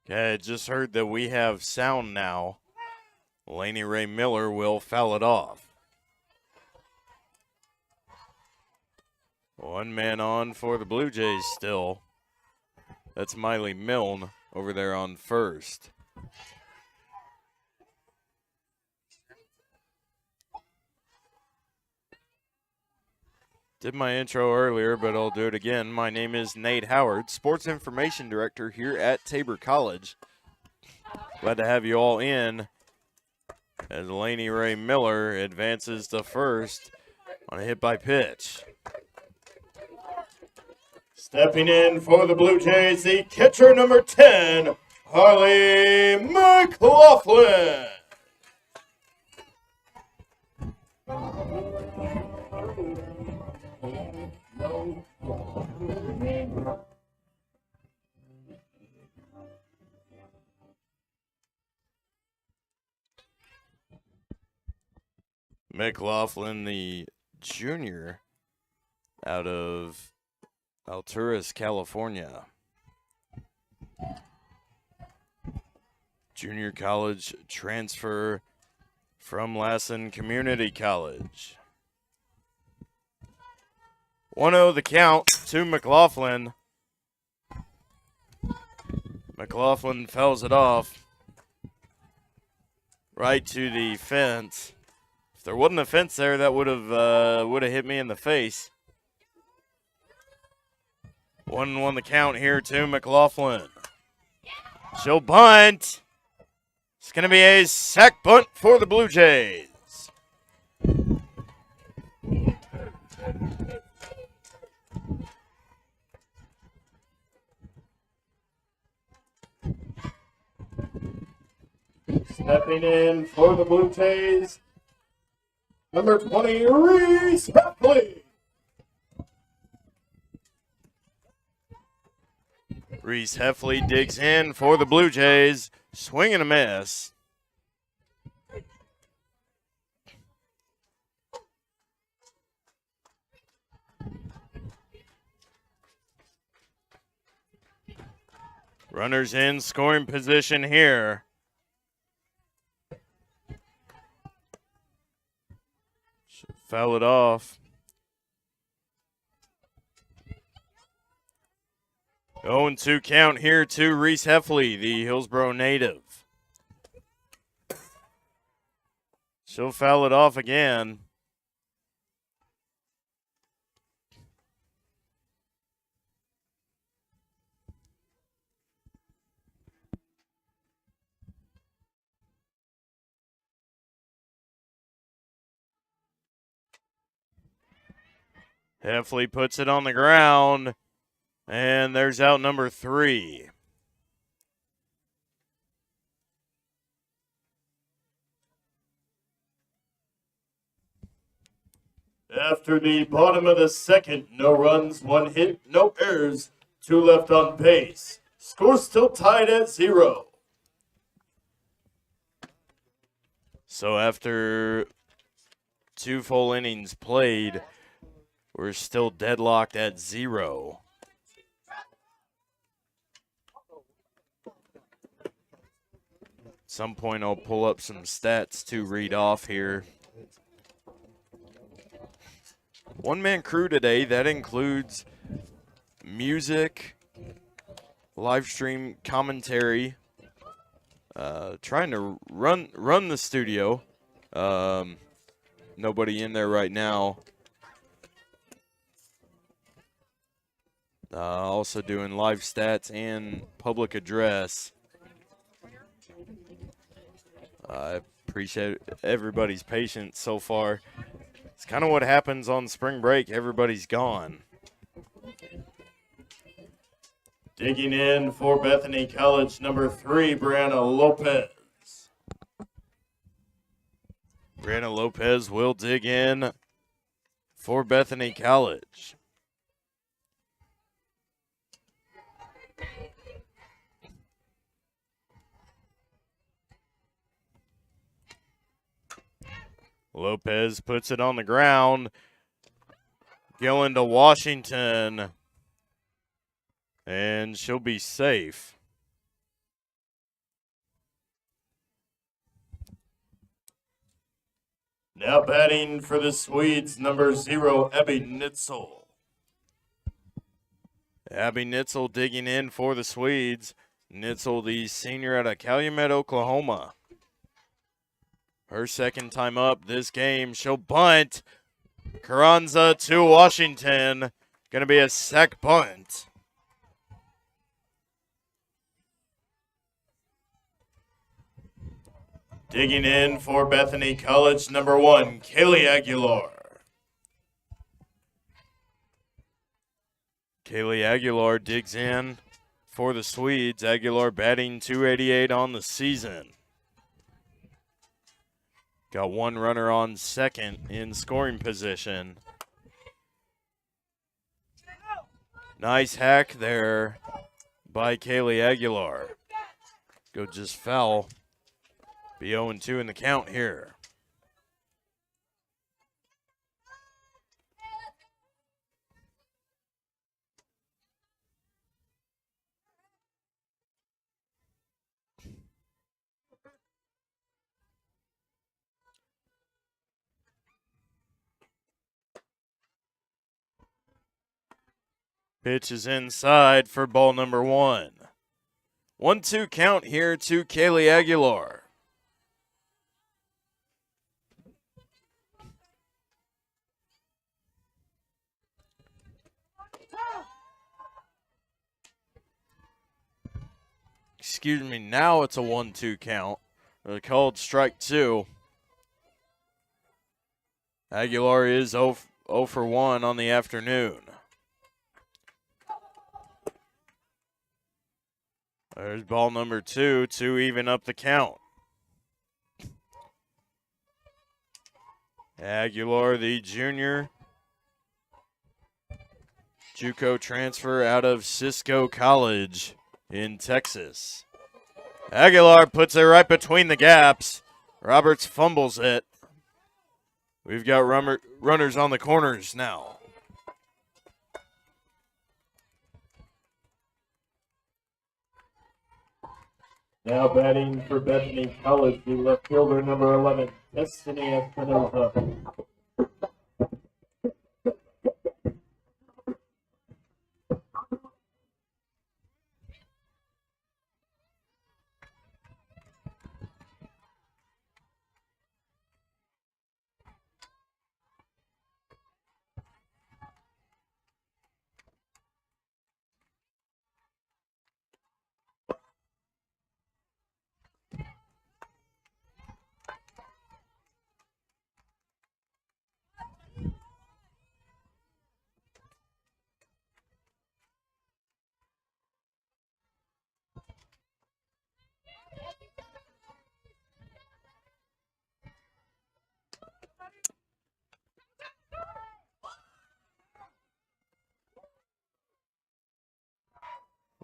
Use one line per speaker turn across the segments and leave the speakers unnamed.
Okay, I just heard that we have sound now. Laney Ray Miller will foul it off. One man on for the Blue Jays still. That's Miley Milne over there on first. Did my intro earlier, but I'll do it again. My name is Nate Howard, Sports Information Director here at Tabor College. Glad to have you all in as Laney Ray Miller advances to first on a hit by pitch. Stepping in for the Blue Jays, the catcher number 10, Harley McLaughlin. McLaughlin, the junior out of Alturas, California. Junior college transfer from Lassen Community College. 1-0 the count to McLaughlin. McLaughlin fouls it off right to the fence. If there wasn't a fence there, that would have hit me in the face. 1-1 the count here to McLaughlin. She'll bunt. It's going to be a sac bunt for the Blue Jays. Stepping in for the Blue Jays, number 20, Reese Heffley. Reese Heffley digs in for the Blue Jays. Swing and a miss. Runners in scoring position here. Should foul it off. 0-2 count here to Reese Heffley, the Hillsboro native. She'll foul it off again. Heffley puts it on the ground. And there's out number 3. After the bottom of the second, no runs, 1 hit, no errors, 2 left on base. Score still tied at 0. So after 2 full innings played, we're still deadlocked at 0. Some point I'll pull up some stats to read off here. 1-man crew today. That includes music, live stream commentary, trying to run the studio. Nobody in there right now. Also doing live stats and public address. I appreciate everybody's patience so far. It's kind of what happens on spring break. Everybody's gone. Digging in for Bethany College, number 3, Brianna Lopez. Brianna Lopez will dig in for Bethany College. Lopez puts it on the ground. Going to Washington. And she'll be safe. Now batting for the Swedes, number 0, Abby Nitzel. Abby Nitzel digging in for the Swedes. Nitzel, the senior out of Calumet, Oklahoma. Her second time up this game. She'll bunt. Carranza to Washington. Going to be a sac bunt. Digging in for Bethany College, number 1, Kaylee Aguilar. Kaylee Aguilar digs in for the Swedes. Aguilar batting .288 on the season. Got one runner on second in scoring position. Nice hack there by Kaylee Aguilar. Go just foul. Be 0-2 in the count here. Pitch is inside for ball number 1. 1-2 count here to Kaylee Aguilar. Excuse me, now it's a 1-2 count. They're called strike 2. Aguilar is 0 for 1 on the afternoon. There's ball number 2 to even up the count. Aguilar, the junior. JUCO transfer out of Cisco College in Texas. Aguilar puts it right between the gaps. Roberts fumbles it. We've got runners on the corners now.
Now batting for Bethany College, the left fielder, number 11, Destiny Espinosa.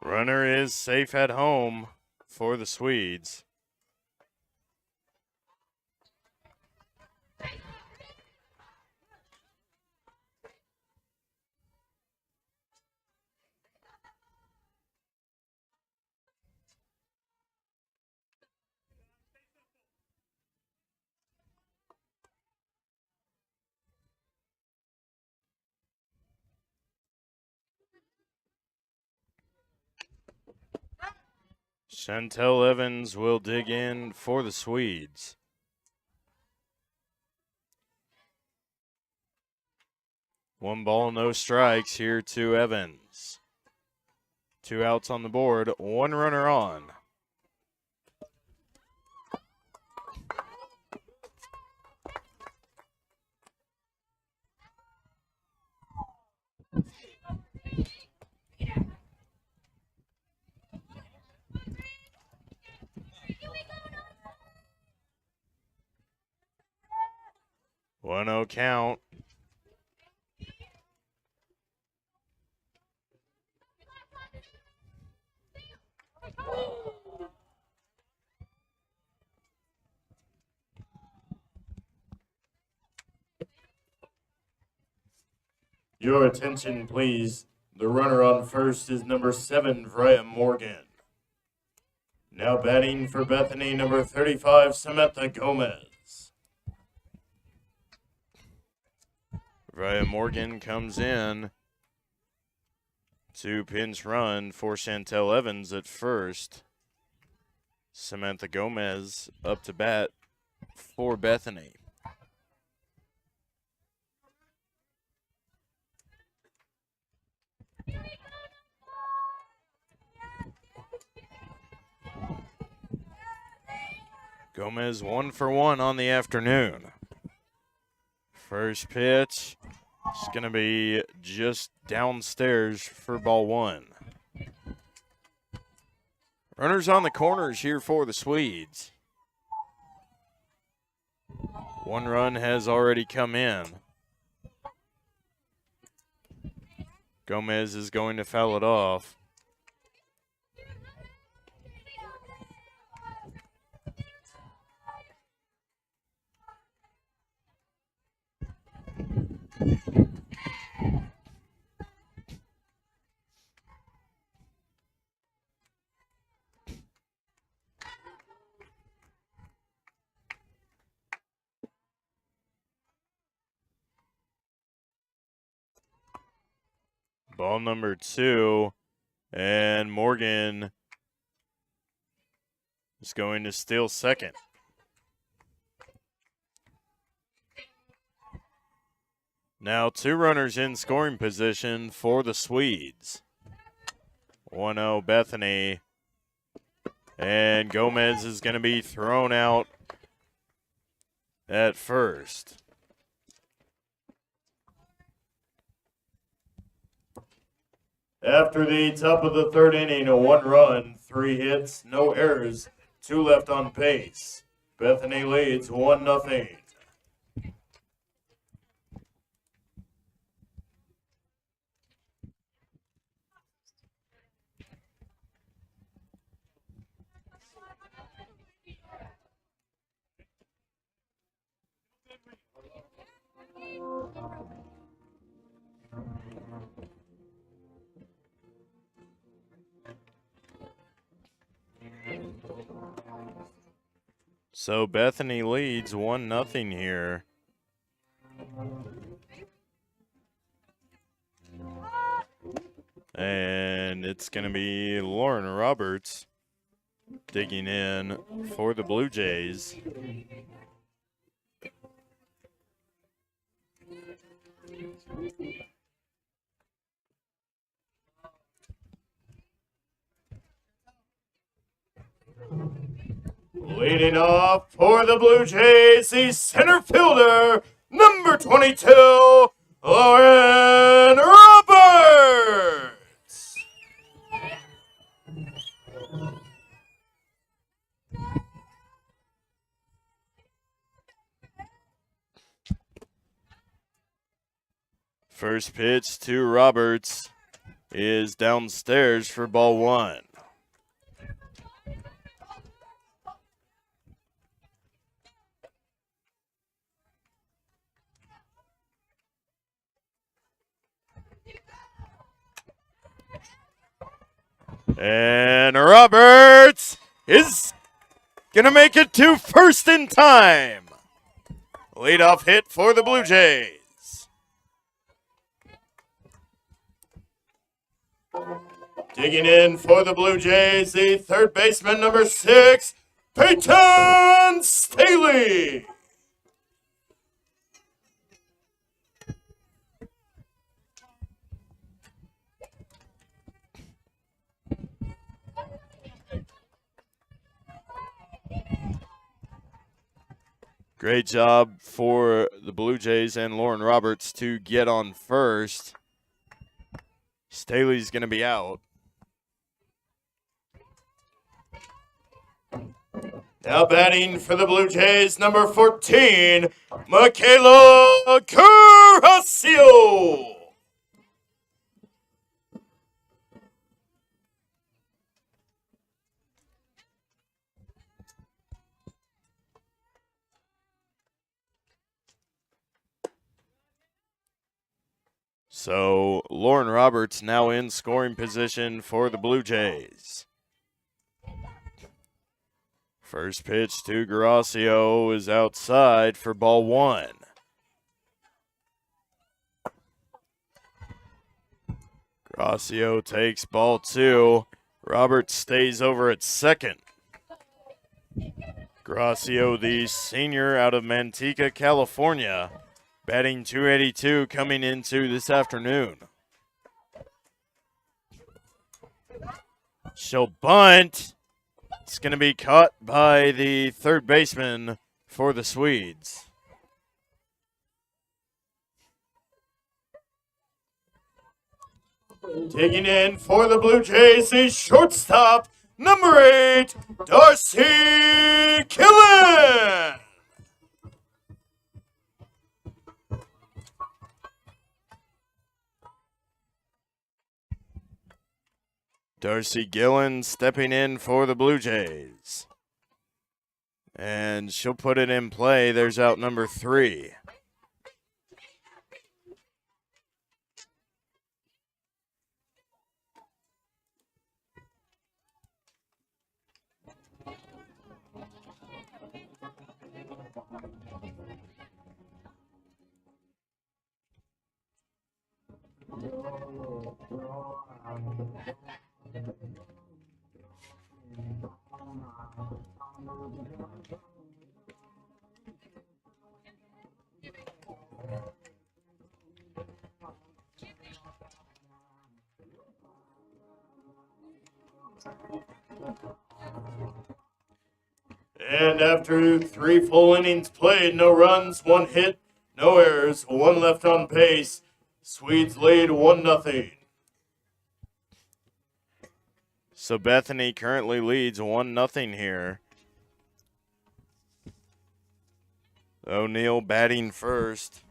Runner is safe at home for the Swedes. Chantel Evans will dig in for the Swedes. One ball, no strikes here to Evans. 2 outs on the board, 1 runner on. One 0 count.
Your attention, please. The runner on first is number 7, Vrya Morgan. Now batting for Bethany, number 35, Samantha Gomez.
Ryan Morgan comes in to pinch run for Chantel Evans at first. Samantha Gomez up to bat for Bethany. Gomez 1 for 1 on the afternoon. First pitch is going to be just downstairs for ball 1. Runners on the corners here for the Swedes. 1 run has already come in. Gomez is going to foul it off. Ball number 2, and Morgan is going to steal second. Now 2 runners in scoring position for the Swedes. 1-0 Bethany, and Gomez is going to be thrown out at first.
After the top of the 3rd inning, a 1 run, 3 hits, no errors, 2 left on base. Bethany leads 1-0.
So Bethany leads 1-0 here. And it's going to be Lauren Roberts digging in for the Blue Jays.
Leading off for the Blue Jays, the center fielder, number 22, Lauren Roberts.
First pitch to Roberts is downstairs for ball 1. And Roberts is going to make it to first in time. Leadoff hit for the Blue Jays.
Digging in for the Blue Jays, the 3rd baseman, number 6, Peyton Staley.
Great job for the Blue Jays and Lauren Roberts to get on first. Staley's going to be out.
Now batting for the Blue Jays, number 14, Michaela Curaccio.
So Lauren Roberts now in scoring position for the Blue Jays. First pitch to Garasio is outside for ball 1. Gracio takes ball 2. Roberts stays over at second. Gracio, the senior out of Manteca, California, batting .282 coming into this afternoon. She'll bunt. It's going to be caught by the third baseman for the Swedes.
Taking in for the Blue Jays is shortstop, number 8, Darcy Killen.
Darcy Gillen stepping in for the Blue Jays. And she'll put it in play. There's out number 3.
And after 3 full innings played, no runs, 1 hit, no errors, 1 left on base, Swedes lead 1-0.
So Bethany currently leads 1-0 here. O'Neill batting first.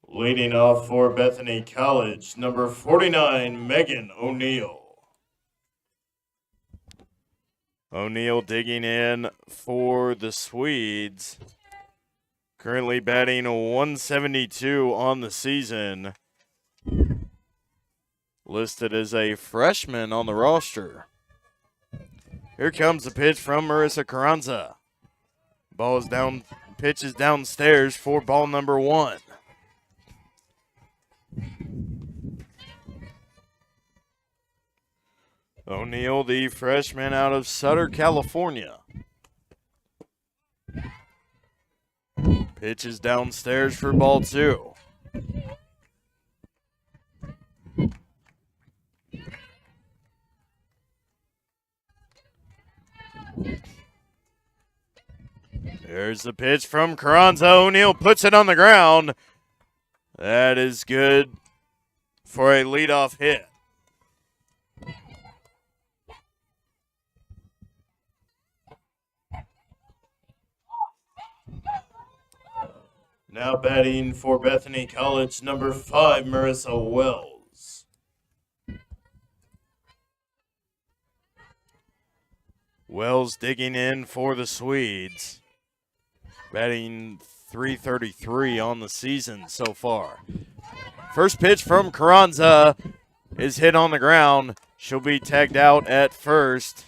Leading off for Bethany College, number 49, Megan O'Neill.
O'Neill digging in for the Swedes. Currently batting 172 on the season. Listed as a freshman on the roster. Here comes the pitch from Marissa Carranza. Ball is down, pitch is downstairs for ball number 1. O'Neill, the freshman out of Sutter, California. Pitch is downstairs for ball 2. There's the pitch from Carranza. O'Neill puts it on the ground. That is good for a leadoff hit.
Now batting for Bethany College, number 5, Marissa Wells.
Wells digging in for the Swedes. Batting .333 on the season so far. First pitch from Carranza is hit on the ground. She'll be tagged out at first.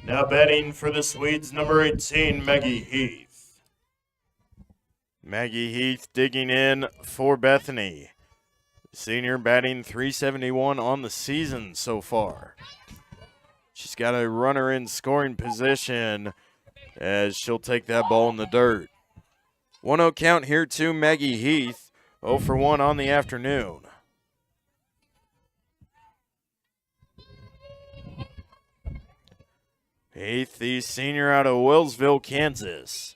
Now batting for the Swedes, number 18, Maggie Heath.
Maggie Heath digging in for Bethany. Senior batting .371 on the season so far. She's got a runner in scoring position as she'll take that ball in the dirt. 1-0 count here to Maggie Heath. 0 for 1 on the afternoon. Heath, the senior out of Willsville, Kansas.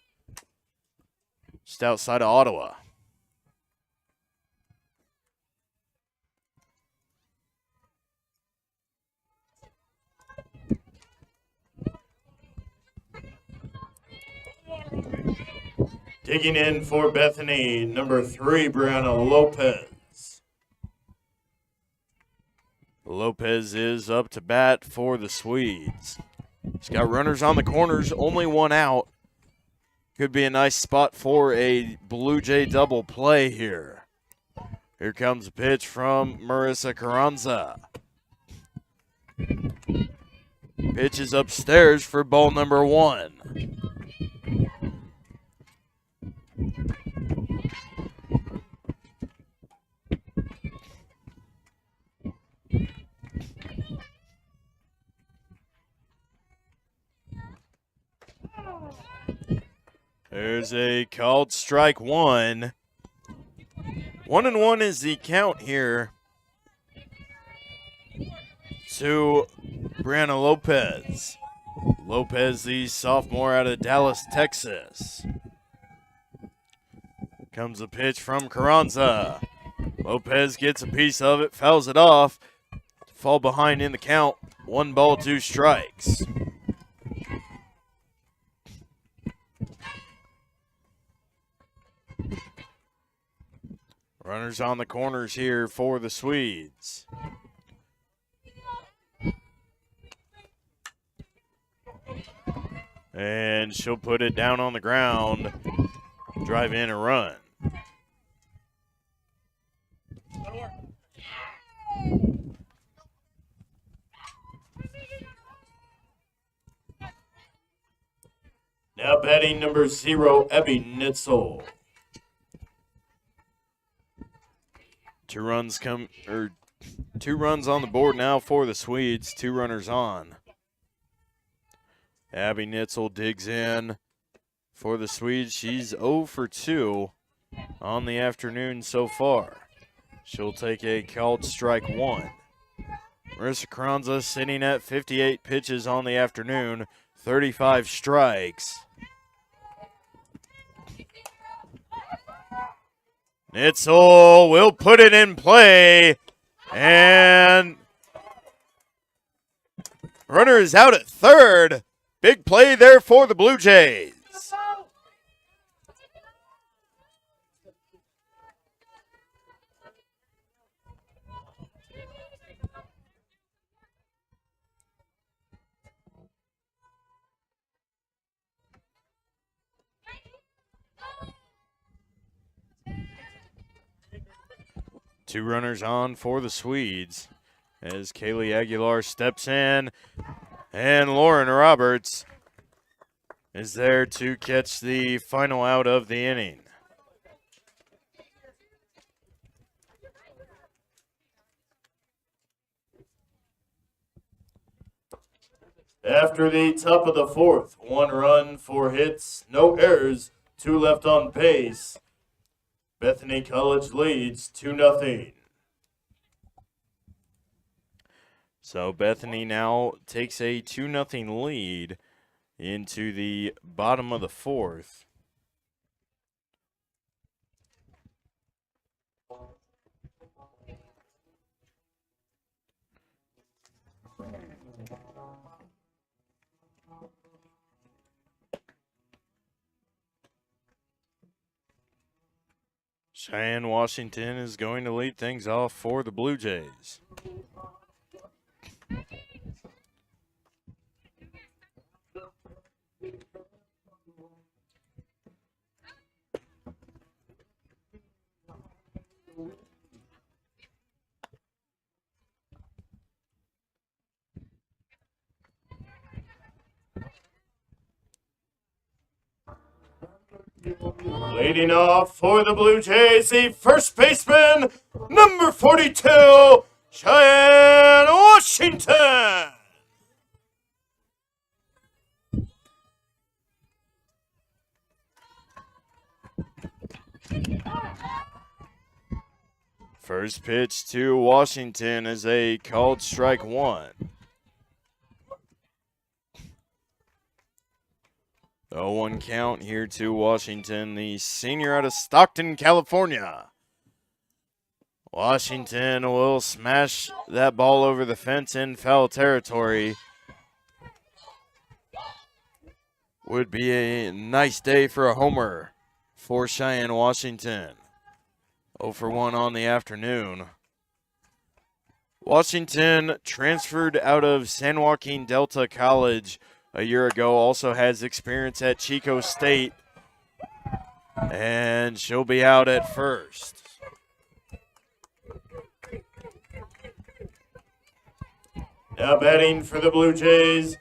Just outside of Ottawa.
Digging in for Bethany, number 3, Brianna Lopez.
Lopez is up to bat for the Swedes. She's got runners on the corners, only 1 out. Could be a nice spot for a Blue Jay double play here. Here comes a pitch from Marissa Carranza. Pitch is upstairs for ball number 1. There's a called strike 1. 1-1 is the count here to Brianna Lopez. Lopez, the sophomore out of Dallas, Texas. Comes a pitch from Carranza. Lopez gets a piece of it, fouls it off. Fall behind in the count. 1 ball, 2 strikes. Runners on the corners here for the Swedes. And she'll put it down on the ground, drive in a run.
Now batting number 0, Abby Nitzel.
2 runs on the board now for the Swedes, 2 runners on. Abby Nitzel digs in for the Swedes. She's 0 for 2 on the afternoon so far. She'll take a called strike 1. Marissa Carranza sitting at 58 pitches on the afternoon, 35 strikes. Nitzel will put it in play, and runner is out at third. Big play there for the Blue Jays. Two runners on for the Swedes as Kaylee Aguilar steps in, and Lauren Roberts is there to catch the final out of the inning.
After the top of the 4th, 1 run, 4 hits, no errors, 2 left on base. Bethany College leads 2-0.
So Bethany now takes a 2-0 lead into the bottom of the 4th. Cheyenne Washington is going to lead things off for the Blue Jays.
Leading off for the Blue Jays, the first baseman, number 42, Cheyenne Washington.
First pitch to Washington is a called strike 1. 0-1 count here to Washington, the senior out of Stockton, California. Washington will smash that ball over the fence in foul territory. Would be a nice day for a homer for Cheyenne Washington. 0 for 1 on the afternoon. Washington transferred out of San Joaquin Delta College a year ago, also has experience at Chico State, and she'll be out at first.
Now batting for the Blue Jays,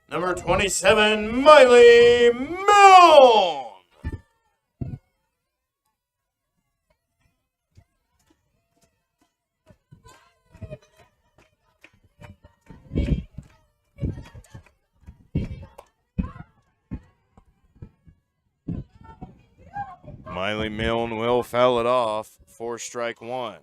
number 27, Miley Milne.
Miley Milne will foul it off for strike one.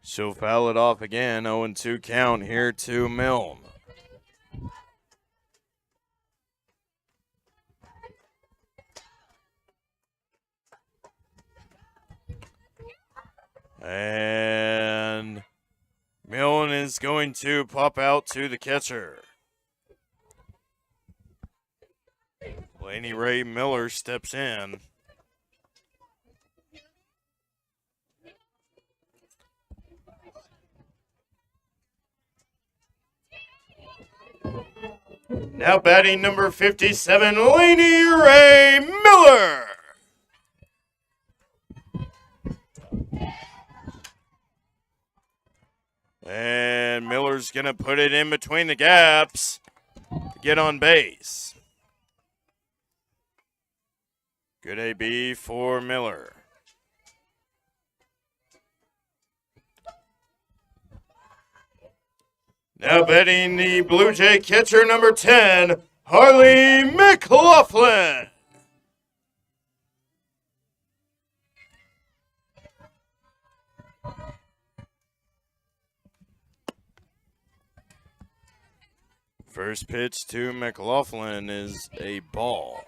She'll foul it off again. 0-2 count here to Milne. And Milne is going to pop out to the catcher. Laney Ray Miller steps in. Now batting number 57, Laney Ray Miller. And Miller's going to put it in between the gaps to get on base. Good AB for Miller. Now batting the Blue Jay catcher number 10, Harley McLaughlin. First pitch to McLaughlin is a ball.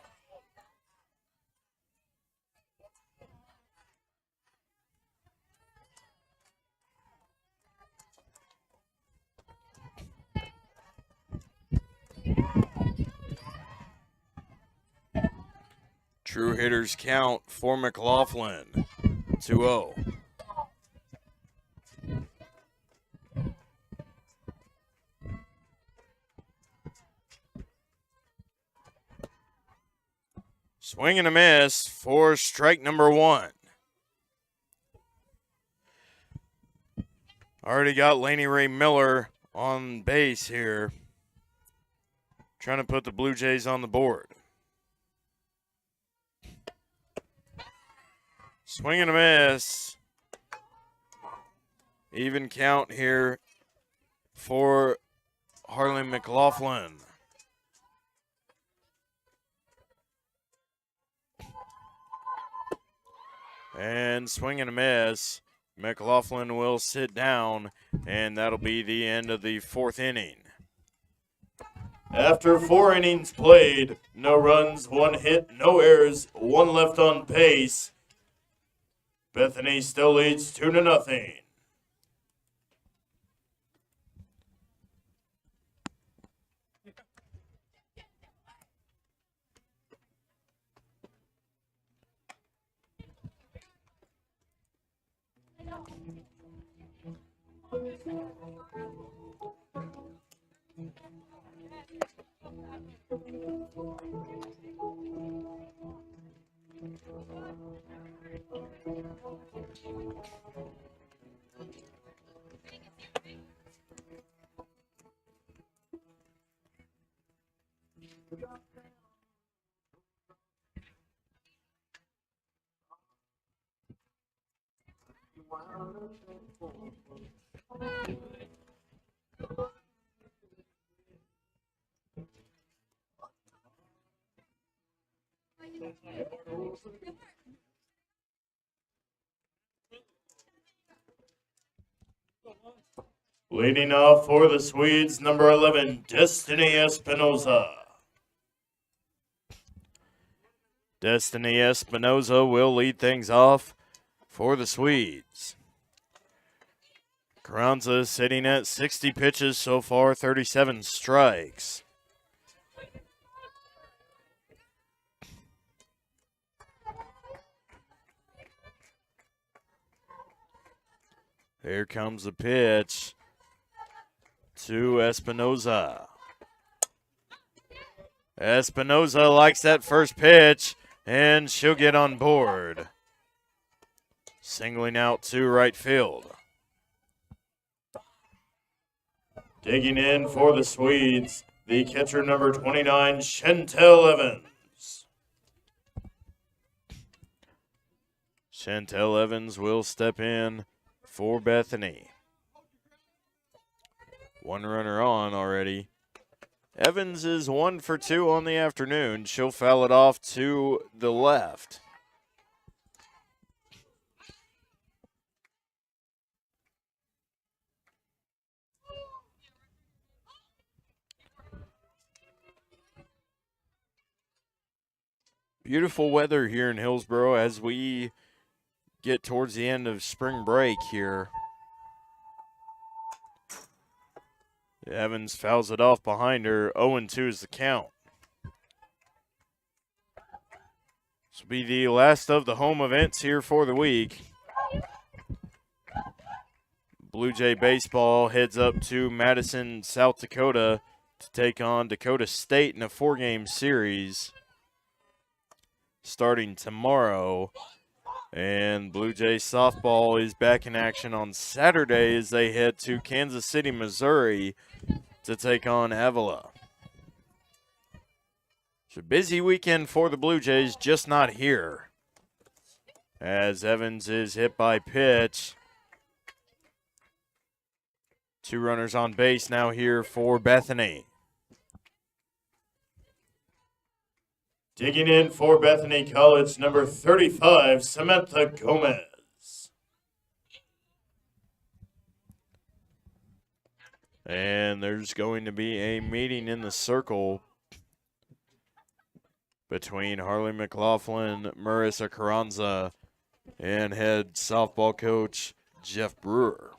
True hitters count for McLaughlin, 2-0. Swing and a miss for strike number one. Already got Laney Ray Miller on base here. Trying to put the Blue Jays on the board. Swing and a miss. Even count here for Harley McLaughlin. And swing and a miss. McLaughlin will sit down, and that'll be the end of the fourth inning.
After 4 innings played, no runs, 1 hit, no errors, 1 left on base. Bethany still leads 2-0. Leading off for the Swedes, number 11, Destiny Espinoza.
Destiny Espinoza will lead things off for the Swedes. Carranza sitting at 60 pitches so far, 37 strikes. Here comes the pitch. to Espinoza. Espinoza likes that first pitch, and she'll get on board. Singling out to right field.
Digging in for the Swedes, the catcher number 29, Chantel Evans.
Chantel Evans will step in for Bethany. One runner on already. Evans is 1 for 2 on the afternoon. She'll foul it off to the left. Beautiful weather here in Hillsboro as we get towards the end of spring break here. Evans fouls it off behind her. 0-2 is the count. This will be the last of the home events here for the week. Blue Jay baseball heads up to Madison, South Dakota to take on Dakota State in a 4-game series starting tomorrow. And Blue Jay softball is back in action on Saturday as they head to Kansas City, Missouri to take on Avila. It's a busy weekend for the Blue Jays, just not here. As Evans is hit by pitch. 2 runners on base now here for Bethany.
Digging in for Bethany College, number 35, Samantha Gomez.
And there's going to be a meeting in the circle between Harley McLaughlin, Marissa Carranza, and head softball coach Jeff Brewer.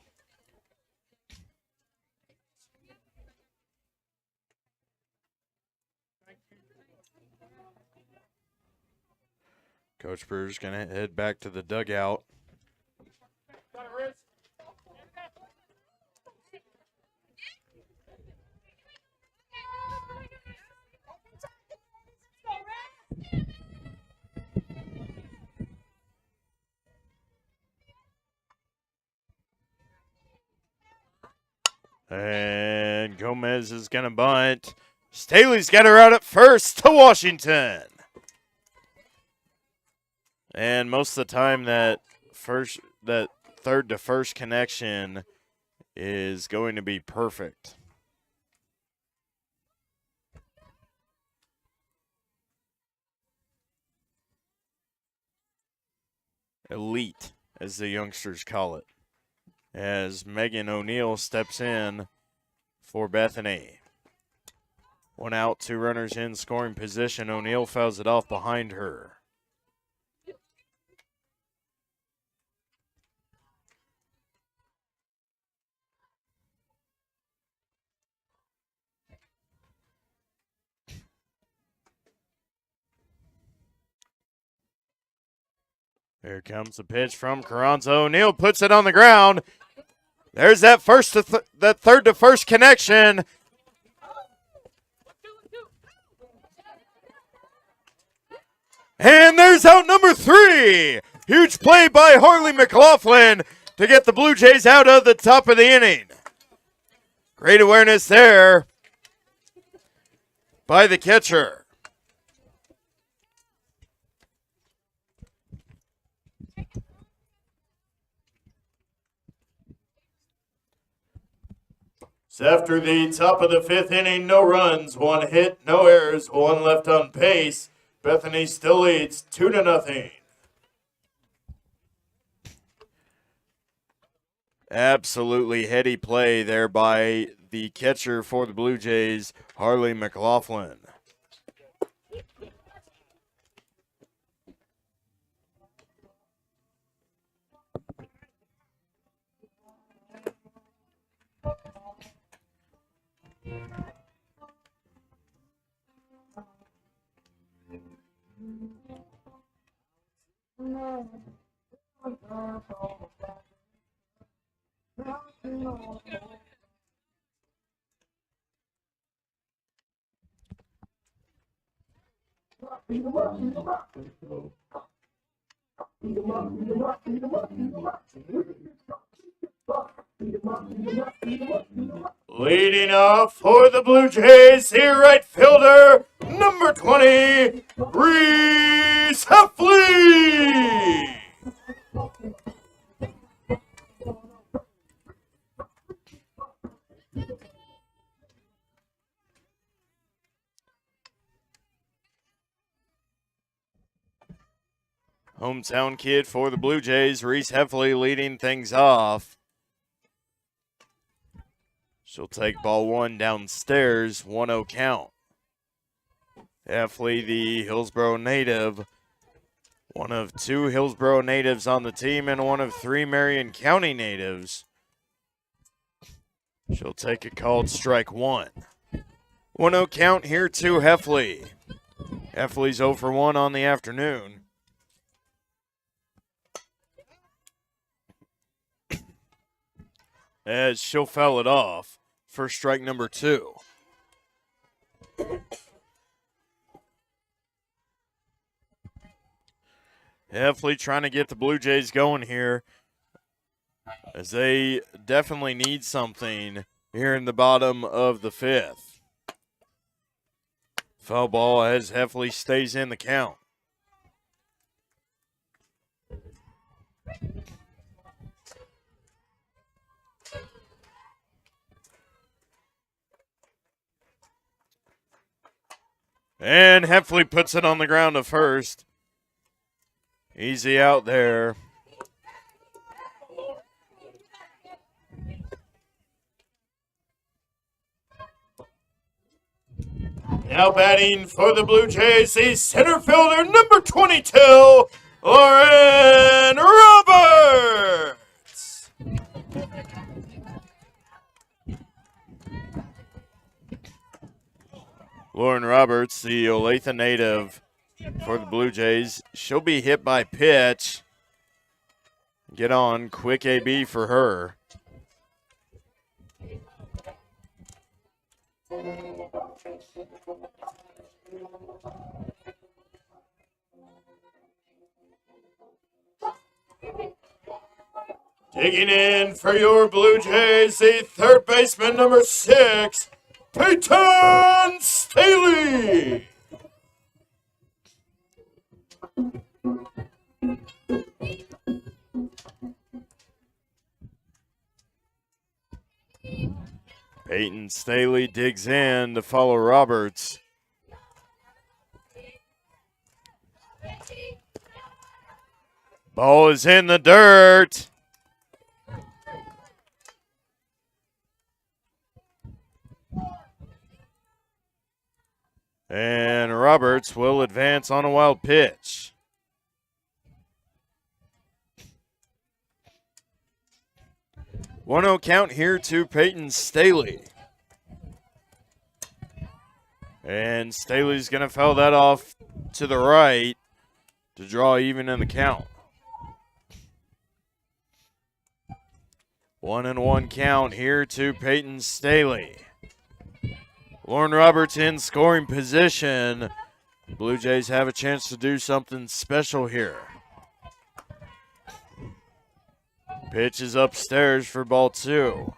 Coach Brewer's going to head back to the dugout. And Gomez is going to bunt. Staley's got her out at first to Washington. And most of the time that third to first connection is going to be perfect. Elite, as the youngsters call it, as Megan O'Neill steps in for Bethany. 1 out, 2 runners in scoring position. O'Neill fouls it off behind her. Here comes the pitch from Carranza. O'Neill puts it on the ground. There's that that third to first connection. And there's out number 3. Huge play by Harley McLaughlin to get the Blue Jays out of the top of the inning. Great awareness there by the catcher.
After the top of the 5th inning, no runs, 1 hit, no errors, 1 left on pace. Bethany still leads 2-0.
Absolutely heady play there by the catcher for the Blue Jays, Harley McLaughlin.
Leading off for the Blue Jays, here right fielder, number 20, Reese Heffley.
Hometown kid for the Blue Jays, Reese Heffley leading things off. She'll take ball one downstairs, 1-0 count. Heffley, the Hillsboro native, one of two Hillsboro natives on the team and one of three Marion County natives. She'll take a called strike one. 1-0 count here to Heffley. Heffley's 0 for 1 on the afternoon. As she'll foul it off for strike number 2. Heffley trying to get the Blue Jays going here, as they definitely need something here in the bottom of the 5th. Foul ball as Heffley stays in the count. And Heffley puts it on the ground to first. Easy out there.
Now batting for the Blue Jays, the center fielder, number 22, Lauren Roberts.
Lauren Roberts, the Olathe native for the Blue Jays. She'll be hit by pitch. Get on, quick AB for her.
Digging in for your Blue Jays, the third baseman, number 6, Peyton Staley.
Peyton Staley digs in to follow Roberts. Ball is in the dirt. And Roberts will advance on a wild pitch. One 0 count here to Peyton Staley. And Staley's going to foul that off to the right to draw even in the count. 1-1 count here to Peyton Staley. Lauren Roberts in scoring position. Blue Jays have a chance to do something special here. Pitch is upstairs for ball 2.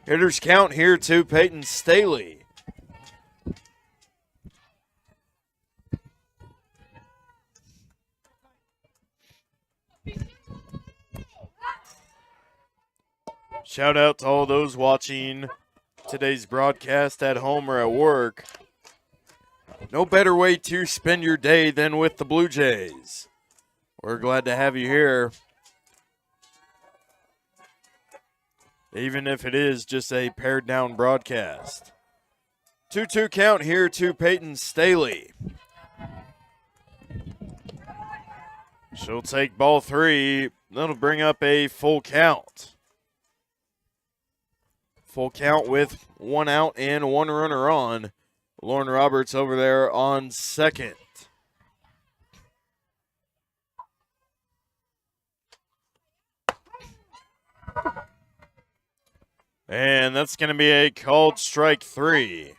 Hitters count here to Peyton Staley. Shout out to all those watching today's broadcast at home or at work. No better way to spend your day than with the Blue Jays. We're glad to have you here. Even if it is just a pared down broadcast. 2-2 count here to Peyton Staley. She'll take ball 3. That'll bring up a full count. Full count with 1 out and 1 runner on. Lauren Roberts over there on second. And that's going to be a called strike 3.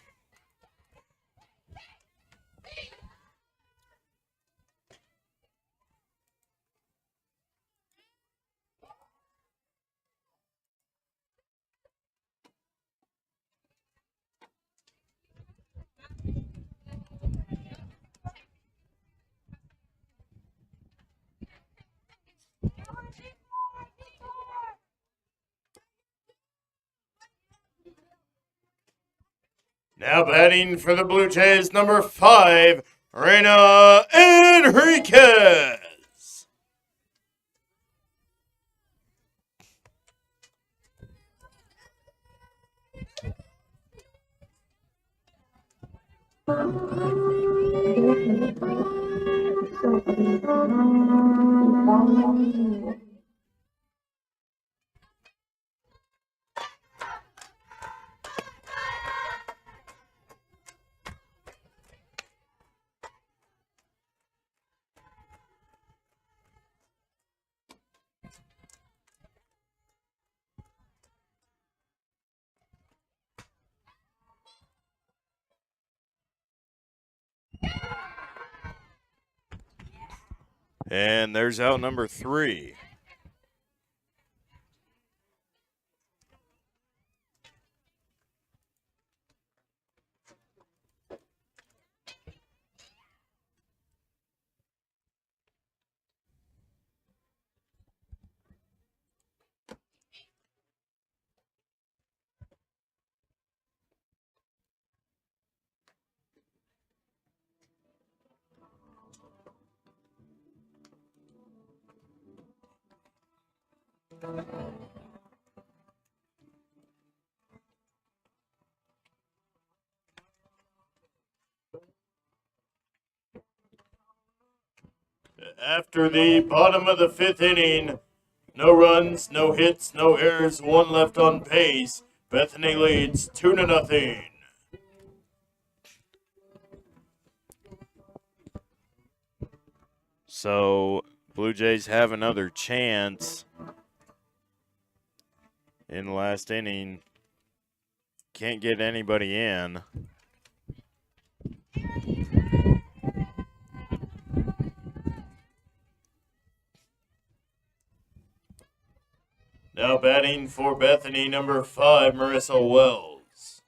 Now batting for the Blue Jays, number 5, Reina Enriquez.
And there's out number 3.
After the bottom of the 5th inning, no runs, no hits, no errors, 1 left on base. Bethany leads 2-0.
So Blue Jays have another chance in the last inning. Can't get anybody in.
Now batting for Bethany, number 5, Marissa Wells.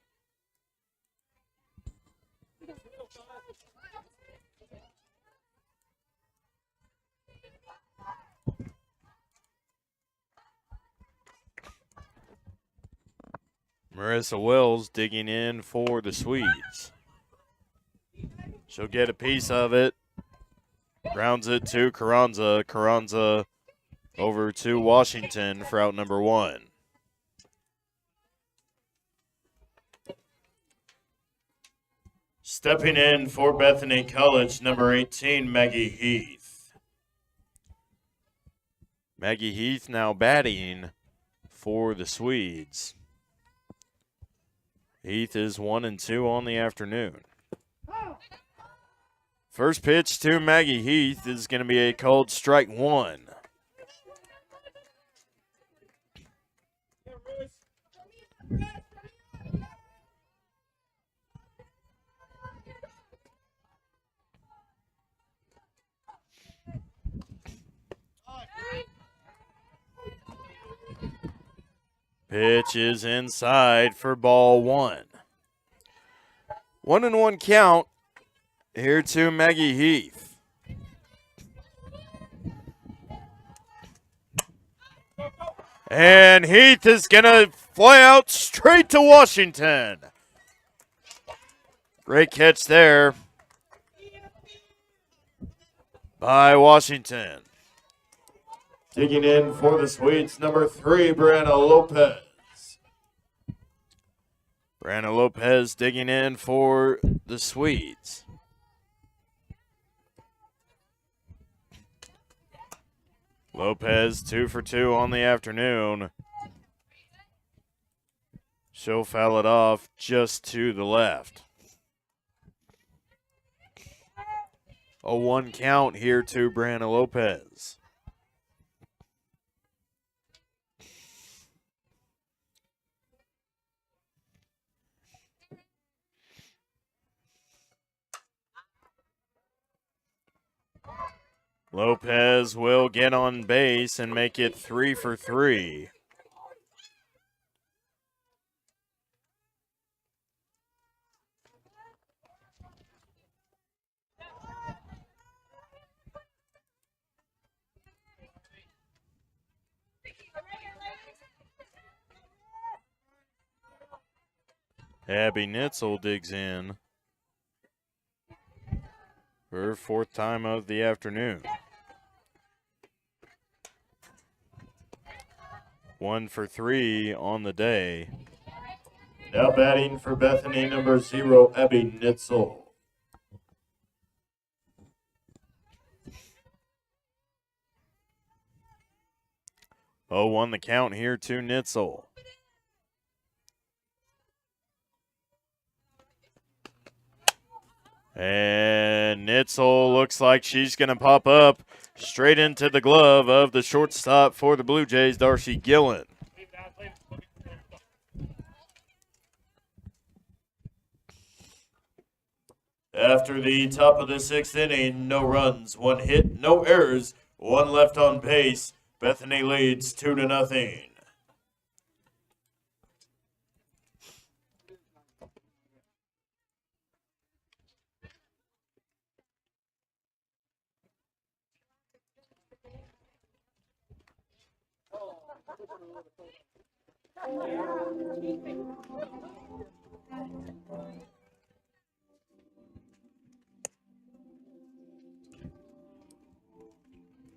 Marissa Wells digging in for the Swedes. She'll get a piece of it. Grounds it to Carranza. Carranza over to Washington for out number 1.
Stepping in for Bethany College, number 18, Maggie Heath.
Maggie Heath now batting for the Swedes. Heath is 1-2 on the afternoon. First pitch to Maggie Heath is going to be a called strike 1. Pitch is inside for ball 1. 1-1 count here to Maggie Heath. And Heath is going to fly out straight to Washington. Great catch there by Washington.
Digging in for the Swedes, number 3, Brianna Lopez.
Brianna Lopez digging in for the Swedes. Lopez 2 for 2 on the afternoon. She'll foul it off just to the left. A 1 count here to Brianna Lopez. Lopez will get on base and make it 3 for 3. Abby Nitzel digs in for her 4th time of the afternoon. 1 for 3 on the day.
Now batting for Bethany, number 0, Abby Nitzel.
Oh, 1 the count here to Nitzel. And Nitzel looks like she's going to pop up straight into the glove of the shortstop for the Blue Jays, Darcy Gillen.
After the top of the 6th inning, no runs, 1 hit, no errors, 1 left on base. Bethany leads 2-0.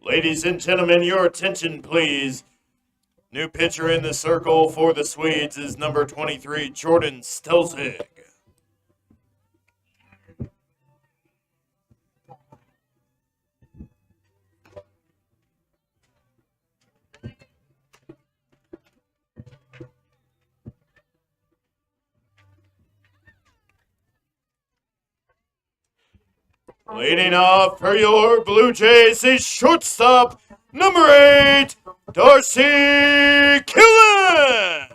Ladies and gentlemen, your attention, please. New pitcher in the circle for the Swedes is number 23, Jordan Stelzig. Leading off for your Blue Jays is shortstop, number 8, Darcy Killen.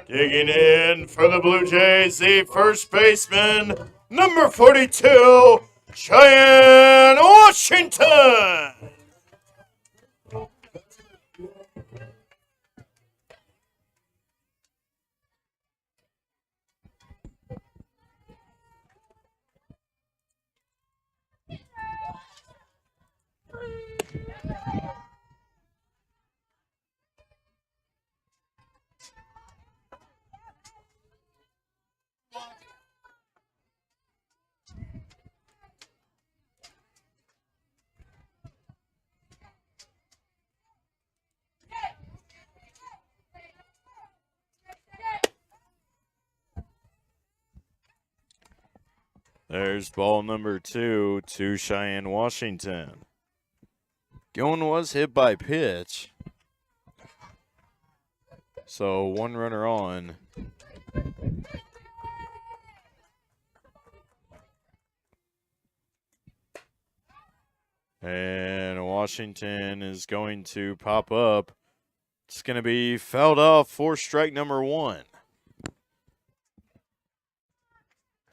Digging in for the Blue Jays, the first baseman, number 42, Cheyenne Washington.
There's ball number 2 to Cheyenne Washington. Gillen was hit by pitch. So 1 runner on. And Washington is going to pop up. It's going to be fouled off for strike number 1.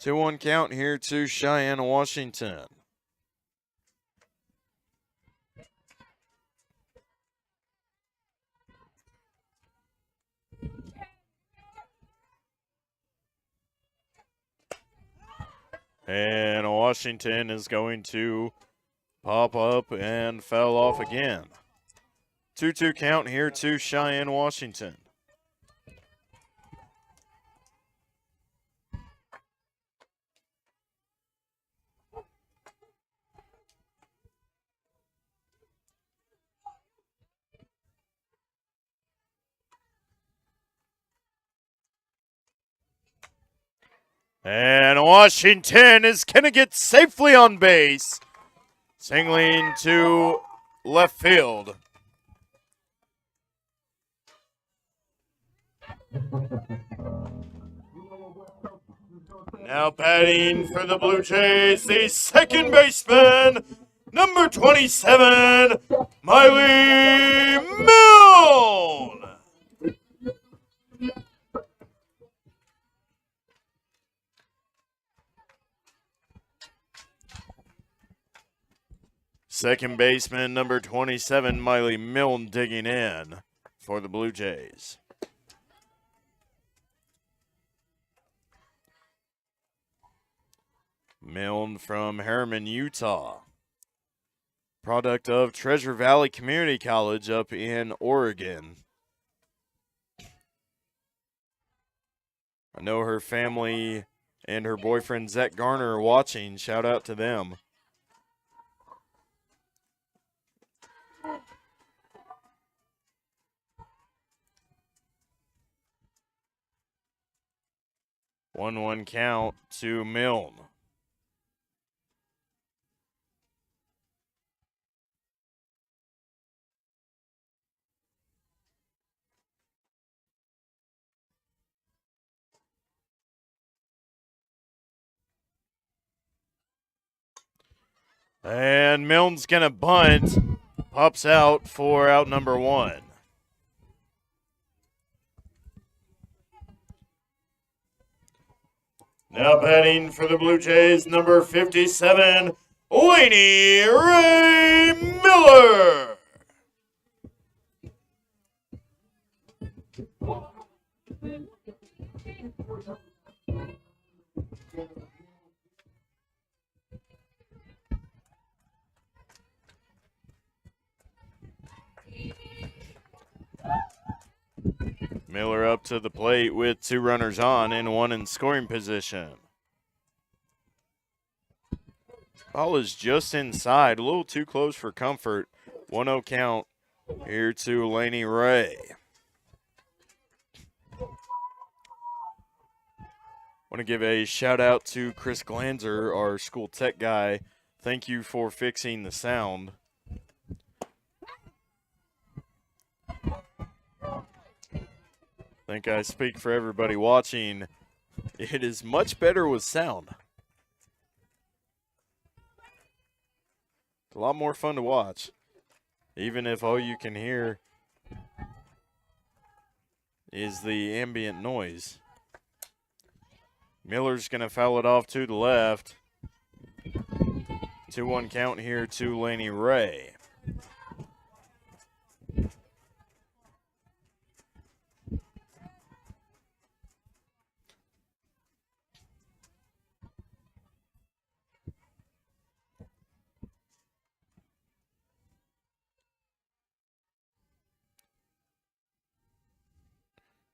2-1 count here to Cheyenne Washington. And Washington is going to pop up and foul off again. 2-2 count here to Cheyenne Washington. And Washington is going to get safely on base, singling to left field.
Now batting for the Blue Jays, the second baseman, number 27, Miley Milne.
Second baseman, number 27, Miley Milne, digging in for the Blue Jays. Milne from Harriman, Utah. Product of Treasure Valley Community College up in Oregon. I know her family and her boyfriend Zach Garner are watching. Shout out to them. One count to Milne. And Milne's going to bunt. Pops out for out number 1.
Now batting for the Blue Jays, number 57, Laney Ray Miller.
Miller up to the plate with 2 runners on and 1 in scoring position. Ball is just inside, a little too close for comfort. 1-0 count here to Laney Ray. Want to give a shout out to Chris Glanzer, our school tech guy. Thank you for fixing the sound. I think I speak for everybody watching. It is much better with sound. It's a lot more fun to watch, even if all you can hear is the ambient noise. Miller's going to foul it off to the left. 2-1 count here to Laney Ray.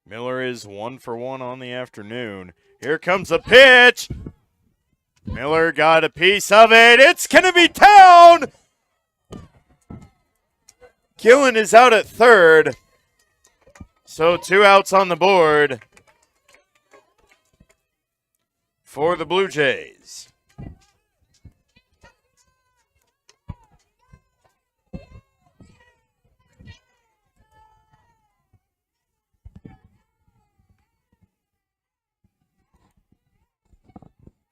Miller is 1 for 1 on the afternoon. Here comes a pitch. Miller got a piece of it. It's going to be down. Gillen is out at third. So 2 outs on the board for the Blue Jays.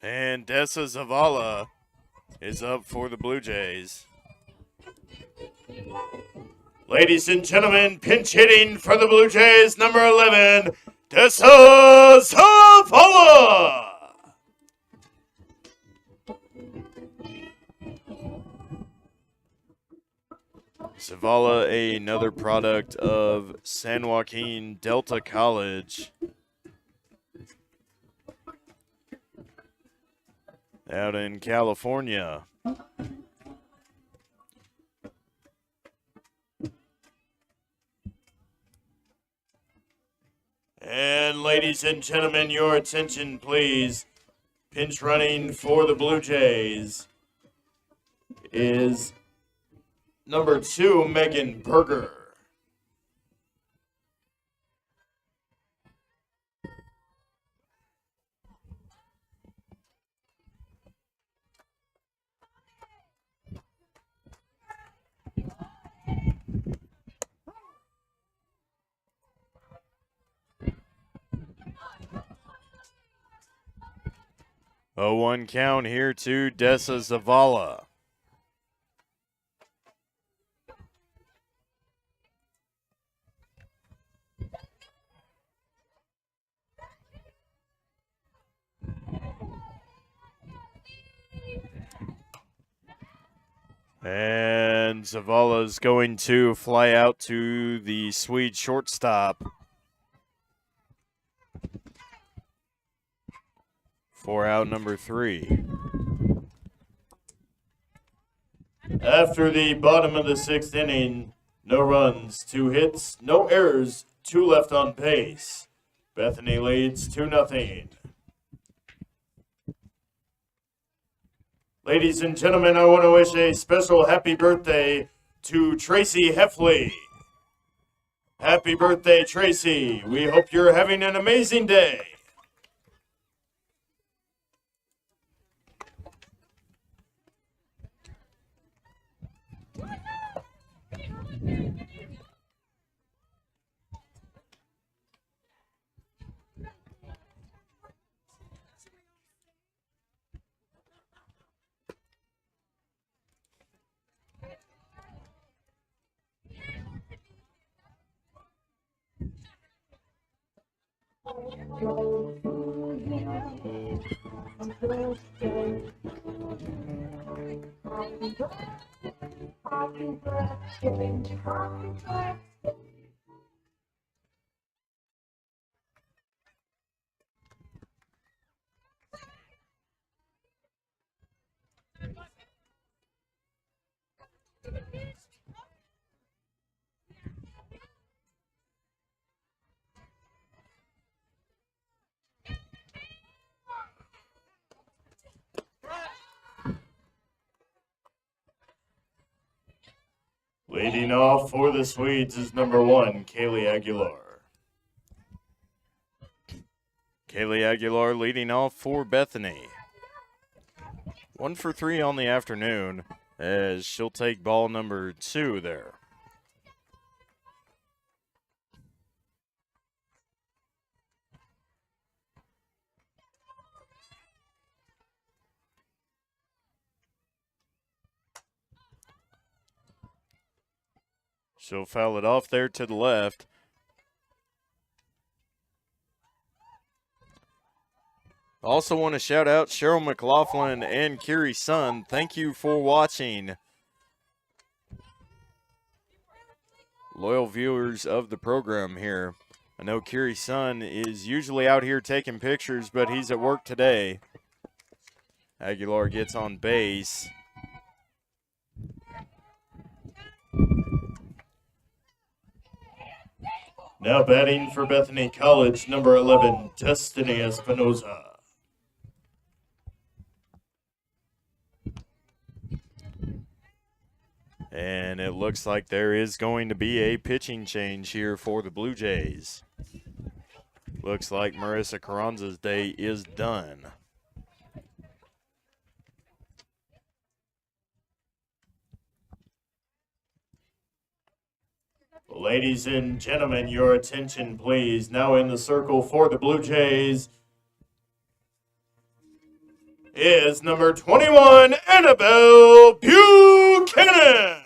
And Dessa Zavala is up for the Blue Jays.
Ladies and gentlemen, pinch hitting for the Blue Jays, number 11, Dessa Zavala.
Zavala, another product of San Joaquin Delta College. Out in California.
And ladies and gentlemen, your attention please. Pinch running for the Blue Jays is number 2, Megan Berger.
A 1 count here to Dessa Zavala. And Zavala's going to fly out to the Swede shortstop for out number 3.
After the bottom of the 6th inning, no runs, 2 hits, no errors, 2 left on base. Bethany leads 2-0. Ladies and gentlemen, I want to wish a special happy birthday to Tracy Heffley. Happy birthday, Tracy. We hope you're having an amazing day. Leading off for the Swedes is number 1, Kaylee Aguilar.
Kaylee Aguilar leading off for Bethany. 1 for 3 on the afternoon as she'll take ball number 2 there. She'll foul it off there to the left. Also want to shout out Cheryl McLaughlin and Kiri Sun. Thank you for watching. Loyal viewers of the program here. I know Kiri Sun is usually out here taking pictures, but he's at work today. Aguilar gets on base.
Now batting for Bethany College, number 11, Destiny Espinoza.
And it looks like there is going to be a pitching change here for the Blue Jays. Looks like Marissa Carranza's day is done.
Ladies and gentlemen, your attention please. Now in the circle for the Blue Jays is number 21, Annabelle Buchanan.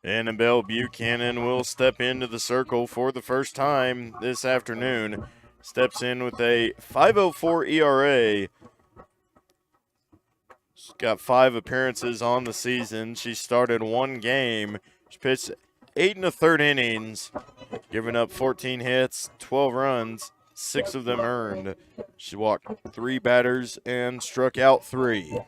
Annabelle Buchanan will step into the circle for the first time this afternoon. Steps in with a 5.04 ERA. She's got 5 appearances on the season. She started 1 game. She pitched 8 1/3 innings, giving up 14 hits, 12 runs, 6 of them earned. She walked 3 batters and struck out 3.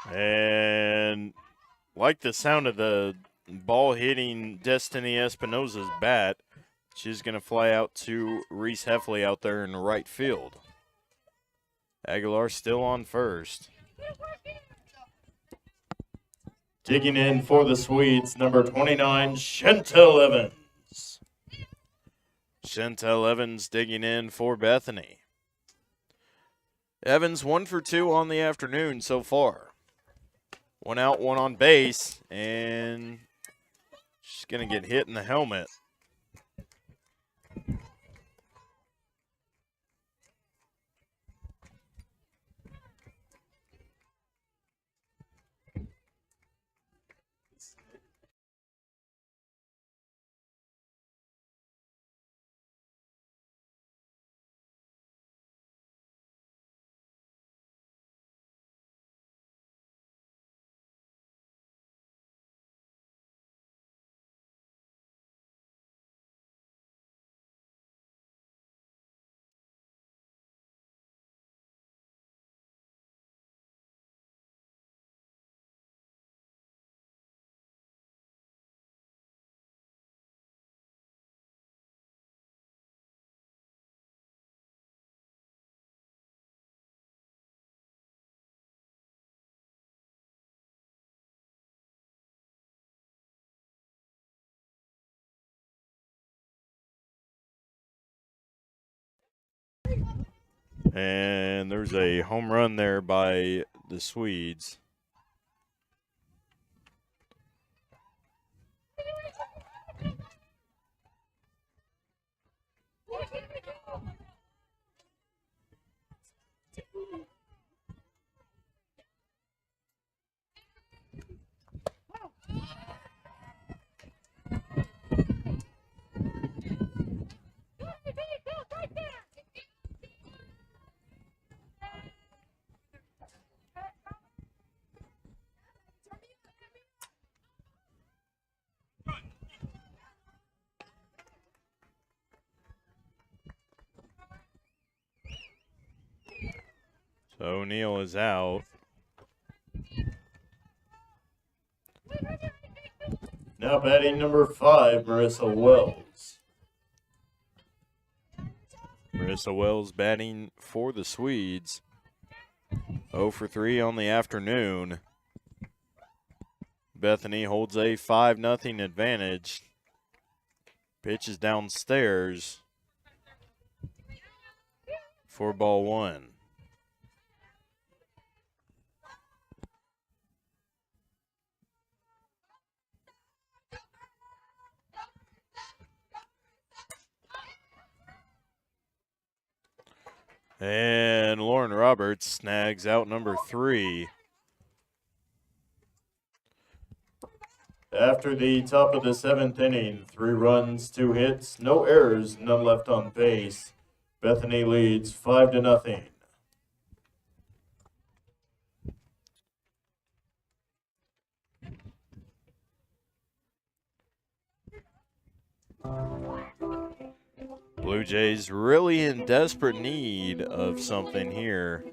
And like the sound of the ball hitting Destiny Espinosa's bat. She's going to fly out to Reese Heffley out there in right field. Aguilar still on first.
Digging in for the Swedes, number 29, Chantel Evans.
Chantel Evans digging in for Bethany. Evans 1 for 2 on the afternoon so far. 1 out, 1 on base, and she's going to get hit in the helmet. And there's a home run there by the Swedes. So O'Neal is out.
Now batting number 5, Marissa Wells.
Marissa Wells batting for the Swedes. 0 for 3 on the afternoon. Bethany holds a 5-0 advantage. Pitch is downstairs for ball 1. And Lauren Roberts snags out number 3.
After the top of the 7th inning, 3 runs, 2 hits, no errors, none left on base. Bethany leads 5-0.
Blue Jays really in desperate need of something here.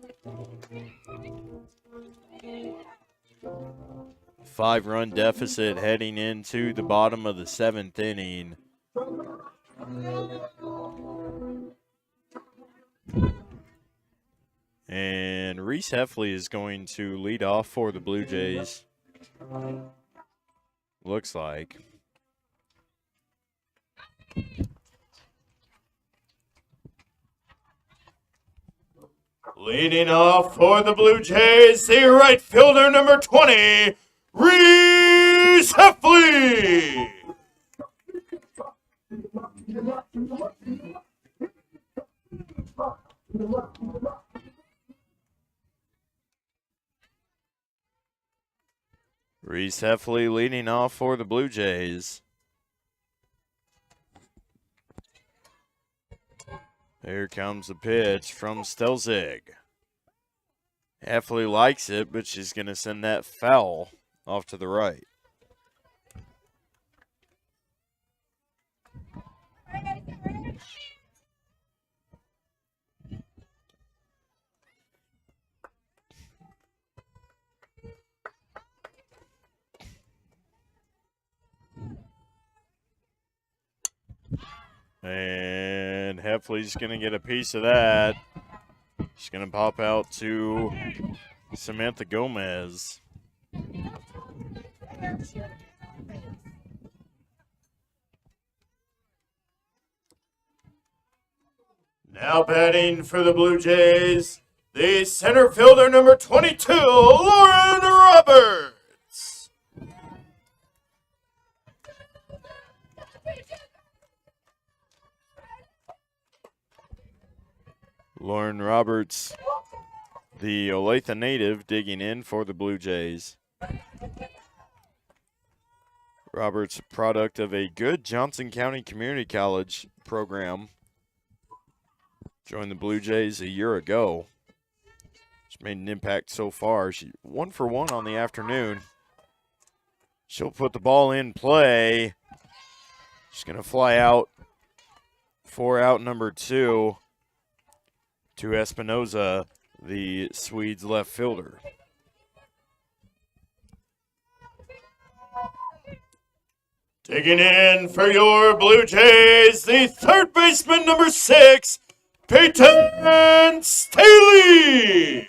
5-run deficit heading into the bottom of the 7th inning. And Reese Heffley is going to lead off for the Blue Jays. Looks like.
Leading off for the Blue Jays, the right fielder, number 20, Reese Heffley.
Reese Heffley leading off for the Blue Jays. Here comes the pitch from Stelzig. Heffley likes it, but she's going to send that foul off to the right. And Heffley's going to get a piece of that. She's going to pop out to Samantha Gomez.
Now batting for the Blue Jays, the center fielder number 22, Lauren Roberts.
Lauren Roberts, the Olathe native, digging in for the Blue Jays. Roberts, a product of a good Johnson County Community College program. Joined the Blue Jays a year ago. She's made an impact so far. She 1 for 1 on the afternoon. She'll put the ball in play. She's going to fly out for out number 2 to Espinoza, the Swedes left fielder.
Digging in for your Blue Jays, the third baseman number 6, Peyton Staley.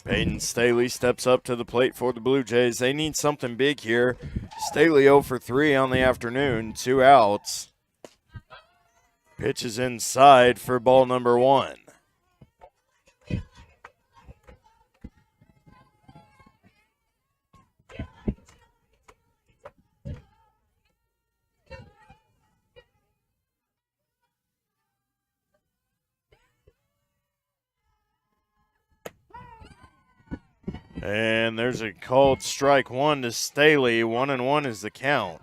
Peyton Staley steps up to the plate for the Blue Jays. They need something big here. Staley 0 for 3 on the afternoon, 2 outs. Pitches inside for ball number 1. And there's a called strike 1 to Staley. 1-1 is the count.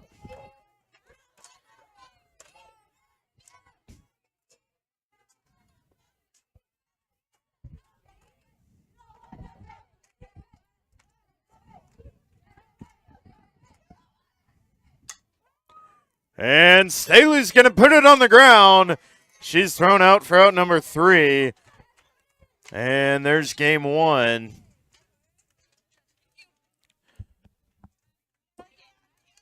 And Staley's going to put it on the ground. She's thrown out for out number 3. And there's game 1.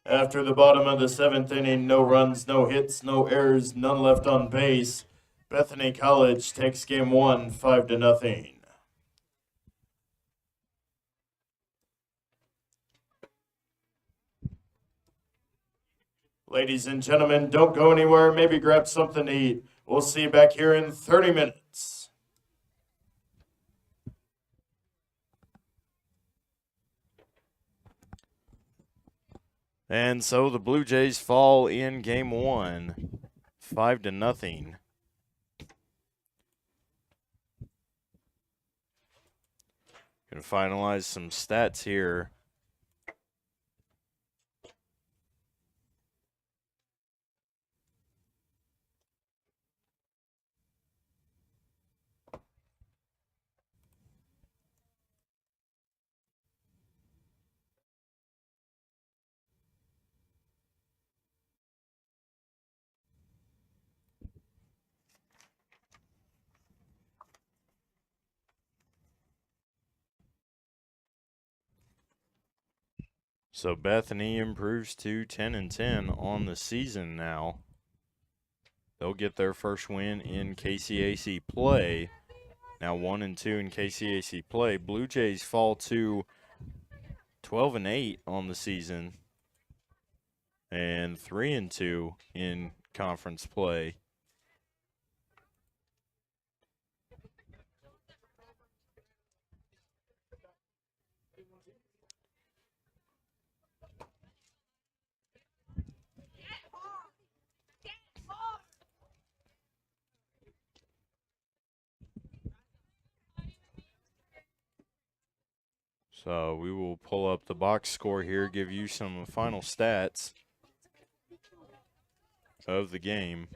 After the bottom of the 7th inning, no runs, no hits, no errors, none left on base. Bethany College takes game 1, 5-0. Ladies and gentlemen, don't go anywhere. Maybe grab something to eat. We'll see you back here in 30 minutes.
And so the Blue Jays fall in game 1, 5-0. Gonna finalize some stats here. So Bethany improves to 10-10 on the season now. They'll get their first win in KCAC play. Now 1-2 in KCAC play. Blue Jays fall to 12-8 on the season and 3-2 in conference play. So we will pull up the box score here, give you some final stats of the game.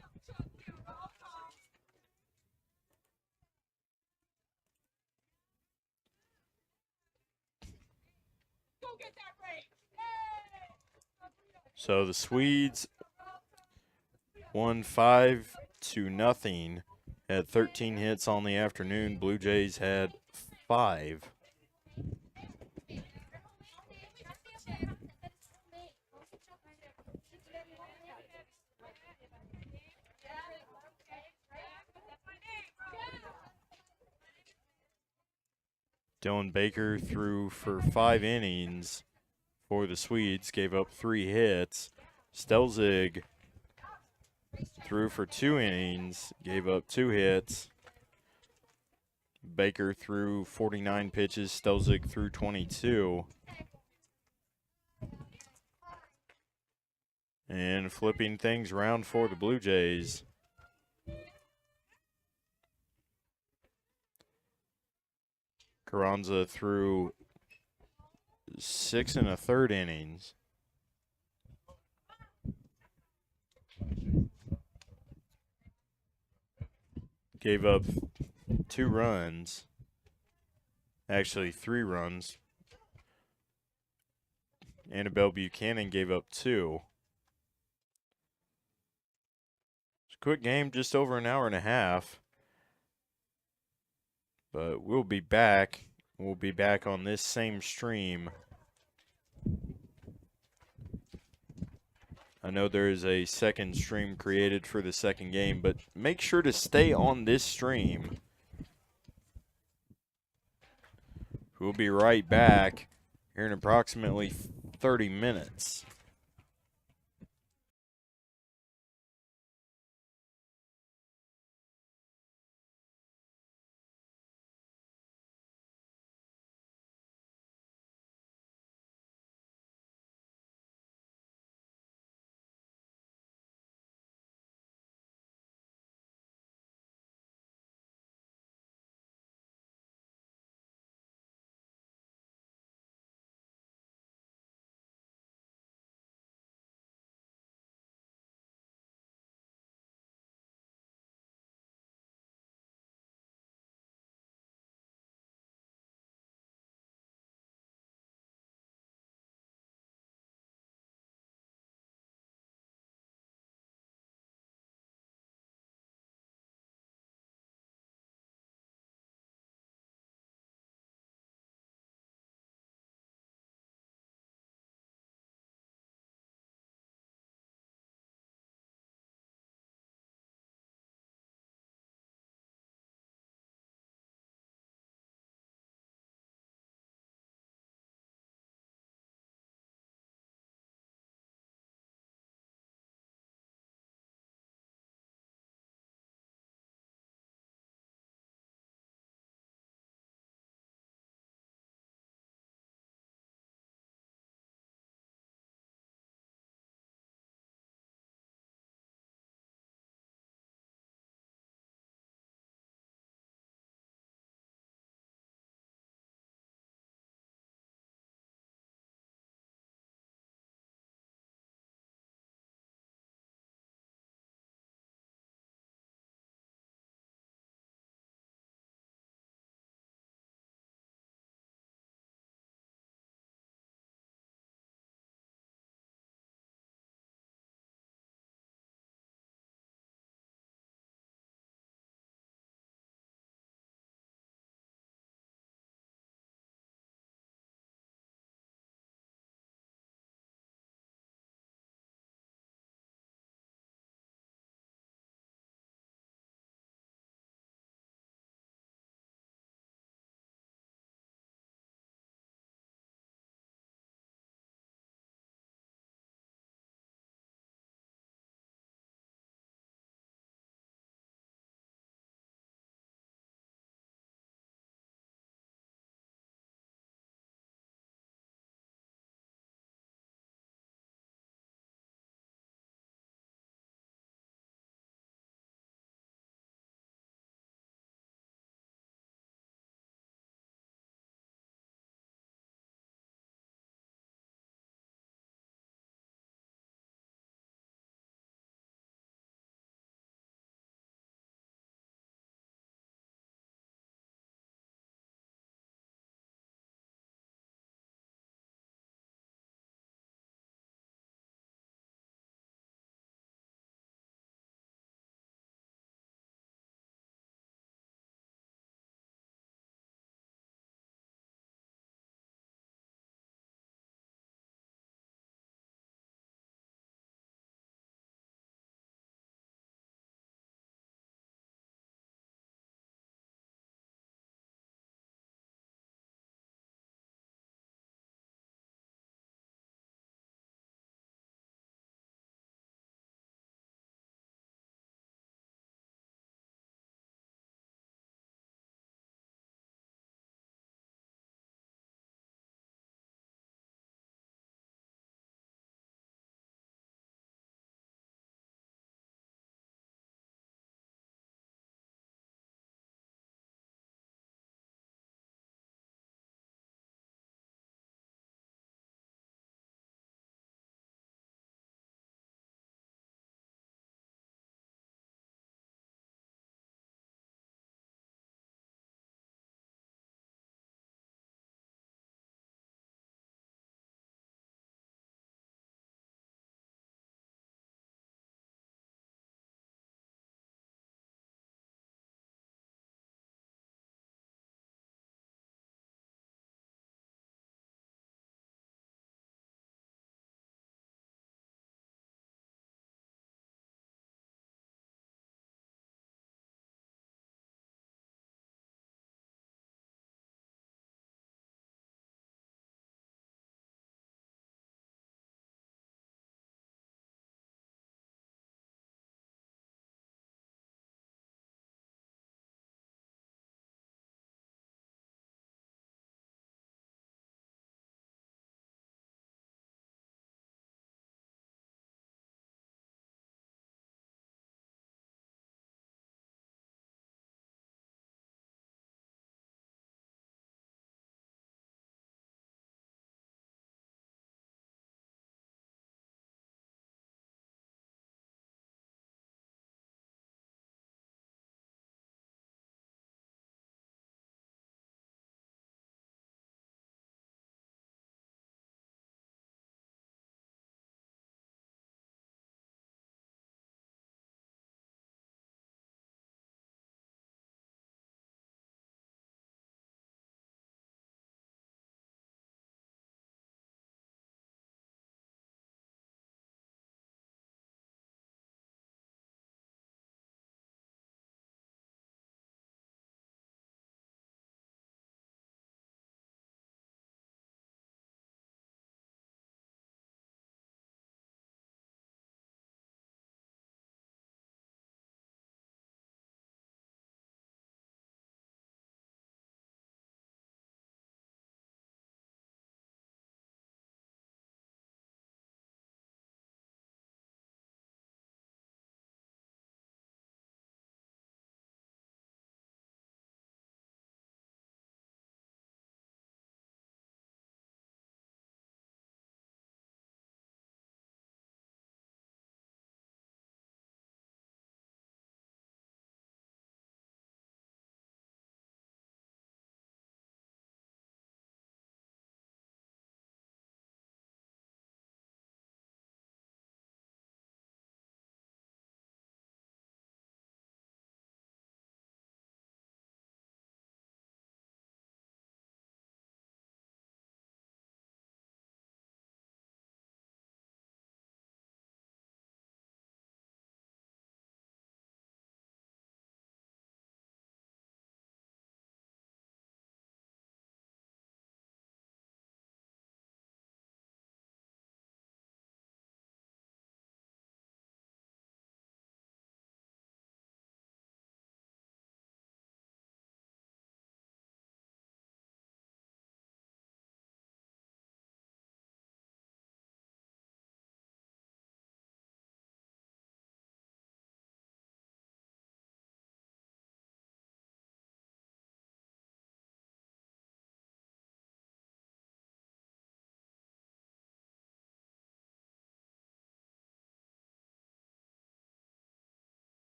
So the Swedes won 5-0. Had 13 hits on the afternoon. Blue Jays had 5. Dylan Baker threw for 5 innings for the Swedes, gave up 3 hits. Stelzig threw for 2 innings, gave up 2 hits. Baker threw 49 pitches, Stelzig threw 22. And flipping things around for the Blue Jays. Carranza threw 6 1/3 innings. Gave up 2 runs. Actually, 3 runs. Annabelle Buchanan gave up 2. It's a quick game, just over an hour and a half. But we'll be back. We'll be back on this same stream. I know there is a second stream created for the second game, but make sure to stay on this stream. We'll be right back here in approximately 30 minutes.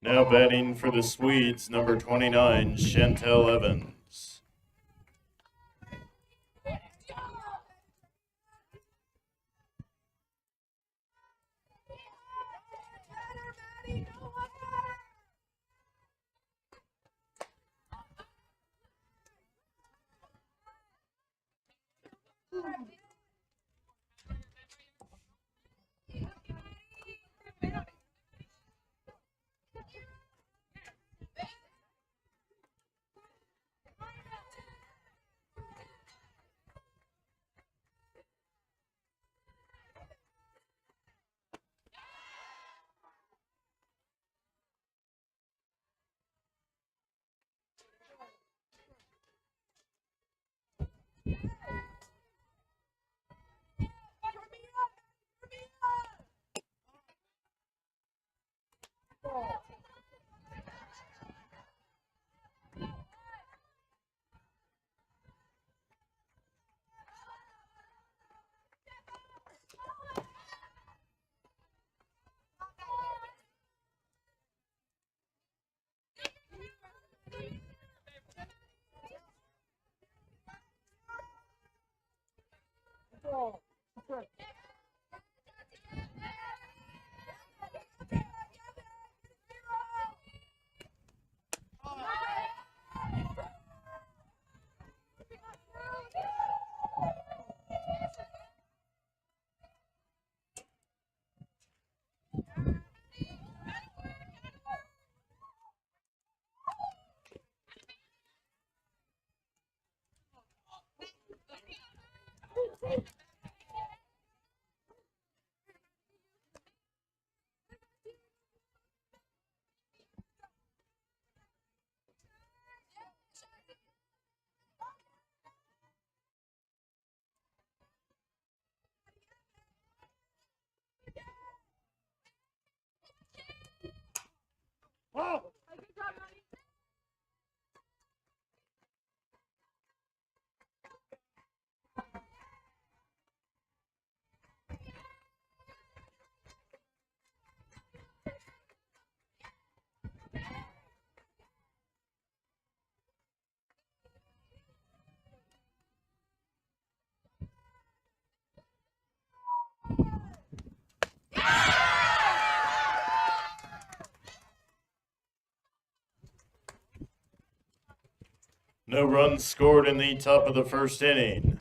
Now batting for the Swedes, number 29, Chantel Evans. No runs scored in the top of the first inning.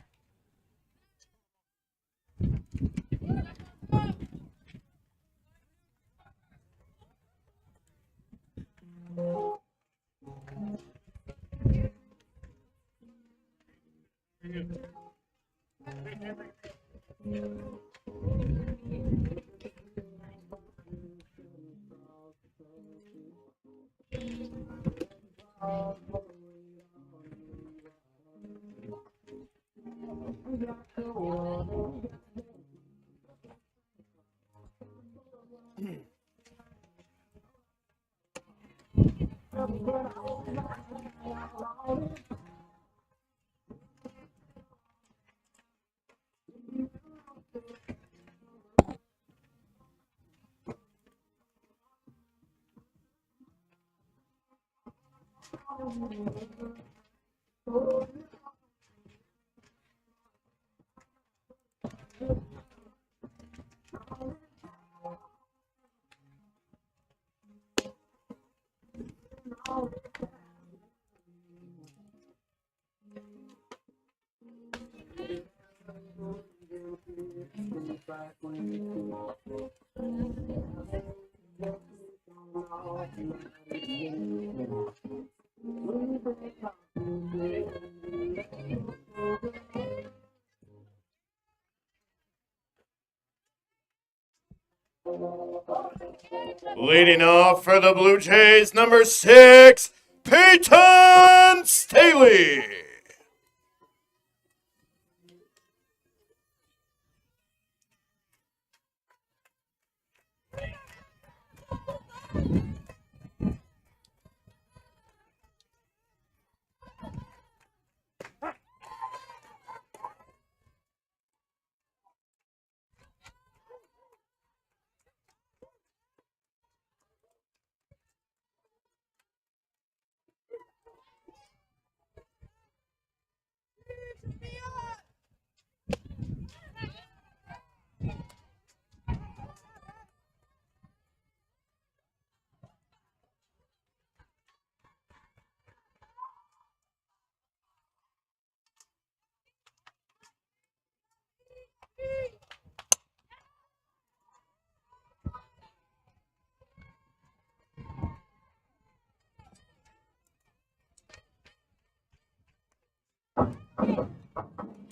Leading off for the Blue Jays, number 6, Peyton Staley.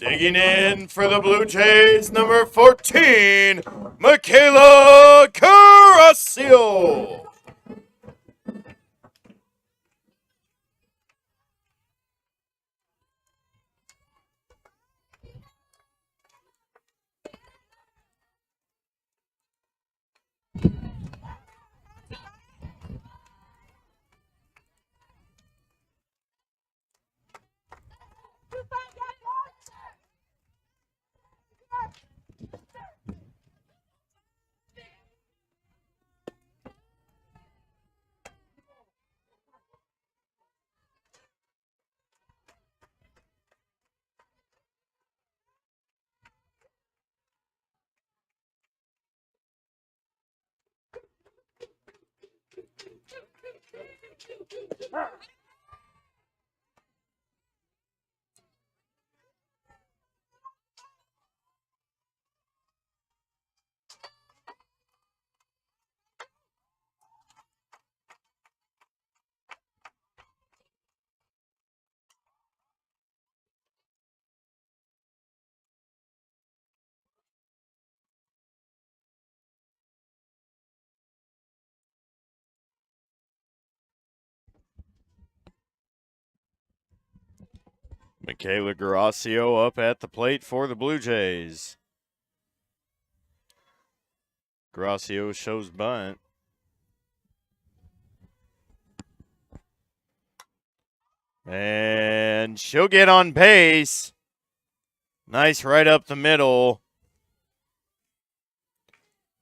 Digging in for the Blue Jays, number 14, Michaela Carrasio.
Michaela Garasio up at the plate for the Blue Jays. Garasio shows bunt. And she'll get on base. Nice right up the middle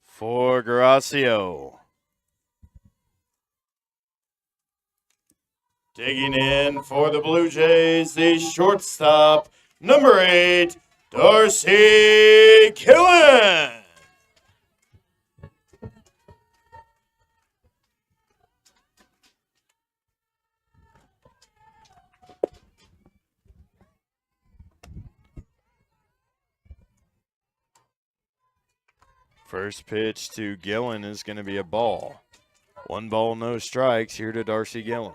for Garasio.
Digging in for the Blue Jays, the shortstop, number 8, Darcy Killen.
First pitch to Gillen is going to be a ball. 1 ball, no strikes here to Darcy Gillen.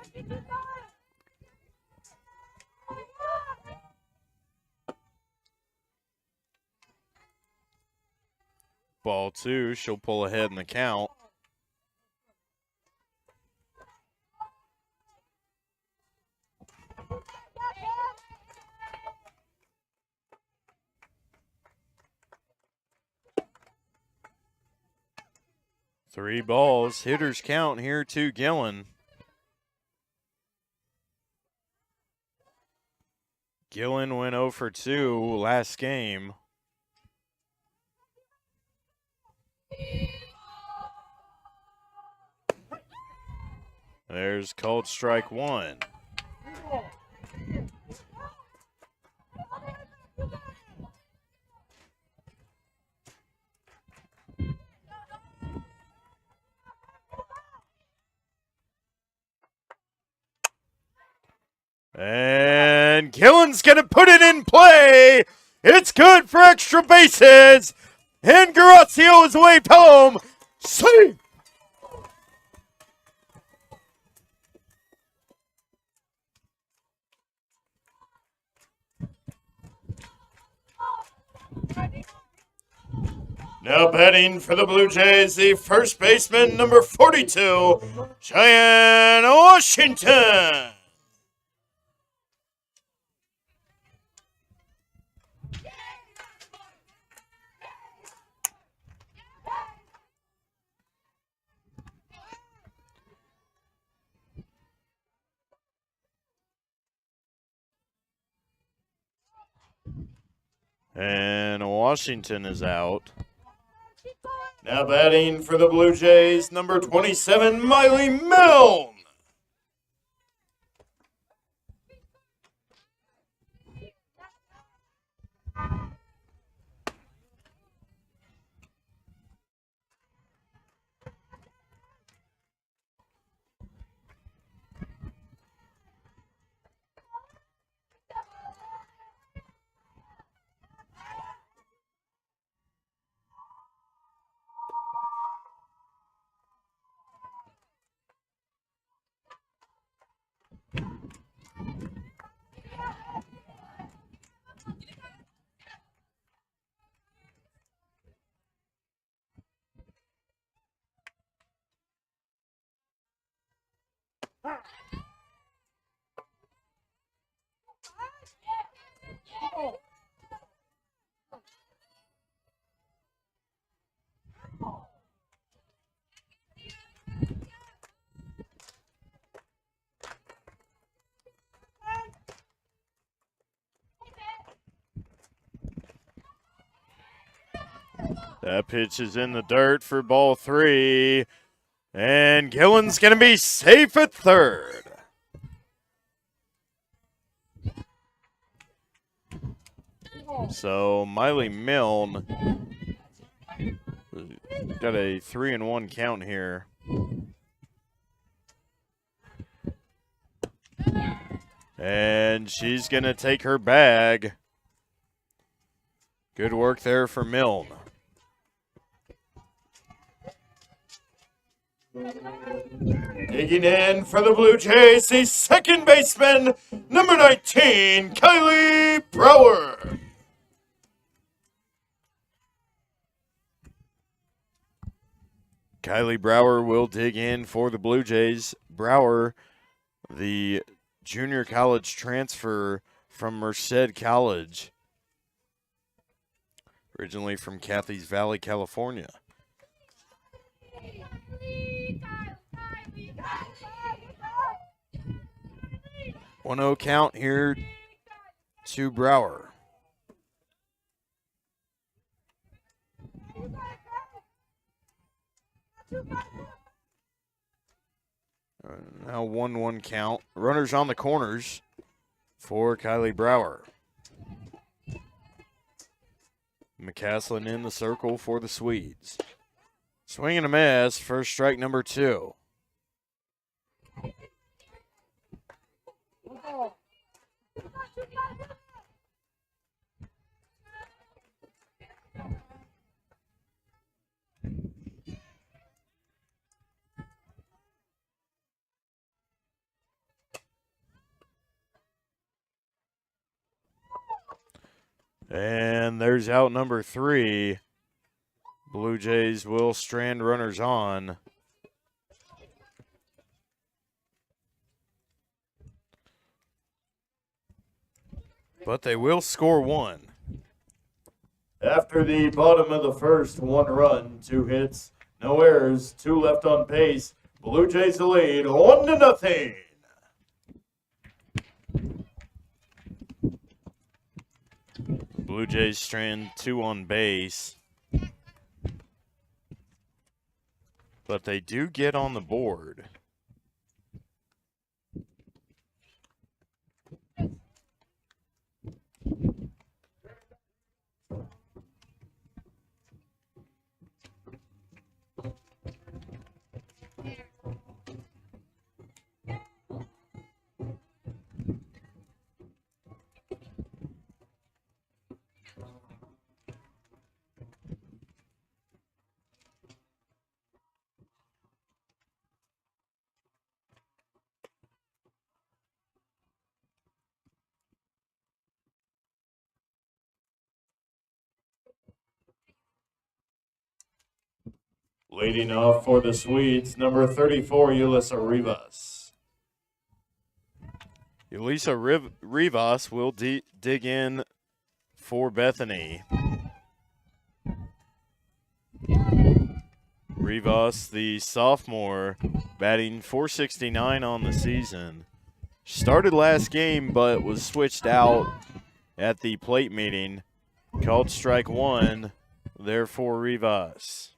Ball 2, she'll pull ahead in the count. Three balls, hitters count here to Gillen. Gillen went 0 for 2 last game. There's called strike 1. And Gillen's going to put it in play. It's good for extra bases. And Garasio is away home. Safe.
Now batting for the Blue Jays, the first baseman, number 42, Cheyenne Washington.
And Washington is out.
Now batting for the Blue Jays, number 27, Miley Milne.
That pitch is in the dirt for ball 3. And Gillen's going to be safe at third. So Miley Milne got a 3-1 count here. And she's going to take her bag. Good work there for Milne.
Digging in for the Blue Jays, the second baseman, number 19, Kylie Brower.
Kylie Brower will dig in for the Blue Jays. Brower, the junior college transfer from Merced College, originally from Cathy's Valley, California. 1-0 count here to Brower. Now 1-1 count. Runners on the corners for Kylie Brower. McCaslin in the circle for the Swedes. Swing and a miss. First strike number 2. And there's out number 3. Blue Jays will strand runners on. But they will score 1.
After the bottom of the first, 1 run, 2 hits, no errors, 2 left on base. Blue Jays the lead, 1-0.
Blue Jays strand 2 on base. But they do get on the board.
Leading off for the Swedes, number 34, Yulisa Rivas.
Yulisa Rivas will dig in for Bethany. Rivas, the sophomore, batting .469 on the season. Started last game, but was switched out at the plate meeting. Called strike 1, therefore Rivas.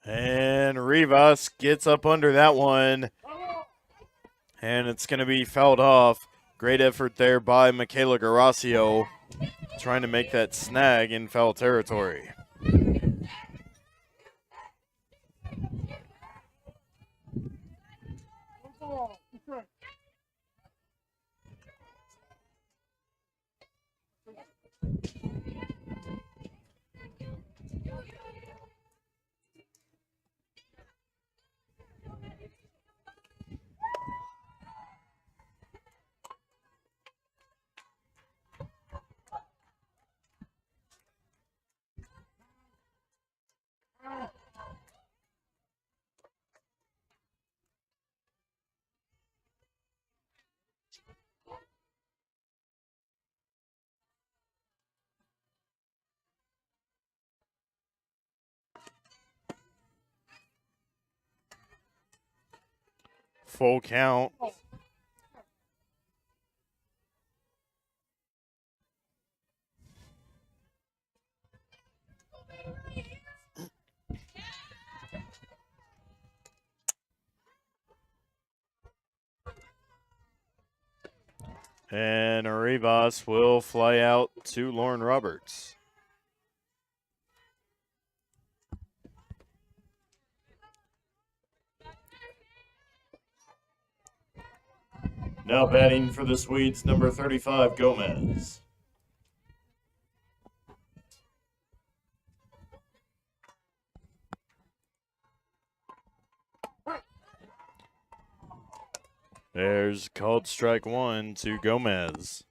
And Rivas gets up under that one. And it's going to be fouled off. Great effort there by Michaela Garasio, trying to make that snag in foul territory. Full count. And Rivas will fly out to Lauren Roberts.
Now batting for the Swedes, number 35, Gomez.
There's called strike one to Gomez.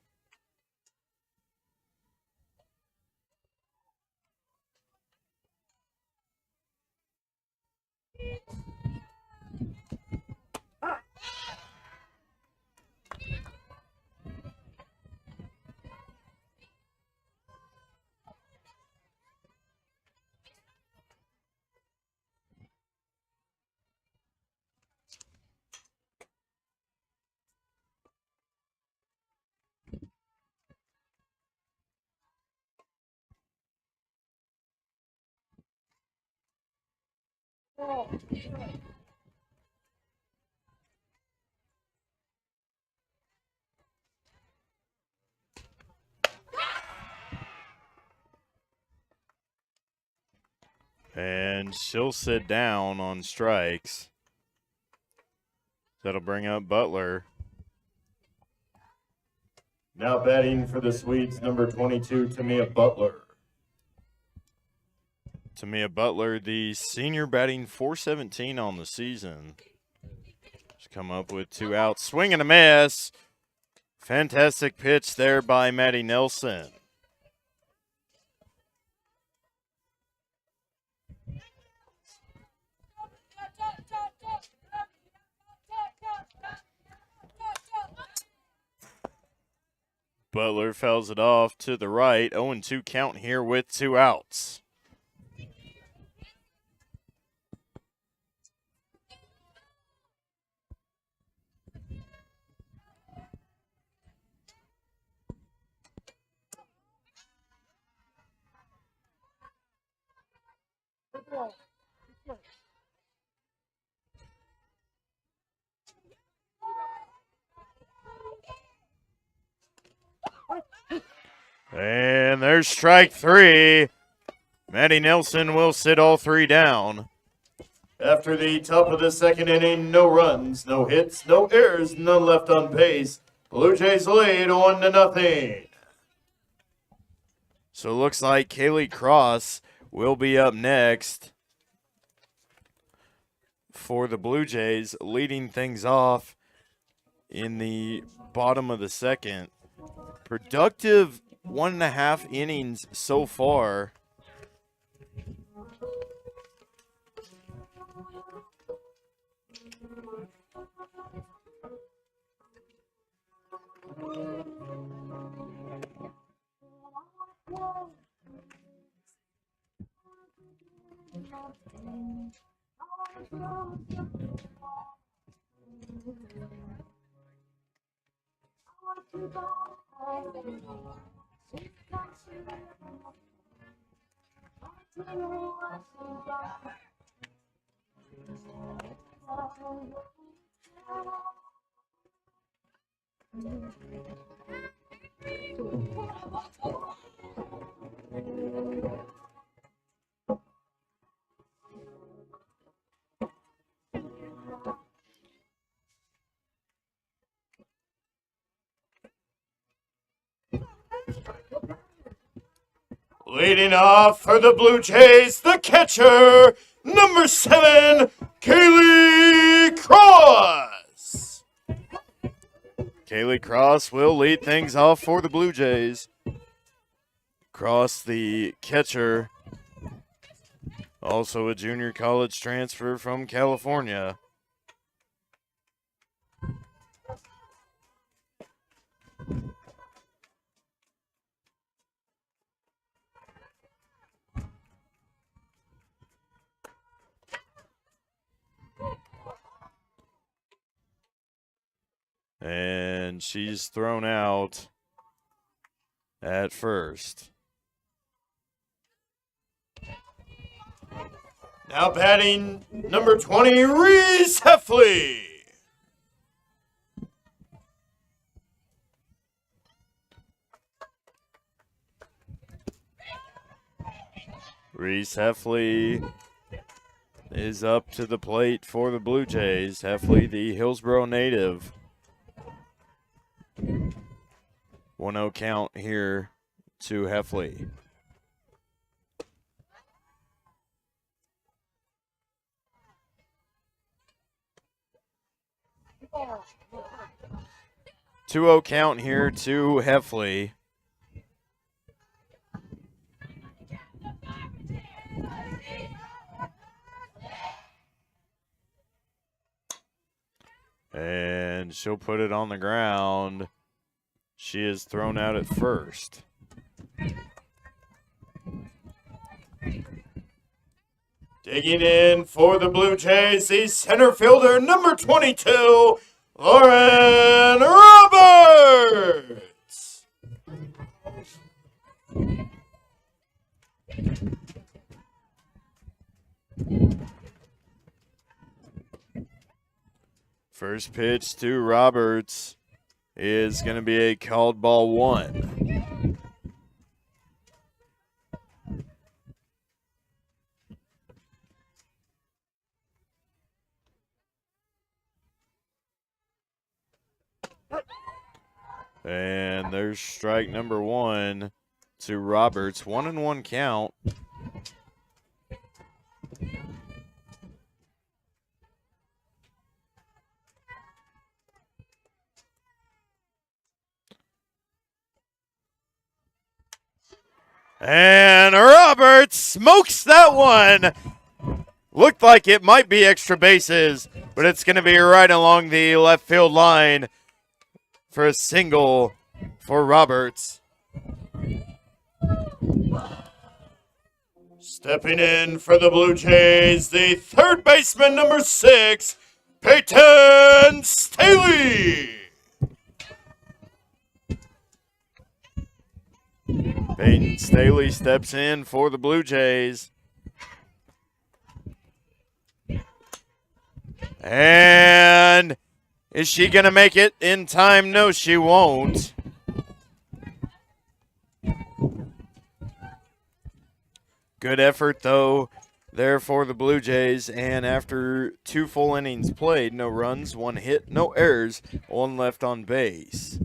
And she'll sit down on strikes. That'll bring up Butler.
Now batting for the Swedes, number 22, Tamia Butler.
Tamia Butler, the senior, batting .417 on the season. She's come up with 2 outs. Swing and a miss. Fantastic pitch there by Maddie Nelson. Butler fouls it off to the right. 0-2 count here with 2 outs. And there's strike 3. Maddie Nelson will sit all 3 down.
After the top of the second inning, no runs, no hits, no errors, none left on base. Blue Jays lead 1-0.
So it looks like Kaylee Cross will be up next for the Blue Jays, leading things off in the bottom of the second. Productive 1.5 innings so far.
Leading off for the Blue Jays, the catcher, number 7, Kaylee Cross.
Kaylee Cross will lead things off for the Blue Jays. Cross, the catcher, also a junior college transfer from California. And she's thrown out at first.
Now batting number 20, Reese Heffley.
Reese Heffley is up to the plate for the Blue Jays. Heffley, the Hillsboro native. 1-0 count here to Heffley. Two-0 count here to Heffley. And she'll put it on the ground. She is thrown out at first.
Digging in for the Blue Jays, the center fielder, number 22, Lauren Roberts.
First pitch to Roberts is going to be a called ball 1. And there's strike number 1 to Roberts. 1-1 count. And Roberts smokes that one. Looked like it might be extra bases, but it's going to be right along the left field line for a single for Roberts.
Stepping in for the Blue Jays, the third baseman, number 6, Peyton Staley.
Peyton Staley steps in for the Blue Jays. And is she going to make it in time? No, she won't. Good effort, though, there for the Blue Jays. And after 2 full innings played, no runs, 1 hit, no errors, 1 left on base.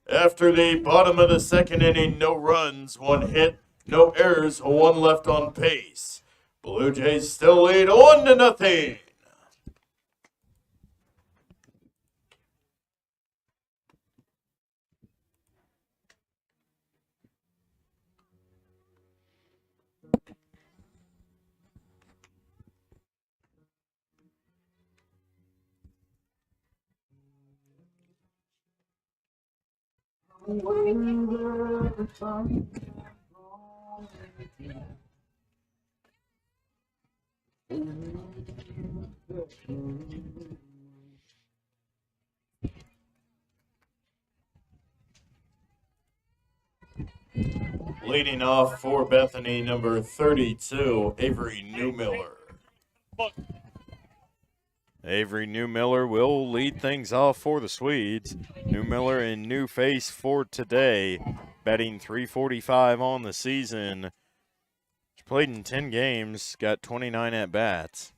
After the bottom of the second inning, no runs, 1 hit, no errors, 1 left on base. Blue Jays still lead 1-0. Leading off for Bethany, number 32, Avery Newmiller.
Avery Newmiller will lead things off for the Swedes. Newmiller in new face for today, batting .345 on the season. She played in 10 games, got 29 at-bats.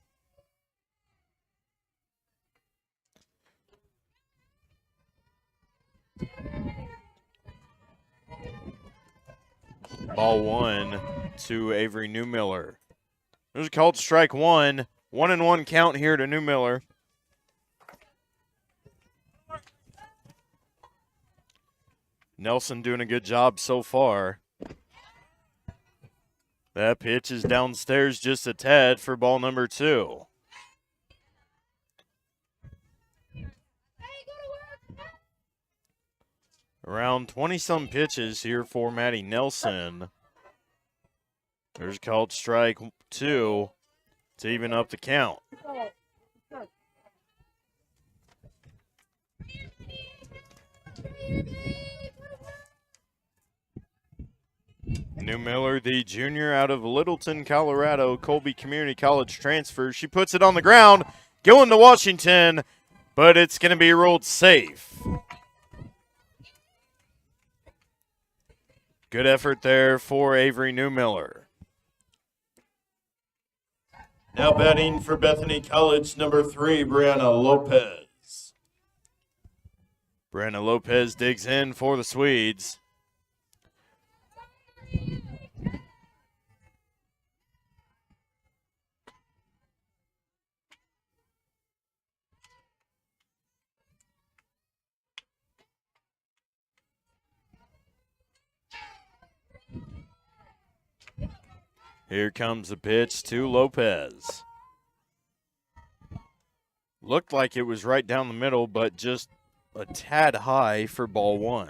Ball 1 to Avery Newmiller. There's a called strike 1. 1-1 count here to Newmiller. Nelson doing a good job so far. That pitch is downstairs just a tad for ball number 2. Around 20-some pitches here for Maddie Nelson. There's called strike 2 to even up the count. New Miller, the junior out of Littleton, Colorado, Colby Community College transfer. She puts it on the ground, going to Washington, but it's going to be ruled safe. Good effort there for Avery Newmiller.
Now batting for Bethany College, number 3, Brianna Lopez.
Brianna Lopez digs in for the Swedes. Here comes the pitch to Lopez. Looked like it was right down the middle, but just a tad high for ball 1.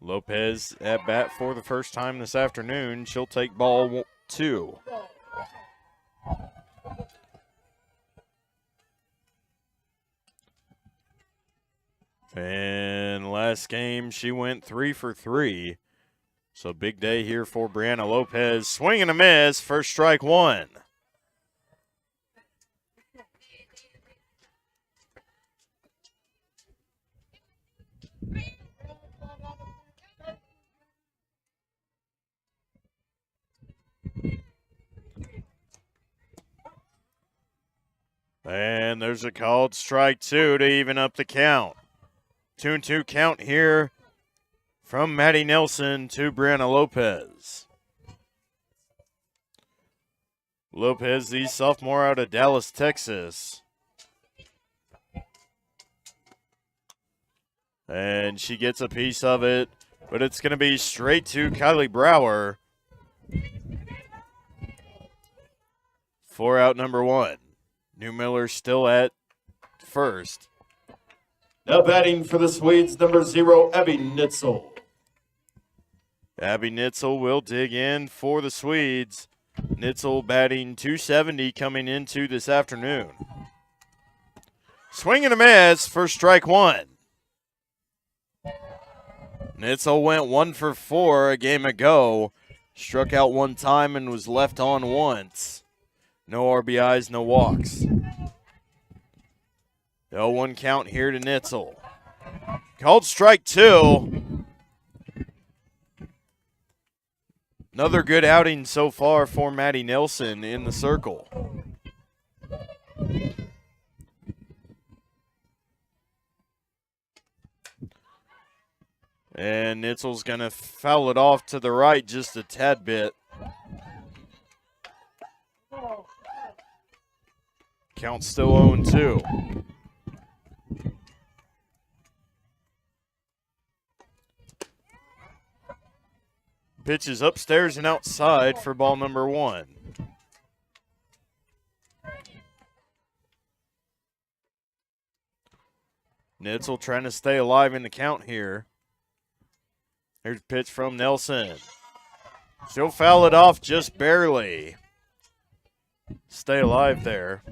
Lopez at bat for the first time this afternoon. She'll take ball 2. And last game, she went 3 for 3. So big day here for Brianna Lopez. Swing and a miss for strike 1. And there's a called strike 2 to even up the count. 2-2 count here from Maddie Nelson to Brianna Lopez. Lopez, the sophomore out of Dallas, Texas. And she gets a piece of it, but it's going to be straight to Kylie Brower for out number 1. New Miller still at first.
Now batting for the Swedes, number 0, Abby Nitzel.
Abby Nitzel will dig in for the Swedes. Nitzel batting .270 coming into this afternoon. Swing and a miss for strike 1. Nitzel went 1 for 4 a game ago. Struck out 1 time and was left on once. No RBIs, no walks. The 0-1 count here to Nitzel. Called strike 2. Another good outing so far for Maddie Nelson in the circle. And Nitzel's going to foul it off to the right just a tad bit. Count still 0-2. Pitch is upstairs and outside for ball number 1. Nitzel trying to stay alive in the count here. Here's a pitch from Nelson. She'll foul it off just barely. Stay alive there.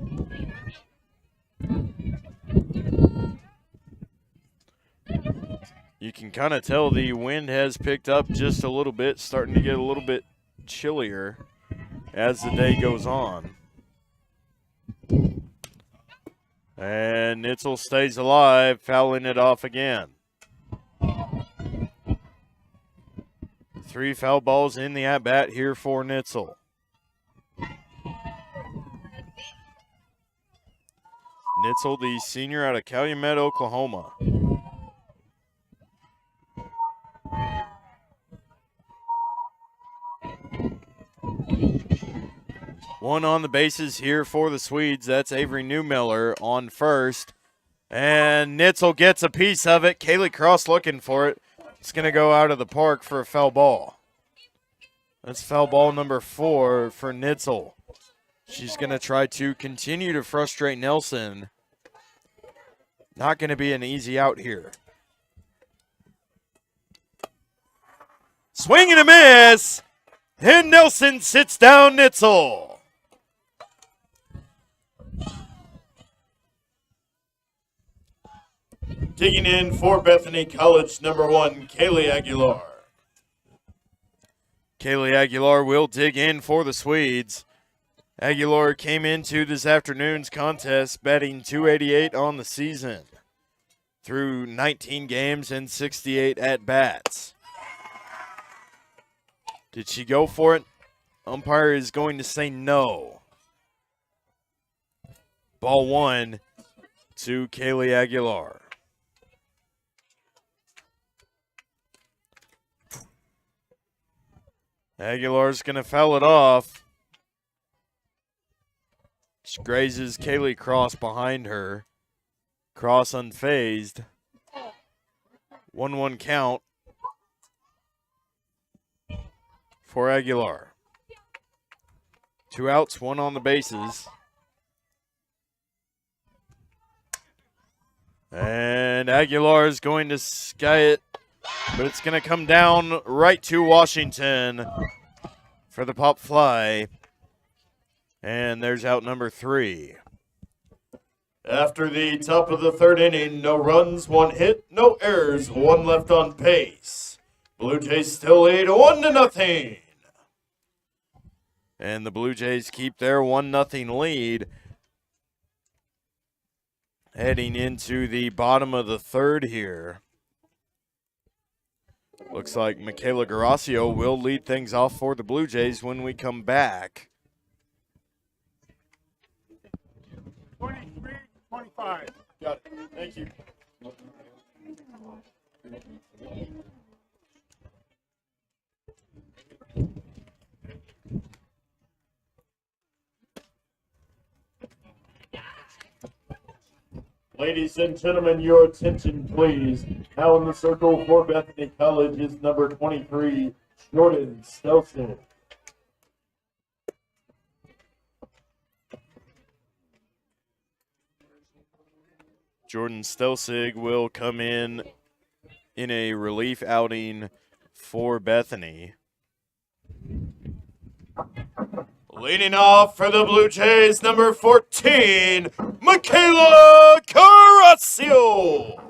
You can kind of tell the wind has picked up just a little bit, starting to get a little bit chillier as the day goes on. And Nitzel stays alive, fouling it off again. 3 foul balls in the at-bat here for Nitzel. Nitzel, the senior out of Calumet, Oklahoma. One on the bases here for the Swedes. That's Avery Newmiller on first. And Nitzel gets a piece of it. Kaylee Cross looking for it. It's going to go out of the park for a foul ball. That's foul ball number 4 for Nitzel. She's going to try to continue to frustrate Nelson. Not going to be an easy out here. Swing and a miss. And Nelson sits down Nitzel.
Digging in for Bethany College, number 1, Kaylee Aguilar.
Kaylee Aguilar will dig in for the Swedes. Aguilar came into this afternoon's contest batting .288 on the season through 19 games and 68 at-bats. Did she go for it? Umpire is going to say no. Ball 1 to Kaylee Aguilar. Aguilar's going to foul it off. She grazes Kaylee Cross behind her. Cross unfazed. 1-1 count for Aguilar. 2 outs, 1 on the bases. And Aguilar is going to sky it, but it's going to come down right to Washington for the pop fly. And there's out number 3.
After the top of the 3rd inning, no runs, 1 hit, no errors, 1 left on pace. Blue Jays still lead 1-0.
And the Blue Jays keep their 1-0 lead. Heading into the bottom of the 3rd here. Looks like Michaela Garasio will lead things off for the Blue Jays when we come back.
23-25. Got it. Thank you. Ladies and gentlemen, your attention, please. Now in the circle for Bethany College is number 23, Jordan Stelson.
Jordan Stelsig will come in a relief outing for Bethany.
Leading off for the Blue Jays, number 14, Michaela Garasio.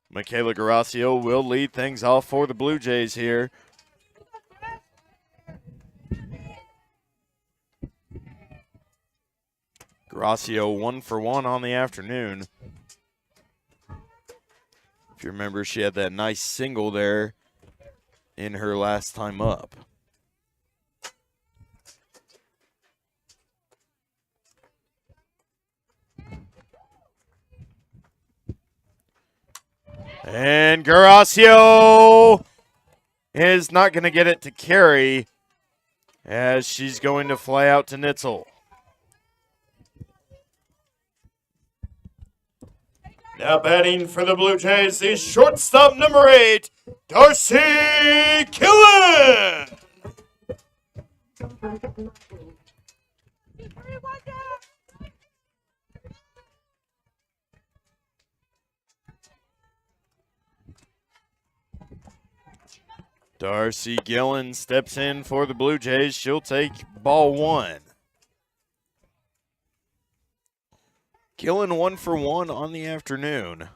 Michaela Garasio will lead things off for the Blue Jays here. Garasio 1 for 1 on the afternoon. If you remember, she had that nice single there in her last time up. And Garasio is not going to get it to carry as she's going to fly out to Nitzel.
Now batting for the Blue Jays is shortstop number 8, Darcy Killen.
Darcy Gillen steps in for the Blue Jays. She'll take ball 1. Gillen 1 for 1 on the afternoon.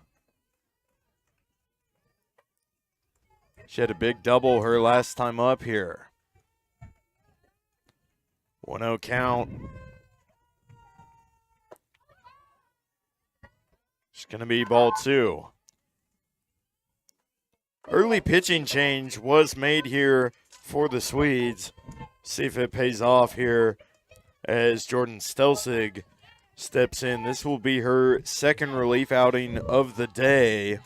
She had a big double her last time up here. 1-0 count. It's going to be ball 2. Early pitching change was made here for the Swedes. See if it pays off here as Jordan Stelsig steps in. This will be her second relief outing of the day.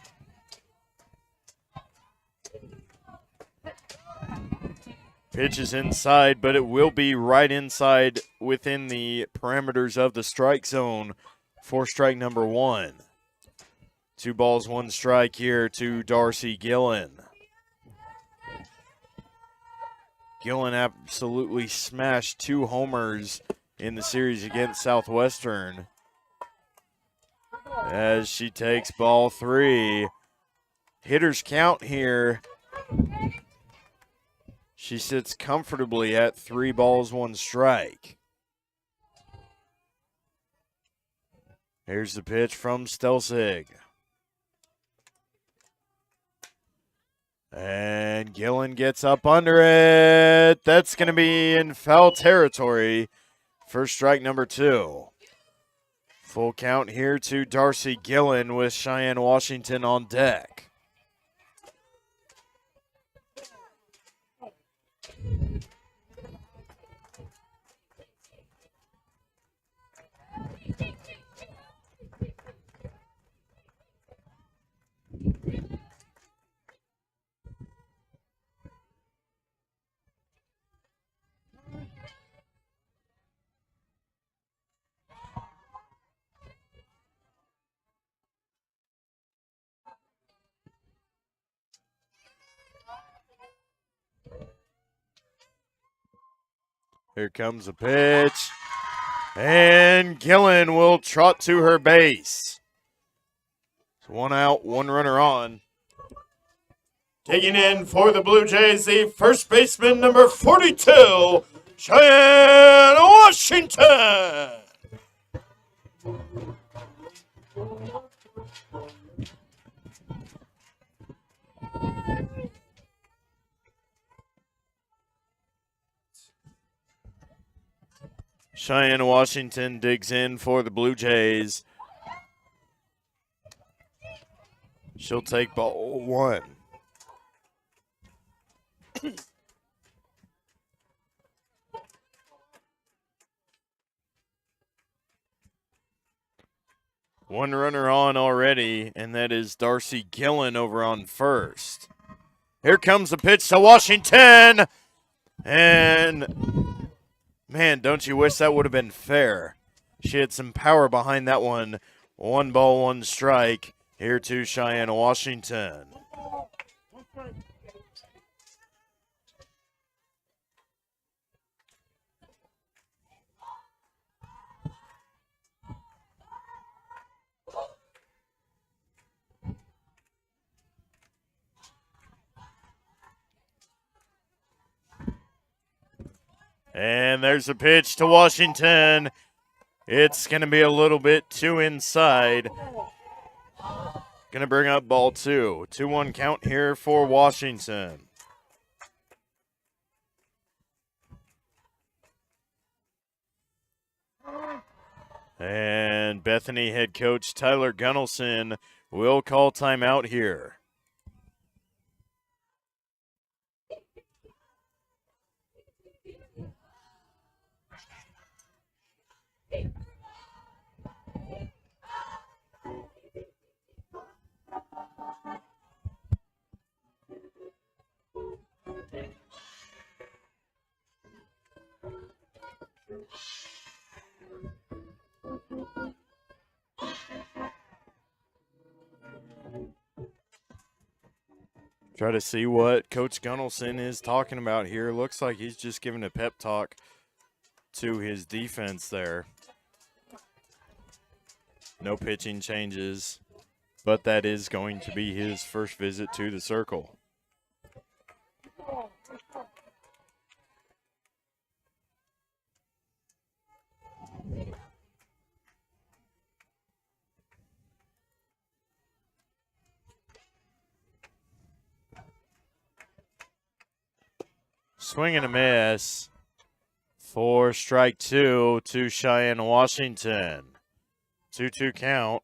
Pitch is inside, but it will be right inside within the parameters of the strike zone for strike number 1. 2 balls, 1 strike here to Darcy Gillen. Gillen absolutely smashed 2 homers in the series against Southwestern as she takes ball 3. Hitters count here She sits comfortably at 3 balls, 1 strike. Here's the pitch from Stelsig. And Gillen gets up under it. That's going to be in foul territory for strike number 2. Full count here to Darcy Gillen with Cheyenne Washington on deck. Here comes a pitch. And Gillen will trot to her base. So 1 out, 1 runner on.
Taking in for the Blue Jays, the first baseman, number 42, Cheyenne Washington.
Cheyenne Washington digs in for the Blue Jays. She'll take ball 1. One runner on already, and that is Darcy Gillen over on first. Here comes the pitch to Washington. And, man, don't you wish that would have been fair? She had some power behind that one. 1 ball, 1 strike. Here to Cheyenne Washington. And there's a pitch to Washington. It's going to be a little bit too inside. Going to bring up ball 2. 2-1 count here for Washington. And Bethany head coach Tyler Gunnelson will call timeout here. Try to see what Coach Gunnelson is talking about here. Looks like he's just giving a pep talk to his defense there. No pitching changes, but that is going to be his first visit to the circle. Swing and a miss for strike 2 to Cheyenne Washington. 2-2 count.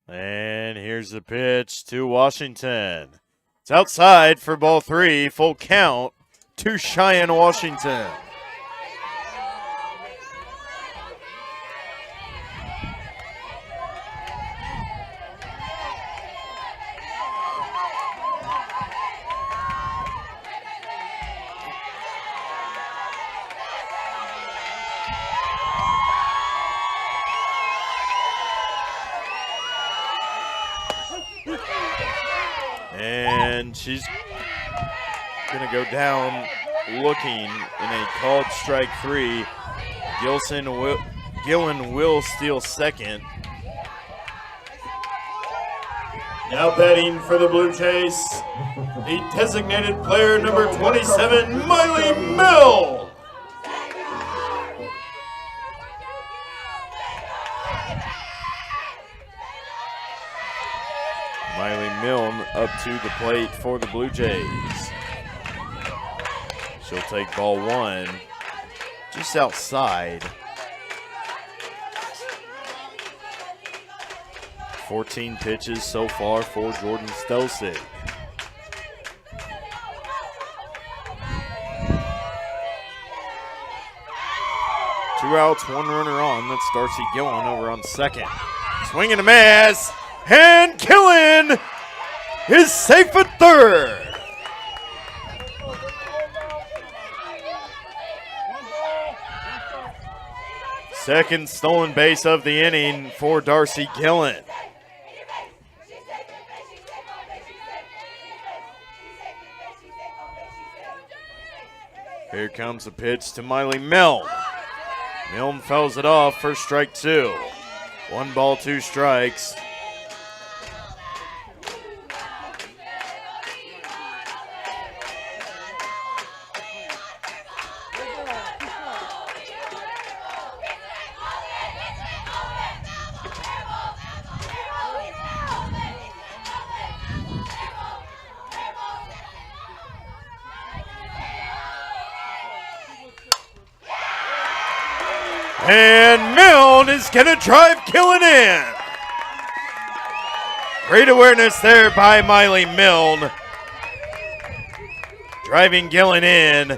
And here's the pitch to Washington. It's outside for ball 3, full count to Cheyenne Washington. And she's going to go down looking in a called strike 3. Gillen will steal second.
Now batting for the Blue Jays, the designated player number 27, Miley Mill.
Miley Milne up to the plate for the Blue Jays. She'll take ball 1 just outside. 14 pitches so far for Jordan Stelsig. Two outs, one runner on. That's Darcy Gillen over on second. Swing and a miss. And Gillen is safe at third. Second stolen base of the inning for Darcy Gillen. Here comes the pitch to Miley Milne. Milne fouls it off for strike 2. 1 ball, 2 strikes. And Milne is going to drive Gillen in. Great awareness there by Miley Milne. Driving Gillen in.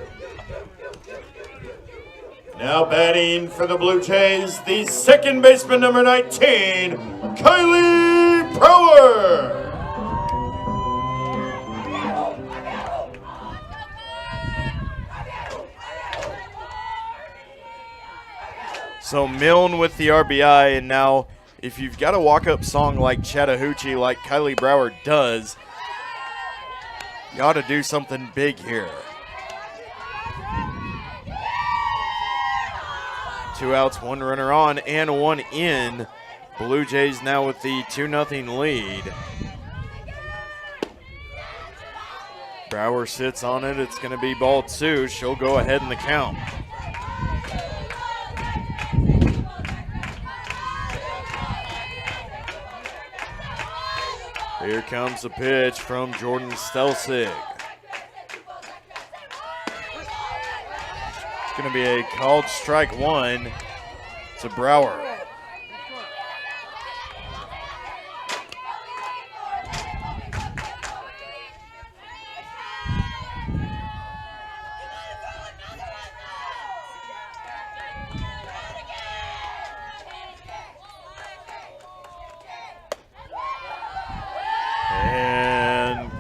Now batting for the Blue Jays, the second baseman, number 19, Kylie Brower.
So Milne with the RBI, and now if you've got a walk-up song like Chattahoochee, like Kylie Brower does, you ought to do something big here. 2 outs, 1 runner on, and 1 in. Blue Jays now with the 2-0 lead. Brower sits on it. It's going to be ball 2. She'll go ahead in the count. Here comes the pitch from Jordan Stelsig. It's going to be a called strike 1 to Brower.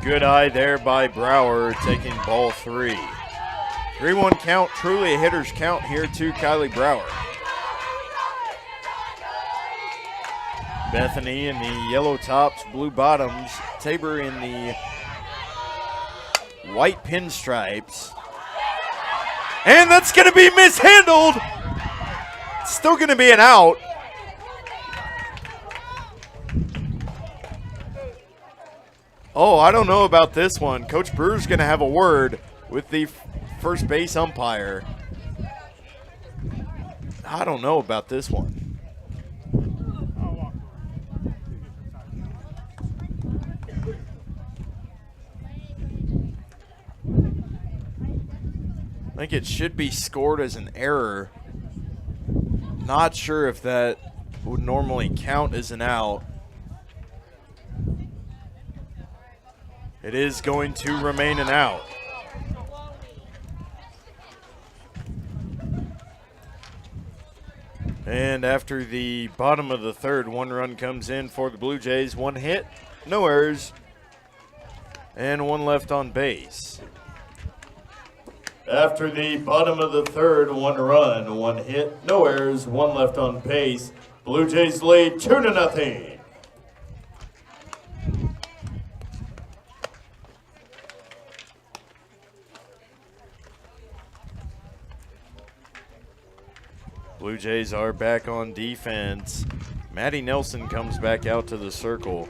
Good eye there by Brower, taking ball 3. 3-1 count, truly a hitter's count here to Kylie Brower. Bethany in the yellow tops, blue bottoms. Tabor in the white pinstripes. And that's going to be mishandled. Still going to be an out. Oh, I don't know about this one. Coach Brewer's going to have a word with the first base umpire. I don't know about this one. I think it should be scored as an error. Not sure if that would normally count as an out. It is going to remain an out. And after the bottom of the third, 1 run comes in for the Blue Jays. 1 hit, no errors, and 1 left on base.
After the bottom of the third, 1 run, 1 hit, no errors, 1 left on base. Blue Jays lead 2-0.
Blue Jays are back on defense. Maddie Nelson comes back out to the circle,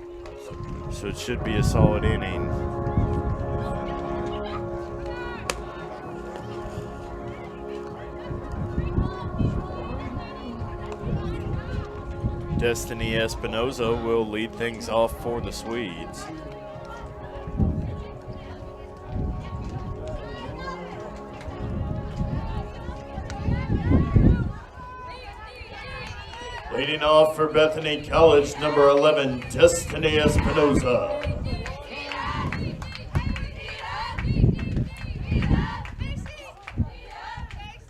so it should be a solid inning. Destiny Espinoza will lead things off for the Swedes.
Leading off for Bethany College, number 11, Destiny Espinoza.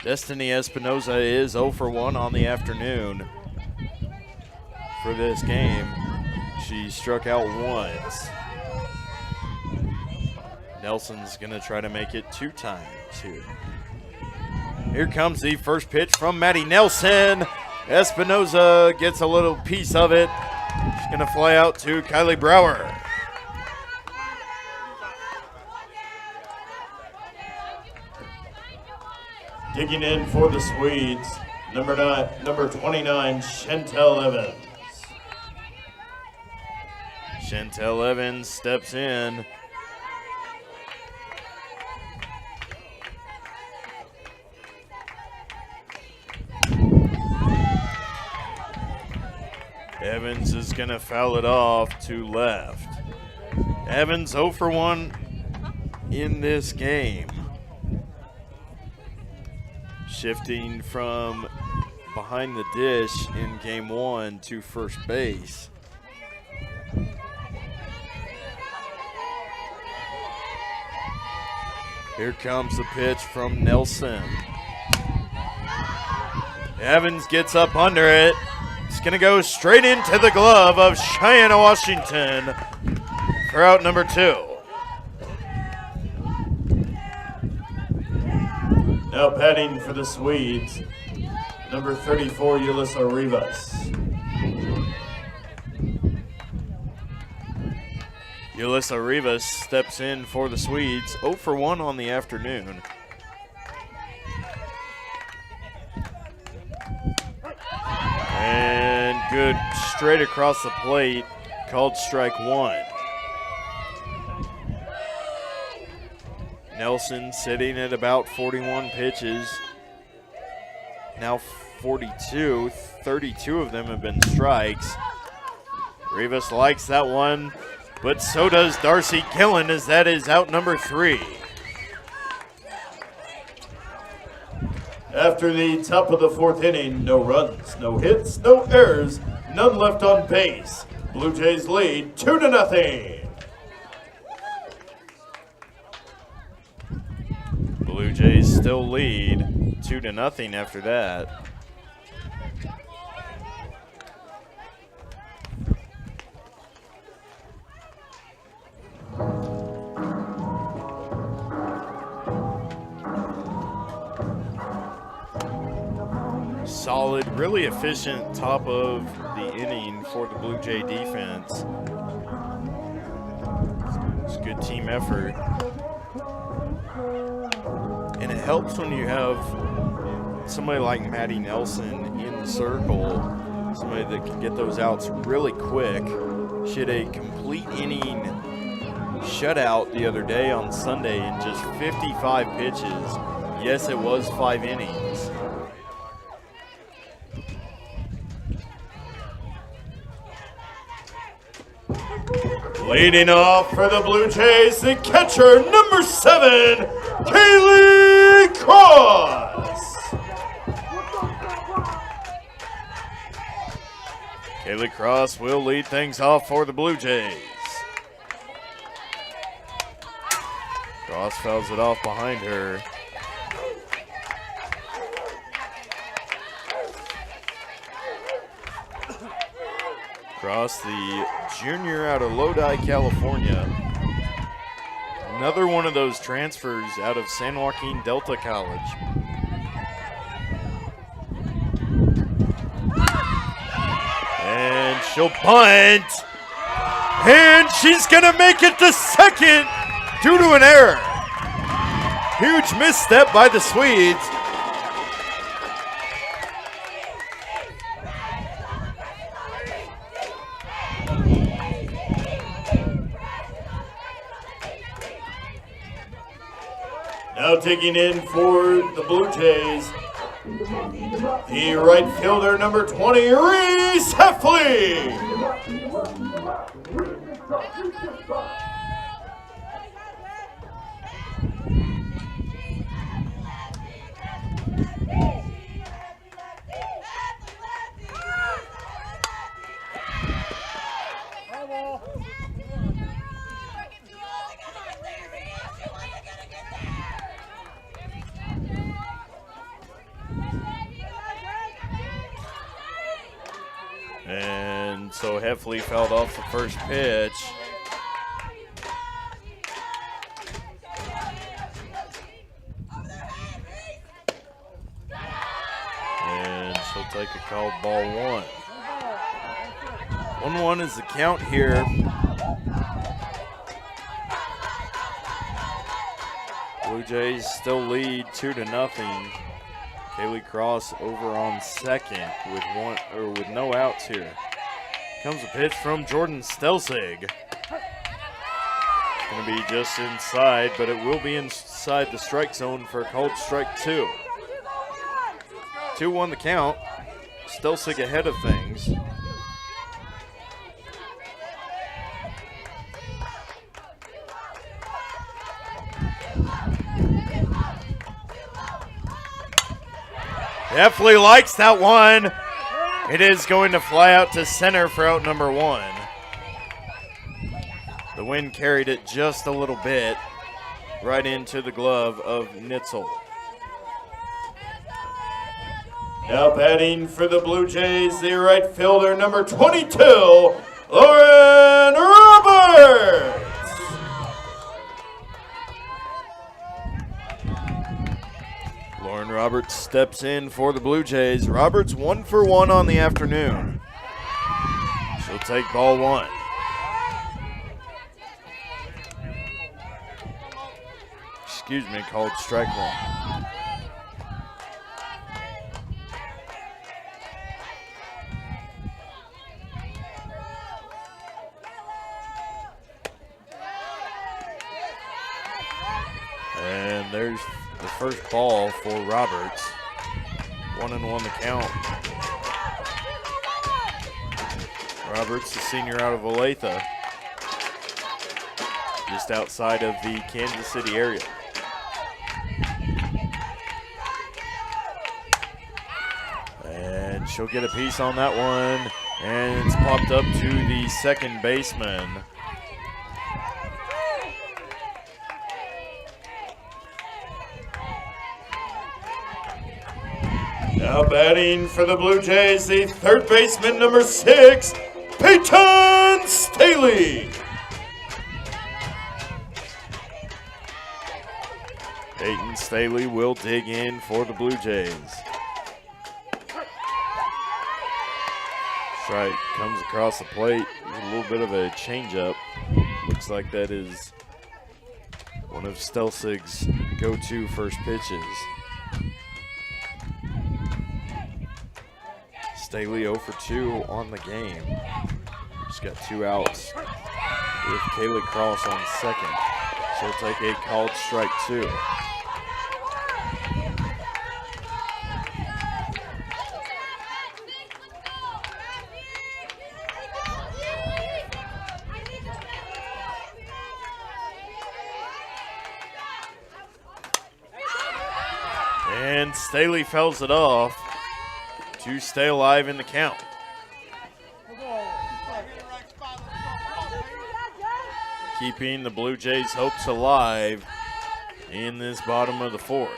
Destiny Espinoza is 0 for 1 on the afternoon for this game. She struck out once. Nelson's gonna try to make it 2 times here. Here comes the first pitch from Maddie Nelson. Espinoza gets a little piece of it. She's gonna fly out to Kylie Brower.
Digging in for the Swedes, number 29, Chantel Evans.
Chantel Evans steps in. Evans is going to foul it off to left. Evans 0 for 1 in this game. Shifting from behind the dish in game 1 to first base. Here comes the pitch from Nelson. Evans gets up under it. It's going to go straight into the glove of Cheyenne Washington for out number 2.
Now batting for the Swedes, number 34, Yulissa Rivas.
Yulissa Rivas steps in for the Swedes, 0 for 1 on the afternoon. And good straight across the plate, called strike 1. Nelson sitting at about 41 pitches, now 42, 32 of them have been strikes. Rivas likes that one, but so does Darcy Gillen, as that is out number 3.
After the top of the 4th inning, no runs, no hits, no errors, none left on base. Blue Jays lead 2-0.
Blue Jays still lead 2-0 after that. Solid, really efficient top of the inning for the Blue Jay defense. It's a good team effort. And it helps when you have somebody like Maddie Nelson in the circle, somebody that can get those outs really quick. She had a complete inning shutout the other day on Sunday in just 55 pitches. Yes, it was 5 innings.
Leading off for the Blue Jays, the catcher, number 7, Kaylee Cross.
Kaylee Cross will lead things off for the Blue Jays. Cross fouls it off behind her. Cross, the junior out of Lodi, California. Another one of those transfers out of San Joaquin Delta College. And she'll bunt. And she's going to make it to second due to an error. Huge misstep by the Swedes.
Now taking in for the Blue Jays, the right fielder, number 20, Reese Heffley.
And so Heffley fouled off the first pitch. And she'll take a called ball one. 1-1 is the count here. Blue Jays still lead 2-0. Kaylee Cross over on second with no outs here. Comes a pitch from Jordan Stelsig. It's going to be just inside, but it will be inside the strike zone for a called strike two. 2-1 the count. Stelsig ahead of things. Heffley likes that one. It is going to fly out to center for out number one. The wind carried it just a little bit right into the glove of Nitzel.
Now batting for the Blue Jays, the right fielder, number 22, Lauren Roberts.
Lauren Roberts steps in for the Blue Jays. Roberts 1 for 1 on the afternoon. She'll take ball one. Excuse me, called strike one. And there's the first ball for Roberts. 1-1 the count. Roberts, the senior out of Olathe, just outside of the Kansas City area. And she'll get a piece on that one, and it's popped up to the second baseman.
Now batting for the Blue Jays, the third baseman, number 6, Peyton Staley.
Peyton Staley will dig in for the Blue Jays. Strike comes across the plate. A little bit of a changeup. Looks like that is one of Stelsig's go-to first pitches. Staley 0 for 2 on the game. She's got 2 outs with Kaylee Cross on second. She'll take a called strike two. And Staley fouls it off to stay alive in the count. Keeping the Blue Jays' hopes alive in this bottom of the fourth.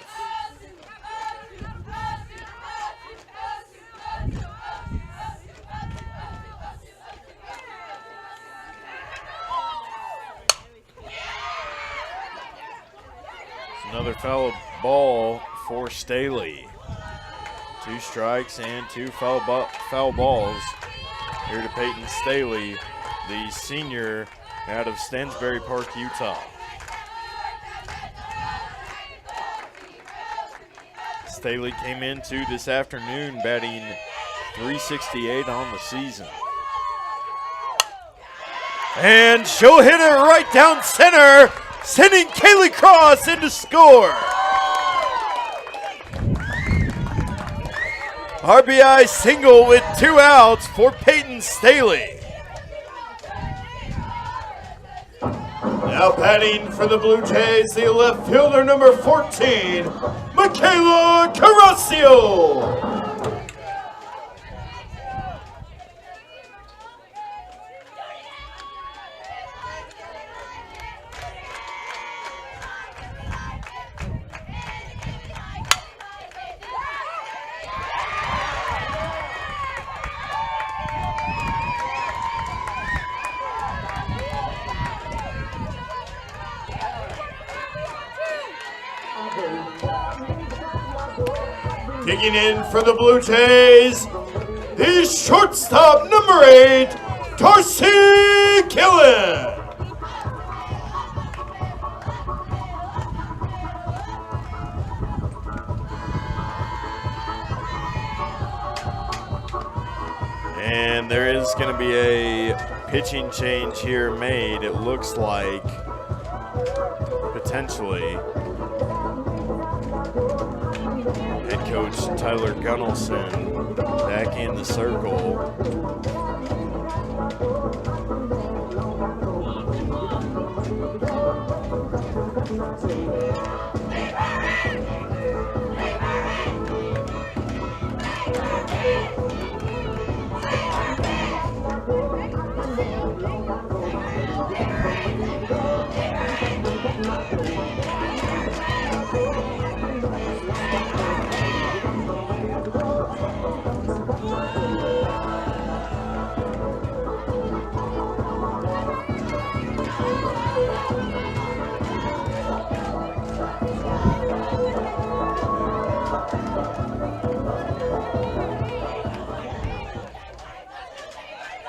Another foul ball for Staley. 2 strikes and 2 foul balls here to Peyton Staley, the senior out of Stansbury Park, Utah. Staley came into this afternoon batting .368 on the season. And she'll hit it right down center, sending Kaylee Cross in to score. RBI single with 2 outs for Peyton Staley.
Now batting for the Blue Jays, the left fielder number 14, Michaela Carrascio. Kicking in for the Blue Jays, the shortstop number 8, Darcy Gillen.
And there is going to be a pitching change here made, it looks like, potentially. Head coach Tyler Gunnelson back in the circle.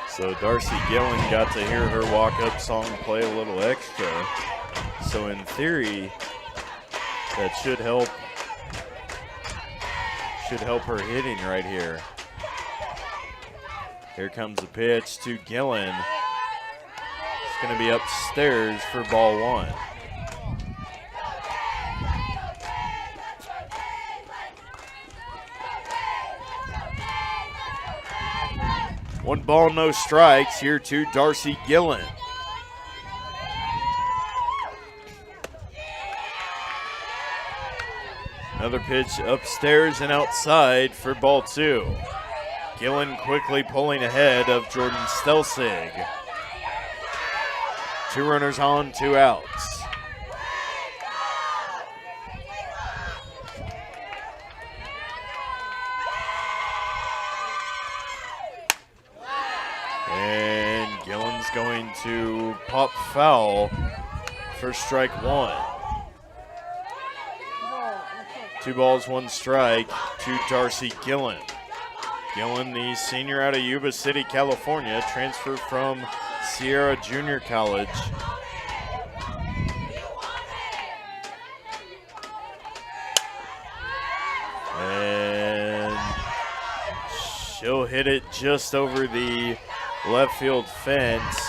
So Darcy Gillen got to hear her walk-up song play a little extra. So in theory, that should help her hitting right here. Here comes the pitch to Gillen. It's going to be upstairs for ball 1. One ball, no strikes here to Darcy Gillen. Another pitch upstairs and outside for ball 2. Gillen quickly pulling ahead of Jordan Stelsig. 2 runners on, 2 outs. And Gillen's going to pop foul for strike 1. 2 balls, 1 strike to Darcy Gillen. Gillen, the senior out of Yuba City, California, transferred from Sierra Junior College. And she'll hit it just over the left field fence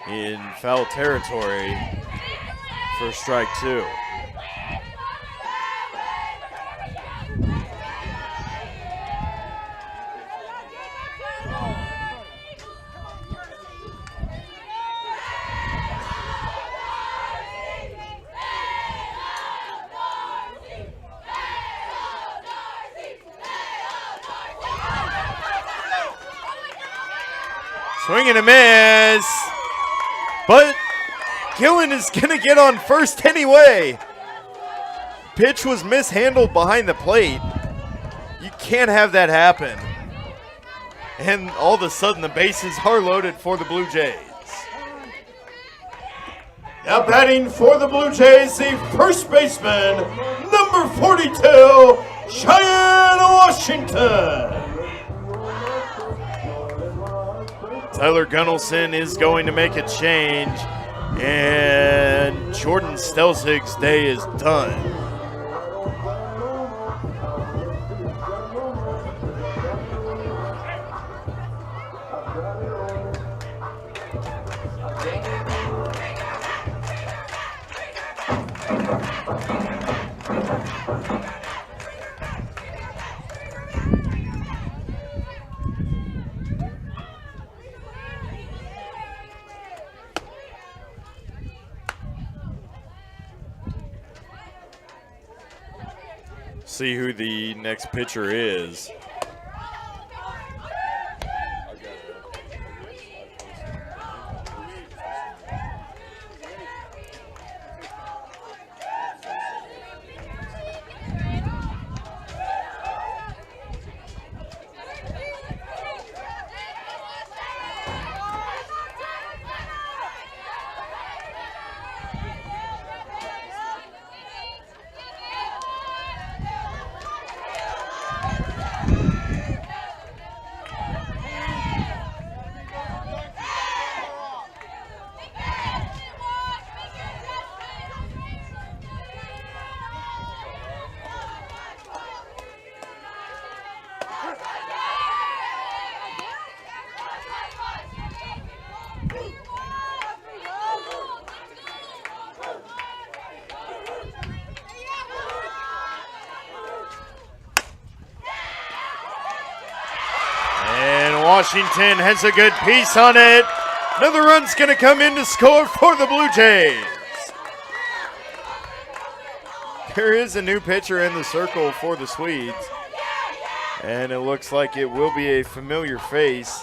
in foul territory for strike 2. Swing and a miss, but Gillen is going to get on first anyway. Pitch was mishandled behind the plate. You can't have that happen. And all of a sudden the bases are loaded for the Blue Jays.
Now batting for the Blue Jays, the first baseman, number 42, Cheyenne Washington.
Tyler Gunnelson is going to make a change, and Jordan Stelzig's day is done. see who the next pitcher is. Washington has a good piece on it. Another run's going to come in to score for the Blue Jays. There is a new pitcher in the circle for the Swedes, and it looks like it will be a familiar face.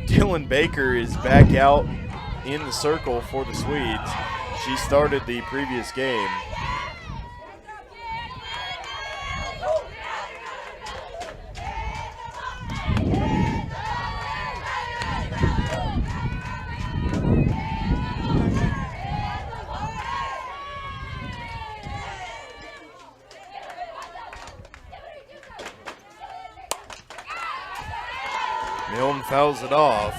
Dylan Baker is back out in the circle for the Swedes. She started the previous game. Milne fouls it off.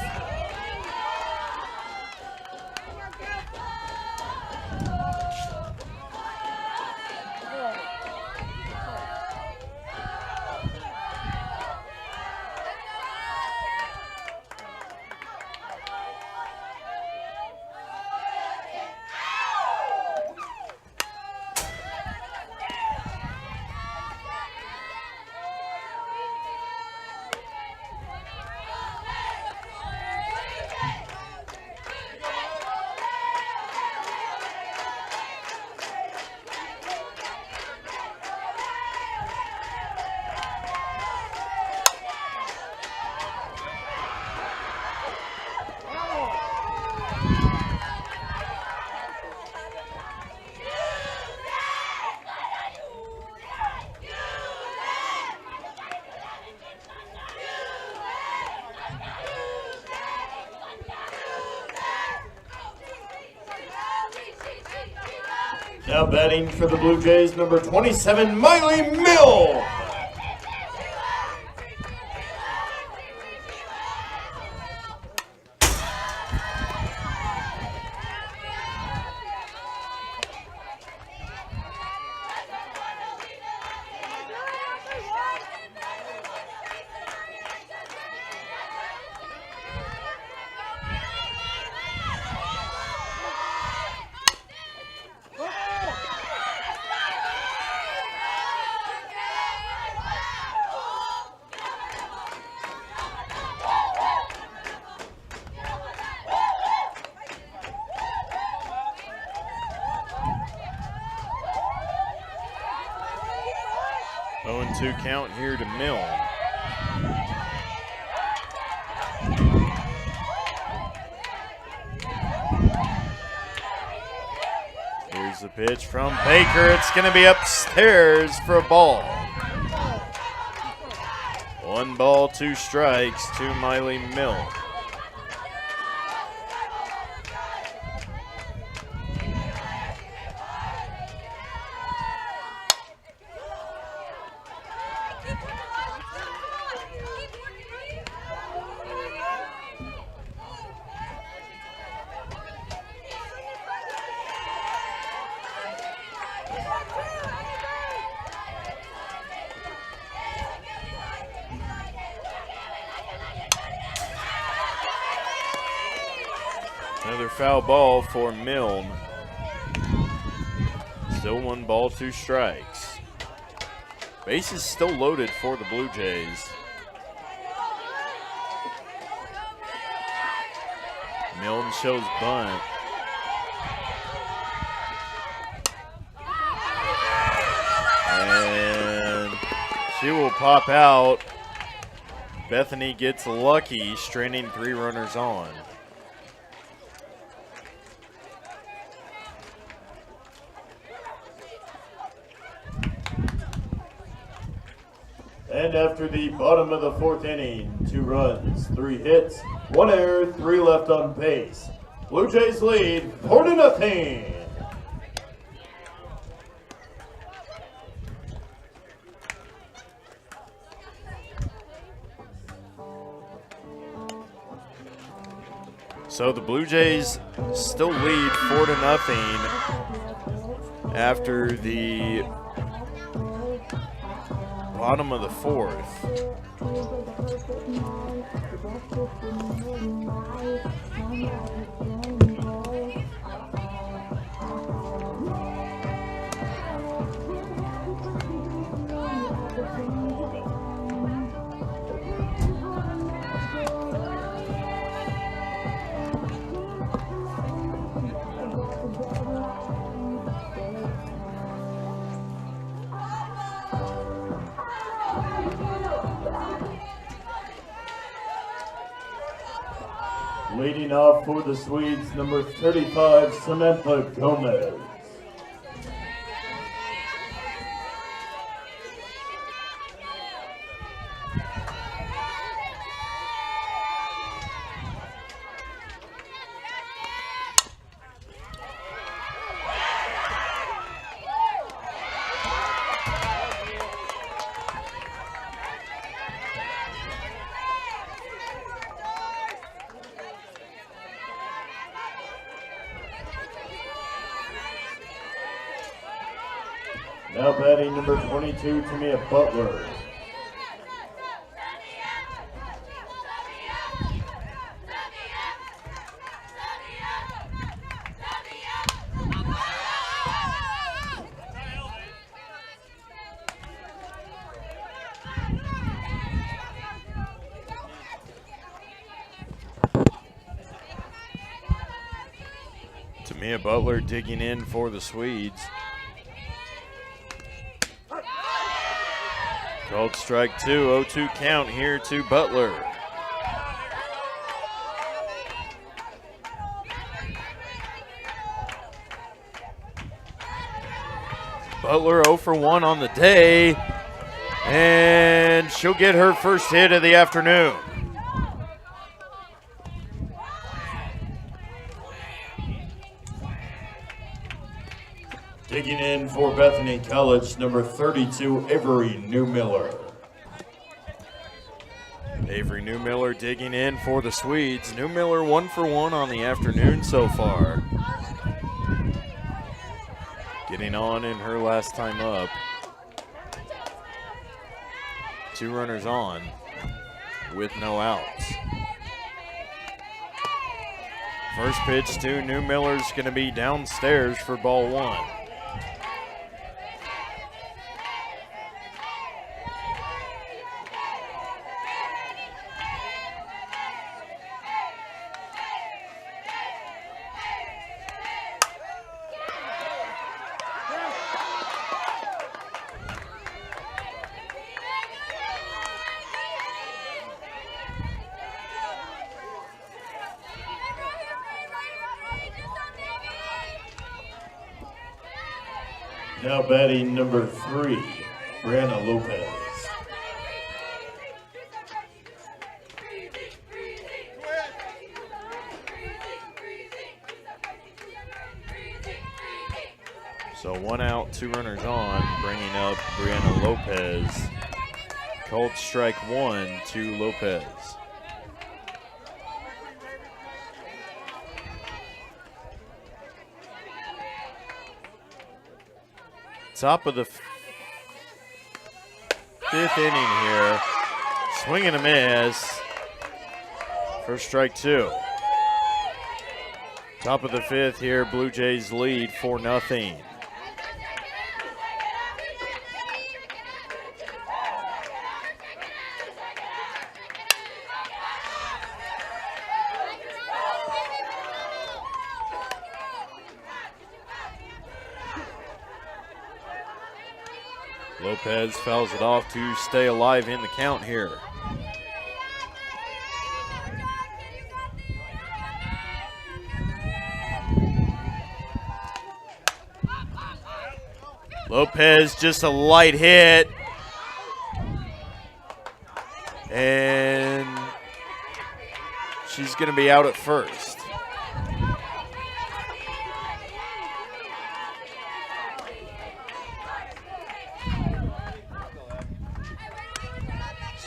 Now batting for the Blue Jays, number 27, Miley Mill.
Two count here to Milne. Here's the pitch from Baker. It's going to be upstairs for a ball. 1 ball, 2 strikes to Miley Milne. Another foul ball for Milne. Still 1 ball, 2 strikes. Bases still loaded for the Blue Jays. Milne shows bunt. She will pop out. Bethany gets lucky, straining 3 runners on.
And after the bottom of the 4th inning, 2 runs, 3 hits, 1 error, 3 left on base. Blue Jays lead 4-0.
So the Blue Jays still lead 4-0 after the bottom of the 4th.
Leading off for the Swedes, number 35, Samantha Gomez. Now batting number 22, Tamia Butler.
Tamia Butler digging in for the Swedes. Called strike 2, 0-2 count here to Butler. Butler 0 for 1 on the day, and she'll get her first hit of the afternoon.
Digging in for Bethany College, number 32, Avery Newmiller.
Avery Newmiller digging in for the Swedes. Newmiller 1 for 1 on the afternoon so far. Getting on in her last time up. 2 runners on with no outs. First pitch to Newmiller's going to be downstairs for ball 1.
Now batting number 3, Brianna Lopez.
So 1 out, 2 runners on, bringing up Brianna Lopez. Called strike 1 to Lopez. Top of the 5th inning here. Swing and a miss. First strike 2. Top of the 5th here, Blue Jays lead 4-0. Lopez fouls it off to stay alive in the count here. Lopez just a light hit. And she's going to be out at first.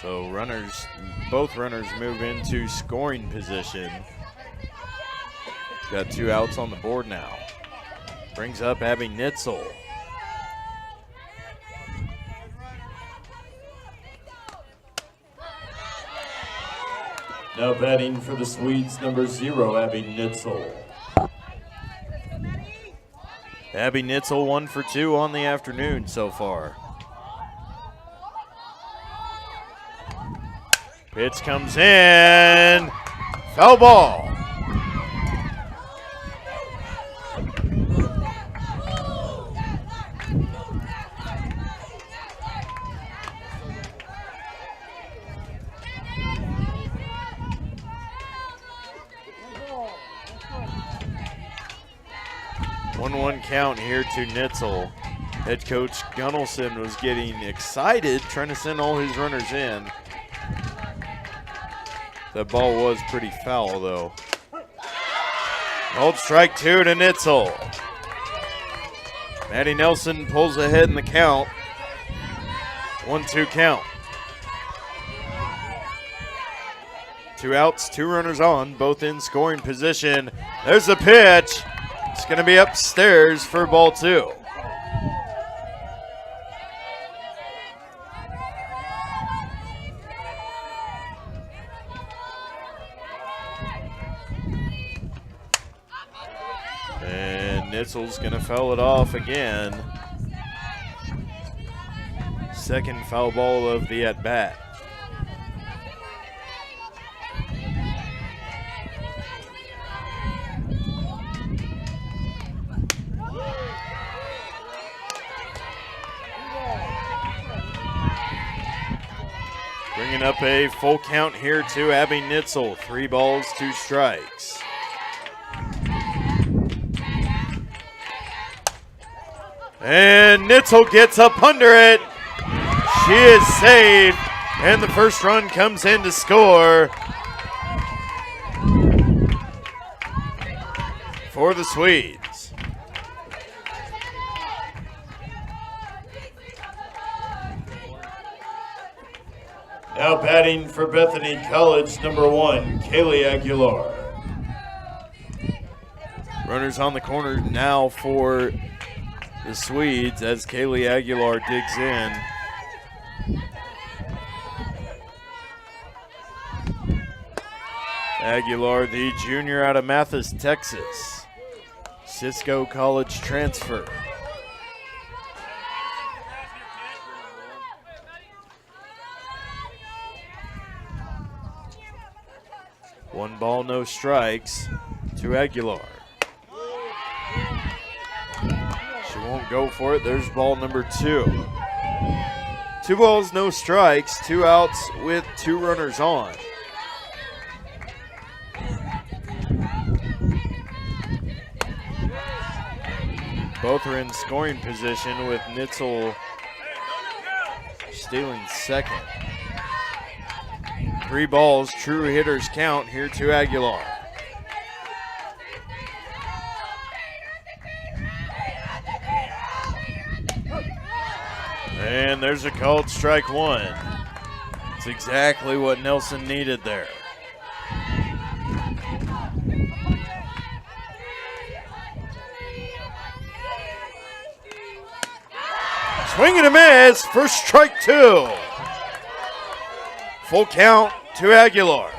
So both runners move into scoring position. Got 2 outs on the board now. Brings up Abby Nitzel.
Now batting for the Swedes, number 0, Abby Nitzel.
Abby Nitzel 1 for 2 on the afternoon so far. Pitch comes in. Foul ball. One count here to Nitzel. Head coach Gunnelson was getting excited, trying to send all his runners in. That ball was pretty foul, though. Called strike 2 to Nitzel. Maddie Nelson pulls ahead in the count. 1-2 count. 2 outs, 2 runners on, both in scoring position. There's the pitch. It's going to be upstairs for ball 2. And Nitzel's going to foul it off again. Second foul ball of the at-bat. Bringing up a full count here to Abby Nitzel. 3 balls, 2 strikes. And Nitzel gets up under it. She is saved, and the first run comes in to score for the Swedes.
Now batting for Bethany College, number 1, Kaylee Aguilar.
Runners on the corner now for the Swedes as Kaylee Aguilar digs in. Aguilar, the junior out of Mathis, Texas. Cisco College transfer. One ball, no strikes to Aguilar. She won't go for it. There's ball number 2. 2 balls, no strikes, 2 outs with 2 runners on. Both are in scoring position with Nitzel stealing second. 3 balls, true hitters count here to Aguilar. And there's a called strike 1. It's exactly what Nelson needed there. Swing and a miss for strike 2. Full count to Aguilar.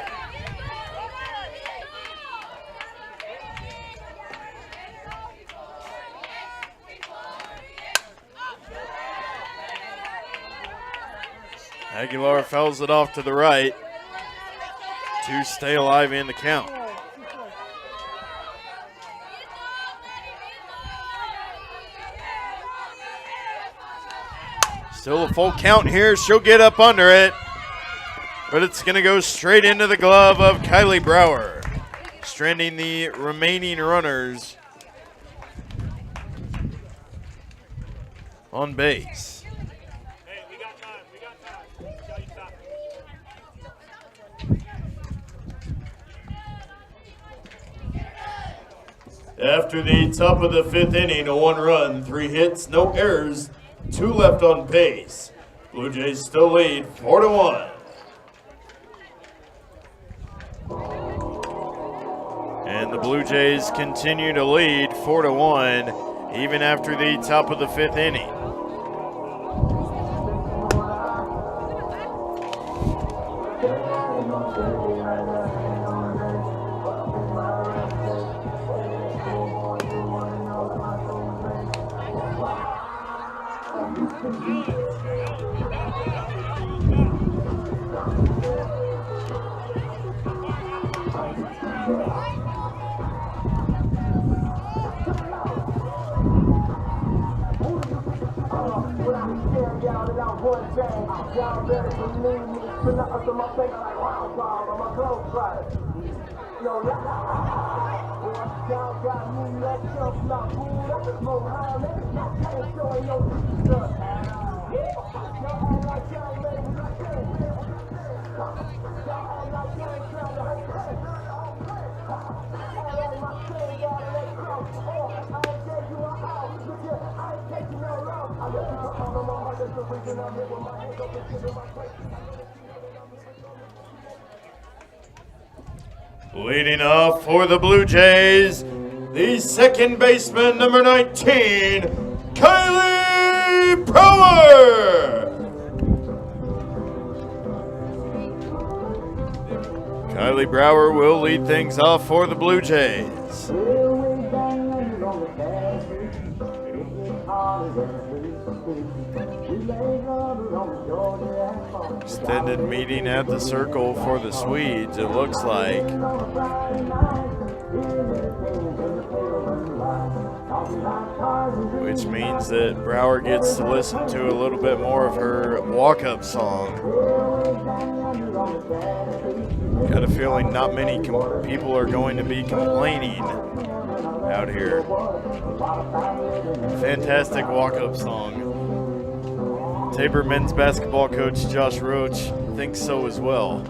Aguilar fouls it off to the right to stay alive in the count. Still a full count here. She'll get up under it. But it's going to go straight into the glove of Kylie Brower, stranding the remaining runners on base.
Hey, we got time. Tell you stop.
After the top of the 5th inning, a 1 run, 3 hits, no errors, 2 left on base. Blue Jays still lead 4-1.
And the Blue Jays continue to lead 4-1 even after the top of the 5th inning.
Leading off for the Blue Jays, the second baseman, number 19, Kylie Brower.
Kylie Brower will lead things off for the Blue Jays. Extended meeting at the circle for the Swedes, it looks like. Which means that Brower gets to listen to a little bit more of her walk-up song. Got a feeling not many people are going to be complaining out here. Fantastic walk-up song. Tabor men's basketball coach Josh Roach thinks so as well.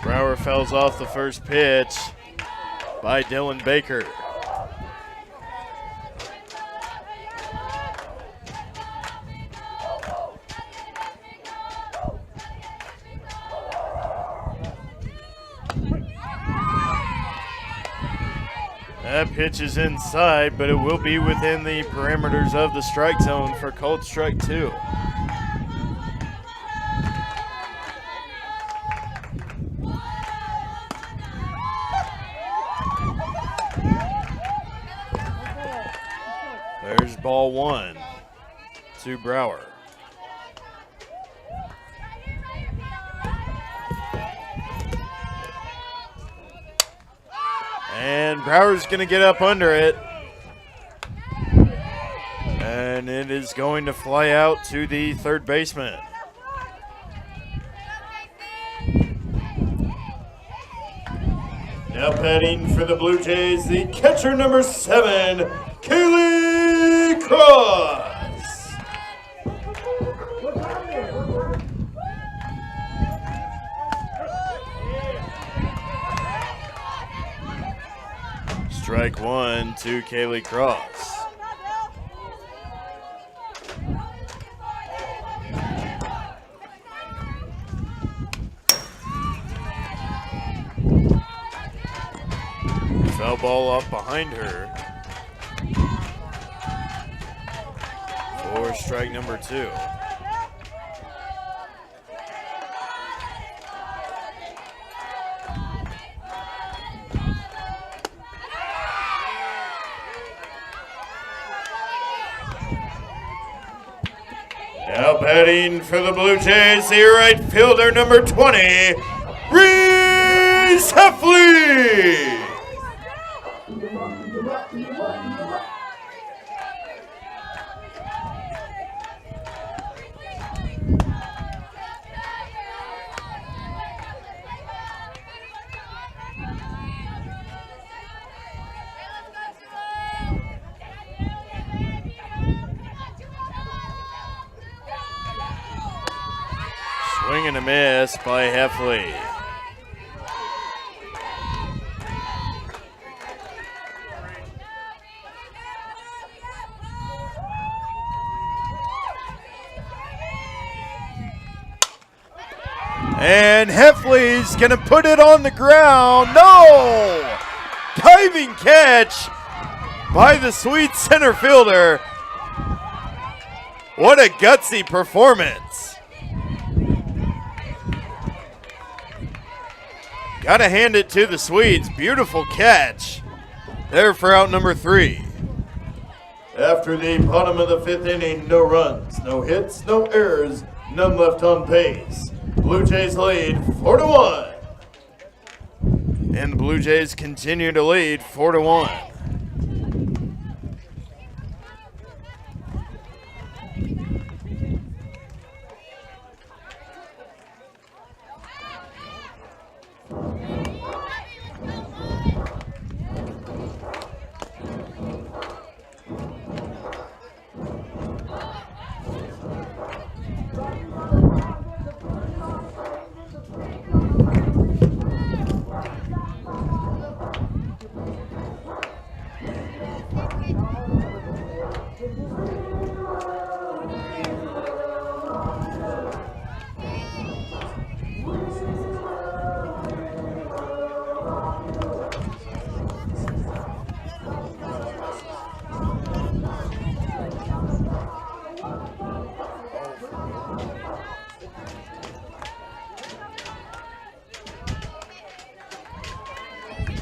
Brower fouls off the first pitch by Dylan Baker. That pitch is inside, but it will be within the parameters of the strike zone for called strike 2. There's ball 1 to Brower. And Brower's going to get up under it. And it is going to fly out to the third baseman.
Now batting for the Blue Jays, the catcher number 7, Kaylee Cross.
Strike 1 to Kaylee Cross. Now ball up behind her for strike number 2.
Now batting for the Blue Jays, the right fielder, number 20, Reese Heffley.
Swing and a miss by Heffley. And Heffley's gonna put it on the ground. No! Diving catch by the sweet center fielder. What a gutsy performance. Gotta hand it to the Swedes. Beautiful catch there for out number 3.
After the bottom of the 5th inning, no runs, no hits, no errors, none left on base. Blue Jays lead 4-1.
And the Blue Jays continue to lead 4-1.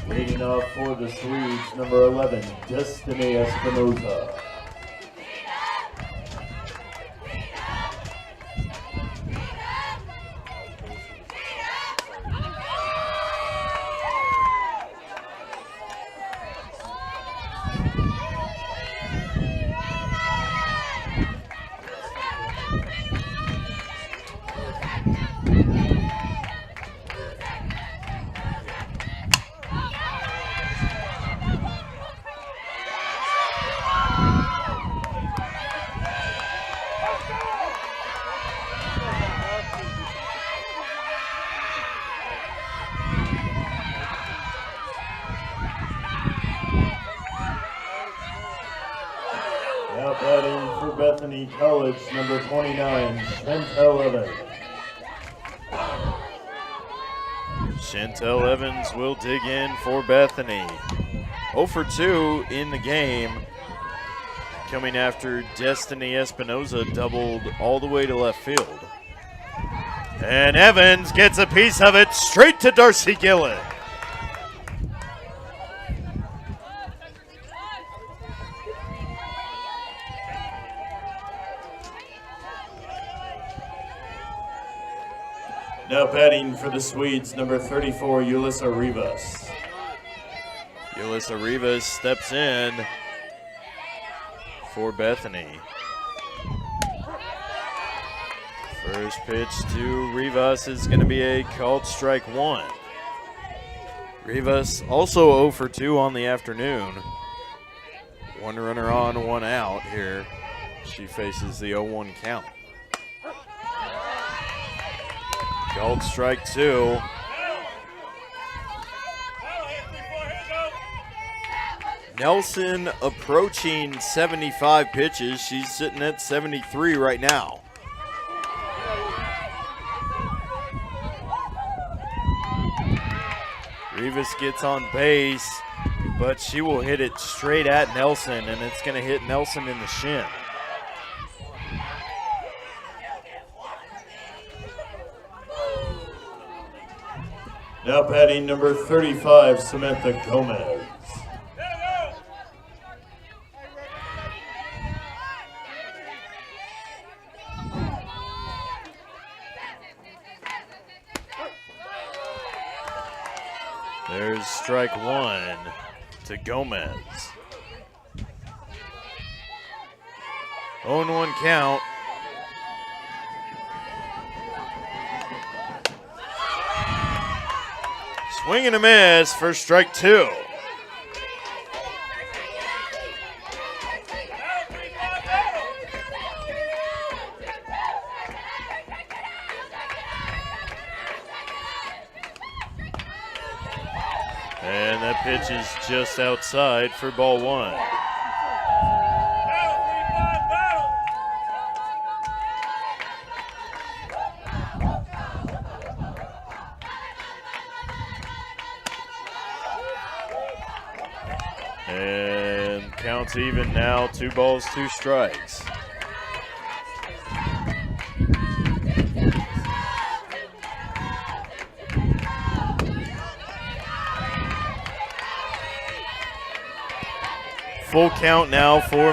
Leading off for the Swedes, number 11, Bethany Espinoza. Now batting for Bethany College, number 29, Chantel Evans.
Chantel Evans will dig in for Bethany. 0 for 2 in the game. Coming after Destiny Espinoza doubled all the way to left field. And Evans gets a piece of it straight to Darcy Gillen.
Now batting for the Swedes, number 34, Yulissa Rivas.
Yulissa Rivas steps in for Bethany. First pitch to Rivas is going to be a called strike 1. Rivas also 0 for 2 on the afternoon. 1 runner on, 1 out here. She faces the 0-1 count. Called strike 2. Nelson approaching 75 pitches. She's sitting at 73 right now. Rivas gets on base, but she will hit it straight at Nelson, and it's going to hit Nelson in the shin.
Now batting number 35, Samantha Gomez.
There's strike one to Gomez. 0-1 count. Swing and a miss for strike two. And that pitch is just outside for ball one. And counts even now, 2 balls, 2 strikes. Full count now for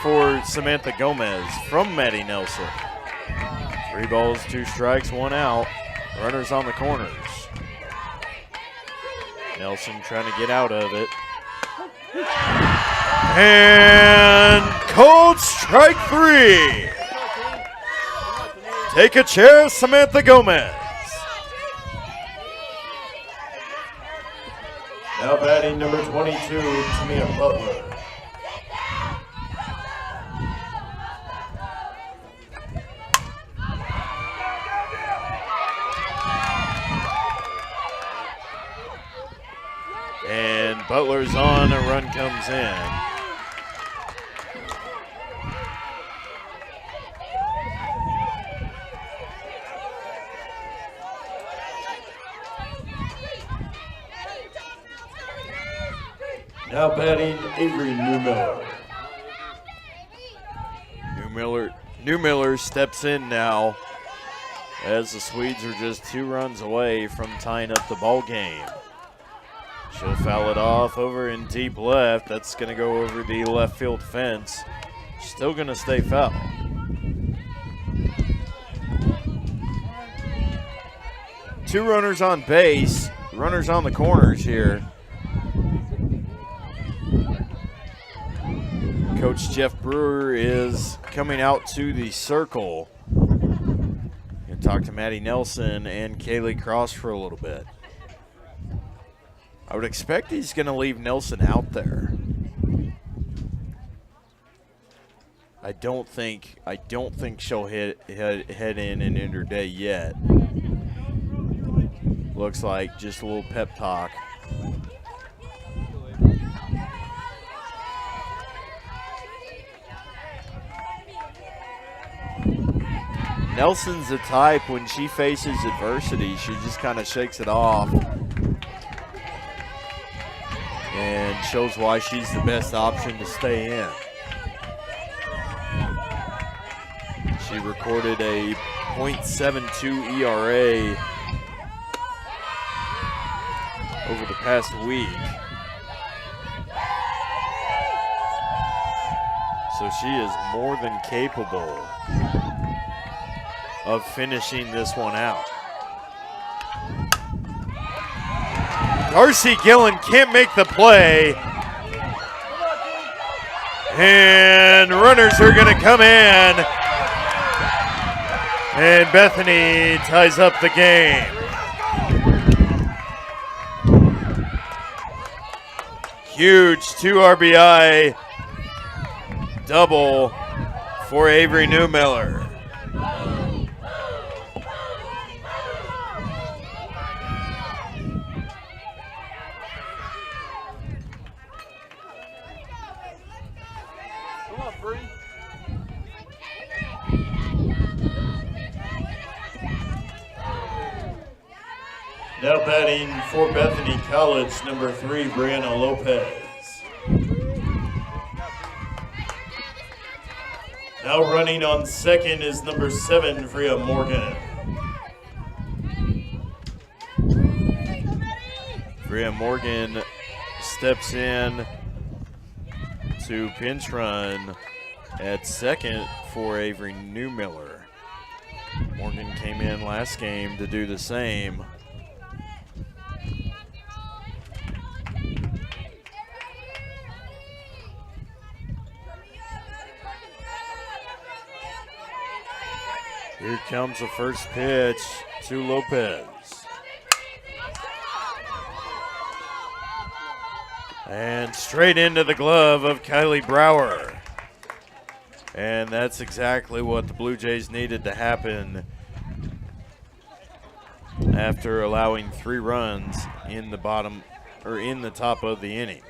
for Samantha Gomez from Maddie Nelson. 3 balls, 2 strikes, 1 out. Runners on the corners. Nelson trying to get out of it. And called strike 3. Take a chair, Samantha Gomez.
Now batting number 22, Tamia Butler.
And Butler's on, a run comes in.
Now batting Avery Newmiller.
Newmiller steps in now as the Swedes are just 2 runs away from tying up the ball game. She'll foul it off over in deep left. That's going to go over the left field fence. Still going to stay foul. Two runners on base, runners on the corners here. Coach Jeff Brewer is coming out to the circle. Gonna talk to Maddie Nelson and Kaylee Cross for a little bit. I would expect he's gonna leave Nelson out there. I don't think she'll head in and end her day yet. Looks like just a little pep talk. Nelson's the type, when she faces adversity, she just kind of shakes it off and shows why she's the best option to stay in. She recorded a .72 ERA over the past week. So she is more than capable of finishing this one out. Darcy Gillen can't make the play. And runners are going to come in. And Bethany ties up the game. Huge 2 RBI double for Avery Newmiller.
Now batting for Bethany College, number 3, Brianna Lopez. Now running on second is number 7, Freya Morgan.
Freya Morgan steps in to pinch run at second for Avery Newmiller. Morgan came in last game to do the same. Here comes the first pitch to Lopez. And straight into the glove of Kylie Brower. And that's exactly what the Blue Jays needed to happen after allowing 3 runs in the top of the inning.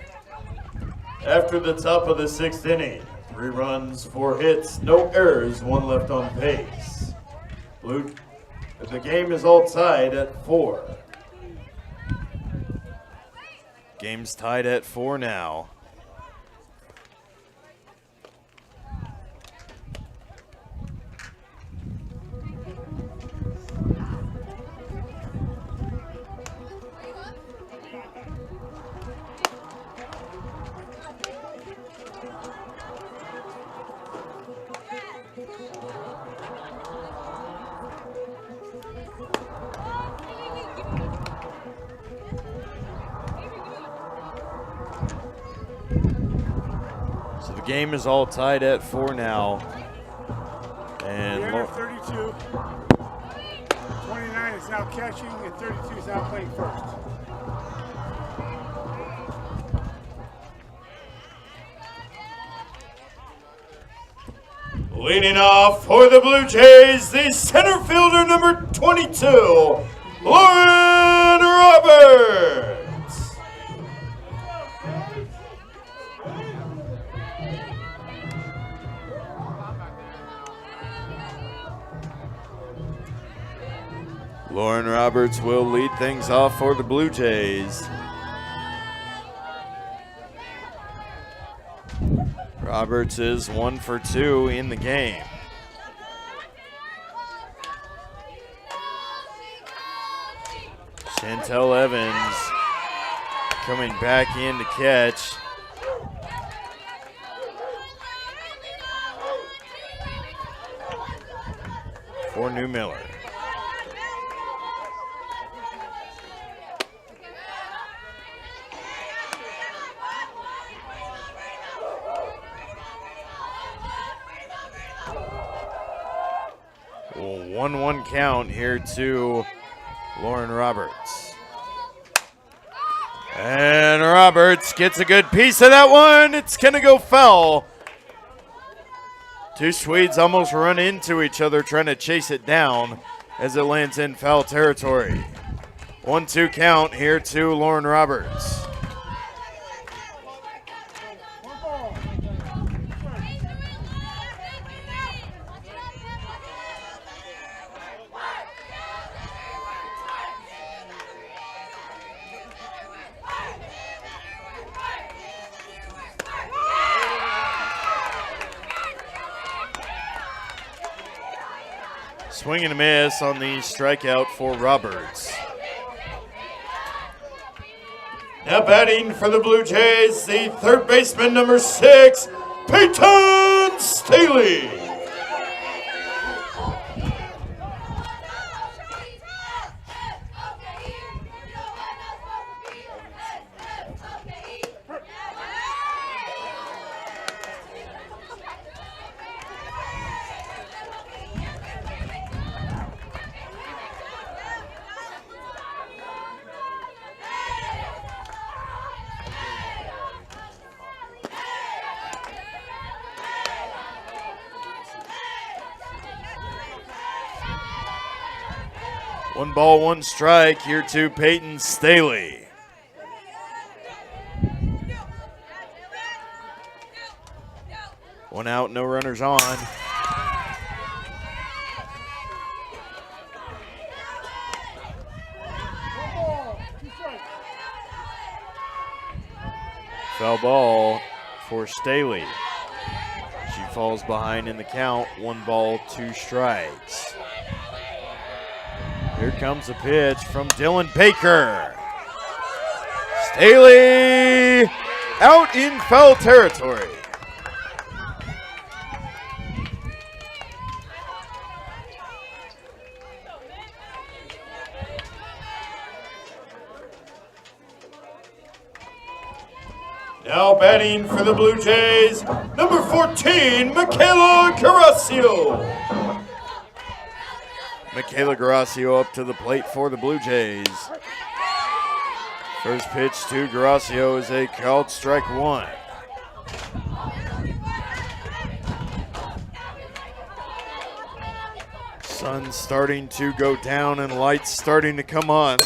After the top of the 6th inning, 3 runs, 4 hits, no errors, 1 left on base. The game is all tied at 4.
Game's tied at 4 now. So the game is all tied at 4 now. And
The 32. 29 is now catching, and 32 is now playing first.
Leading off for the Blue Jays, the center fielder, number 22, Lauren Roberts.
Lauren Roberts will lead things off for the Blue Jays. Roberts is 1 for 2 in the game. Chantel Evans coming back in to catch. For Newmiller. Well, 1-1 count here to Lauren Roberts. And Roberts gets a good piece of that one. It's going to go foul. Two Swedes almost run into each other trying to chase it down as it lands in foul territory. 1-2 count here to Lauren Roberts. Swing and a miss on the strikeout for Roberts.
Now batting for the Blue Jays, the third baseman, number 6, Peyton Staley.
One ball, one strike here to Peyton Staley. One out, no runners on. Foul ball for Staley. She falls behind in the count. 1 ball, 2 strikes. Here comes a pitch from Dylan Baker. Staley out in foul territory.
Now batting for the Blue Jays, number 14, Michaela Carrasio.
Michaela Garasio up to the plate for the Blue Jays. First pitch to Garasio is a called strike 1. Sun's starting to go down and lights starting to come on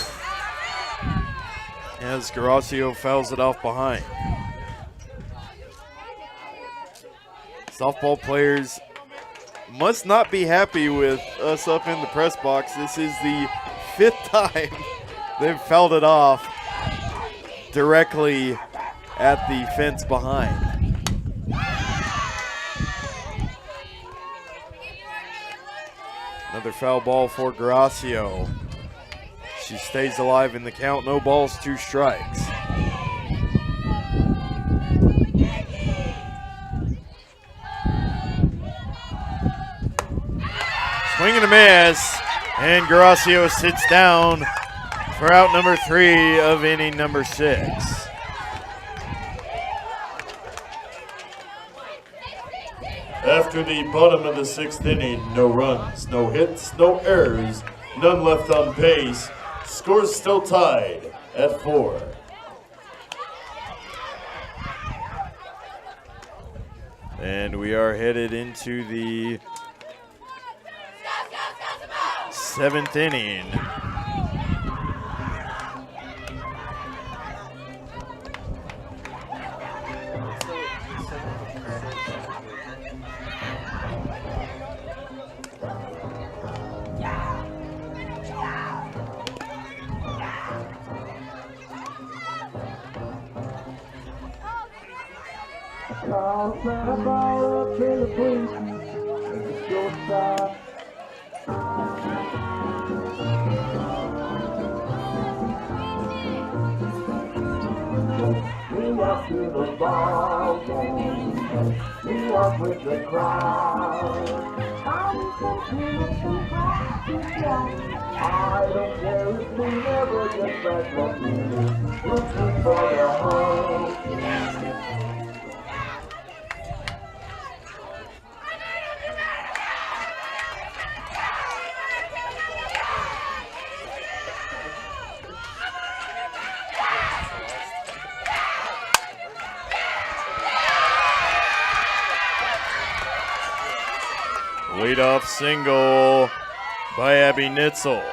as Garasio fouls it off behind. Softball players must not be happy with us up in the press box. This is the 5th time they've fouled it off directly at the fence behind. Another foul ball for Garasio. She stays alive in the count. No balls, 2 strikes. Swing and a miss, and Garasio sits down for out number 3 of inning number 6.
After the bottom of the 6th inning, no runs, no hits, no errors, none left on base. Scores still tied at 4.
And we are headed into the 7th inning.
With the crowd, I don't care if we never get back what we do, looking for the home.
Leadoff single by Abby Nitzel.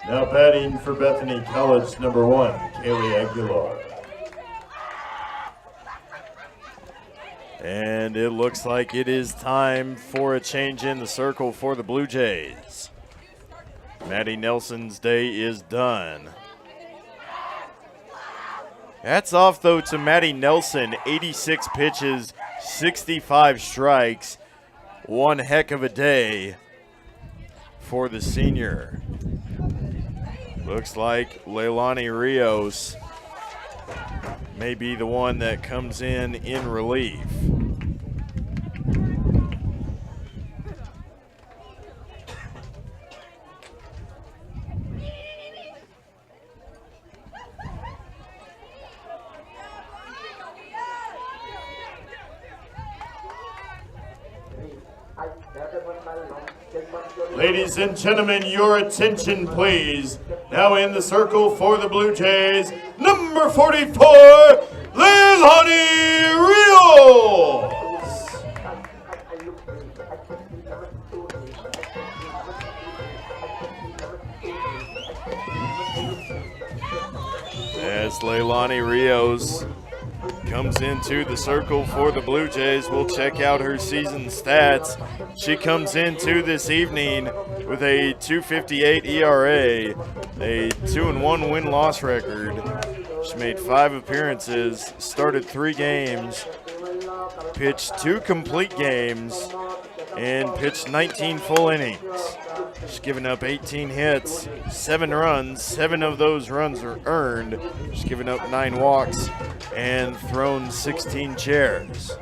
Now batting for Bethany College, number 1, Kaylee Aguilar.
And it looks like it is time for a change in the circle for the Blue Jays. Maddie Nelson's day is done. Hats off, though, to Maddie Nelson. 86 pitches, 65 strikes. One heck of a day for the senior. Looks like Leilani Rios may be the one that comes in relief.
Ladies and gentlemen, your attention please. Now in the circle for the Blue Jays, number 44, Leilani Rios.
As Leilani Rios comes into the circle for the Blue Jays, we'll check out her season stats. She comes into this evening with a .258 ERA, a 2-1 win-loss record, She's made 5 appearances, started 3 games, pitched 2 complete games, and pitched 19 full innings. She's given up 18 hits, 7 runs. 7 of those runs are earned. She's given up 9 walks and thrown 16 chairs.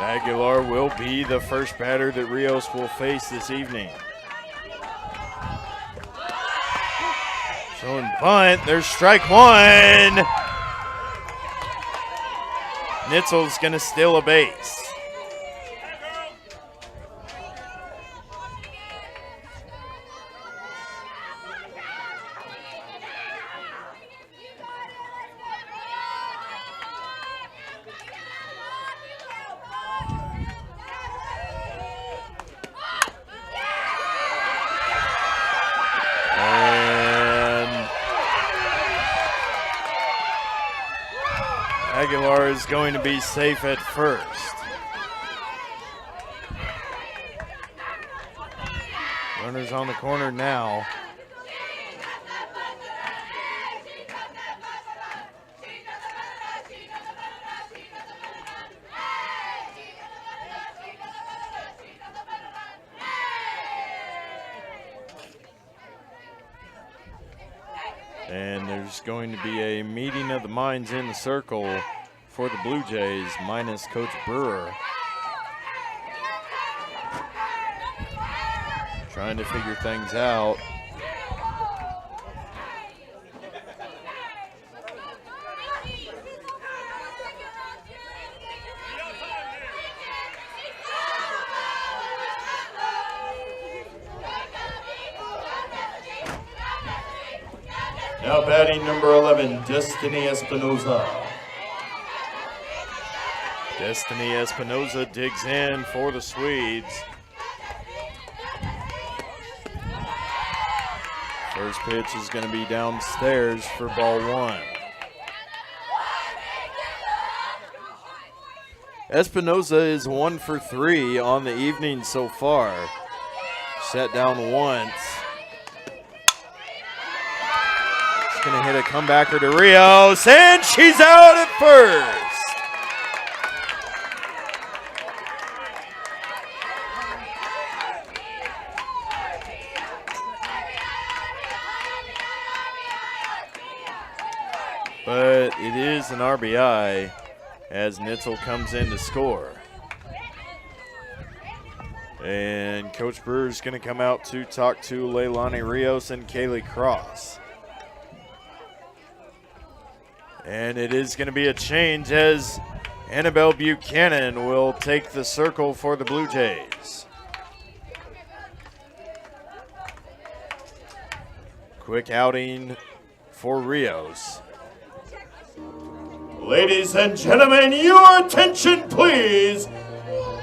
Aguilar will be the first batter that Rios will face this evening. Showing bunt, there's strike 1. Nitzel's gonna steal a base. Aguilar is going to be safe at first. Runners on the corner now. And there's going to be a meeting of the minds in the circle for the Blue Jays, minus Coach Brewer. Trying to figure things out.
Now batting number 11, Destiny Espinoza.
Destiny Espinoza digs in for the Swedes. First pitch is going to be downstairs for ball 1. Espinoza is 1 for 3 on the evening so far. Set down once. She's going to hit a comebacker to Rios, and she's out at first. But it is an RBI as Nitzel comes in to score. And Coach Brewer is going to come out to talk to Leilani Rios and Kaylee Cross. And it is going to be a change as Annabelle Buchanan will take the circle for the Blue Jays. Quick outing for Rios.
Ladies and gentlemen, your attention please.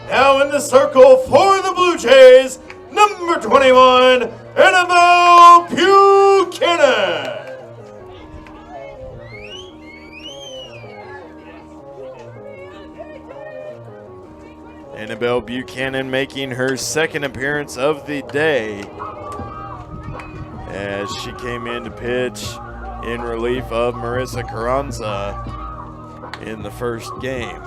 Now in the circle for the Blue Jays, number 21, Annabelle Buchanan.
Annabelle Buchanan making her second appearance of the day as she came in to pitch in relief of Marissa Carranza in the first game.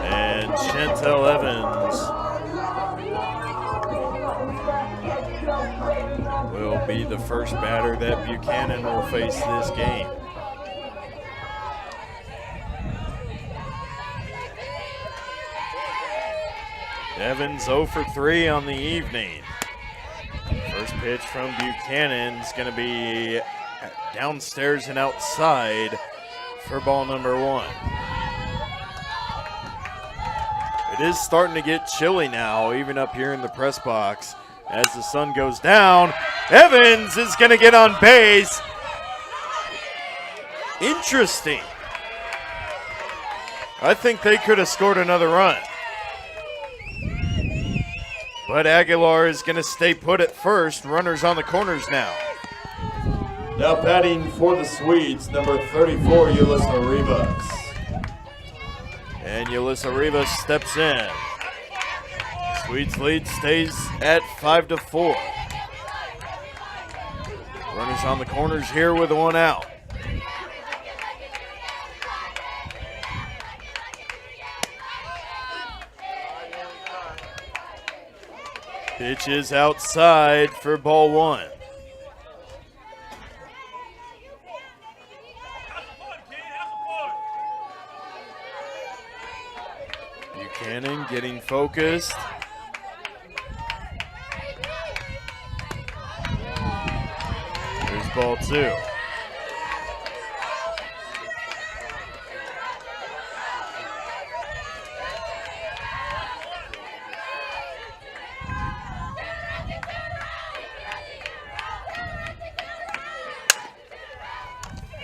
And Chantel Evans will be the first batter that Buchanan will face this game. Evans 0 for 3 on the evening. First pitch from Buchanan is going to be downstairs and outside for ball number 1. It is starting to get chilly now, even up here in the press box. As the sun goes down, Evans is going to get on base. Interesting. I think they could have scored another run. But Aguilar is going to stay put at first. Runners on the corners now.
Now batting for the Swedes, number 34, Yulisa Rivas.
And Yulisa Rivas steps in. Swedes lead stays at 5-4. Runners on the corners here with 1 out. Pitch is outside for ball 1. Buchanan getting focused. Here's ball 2.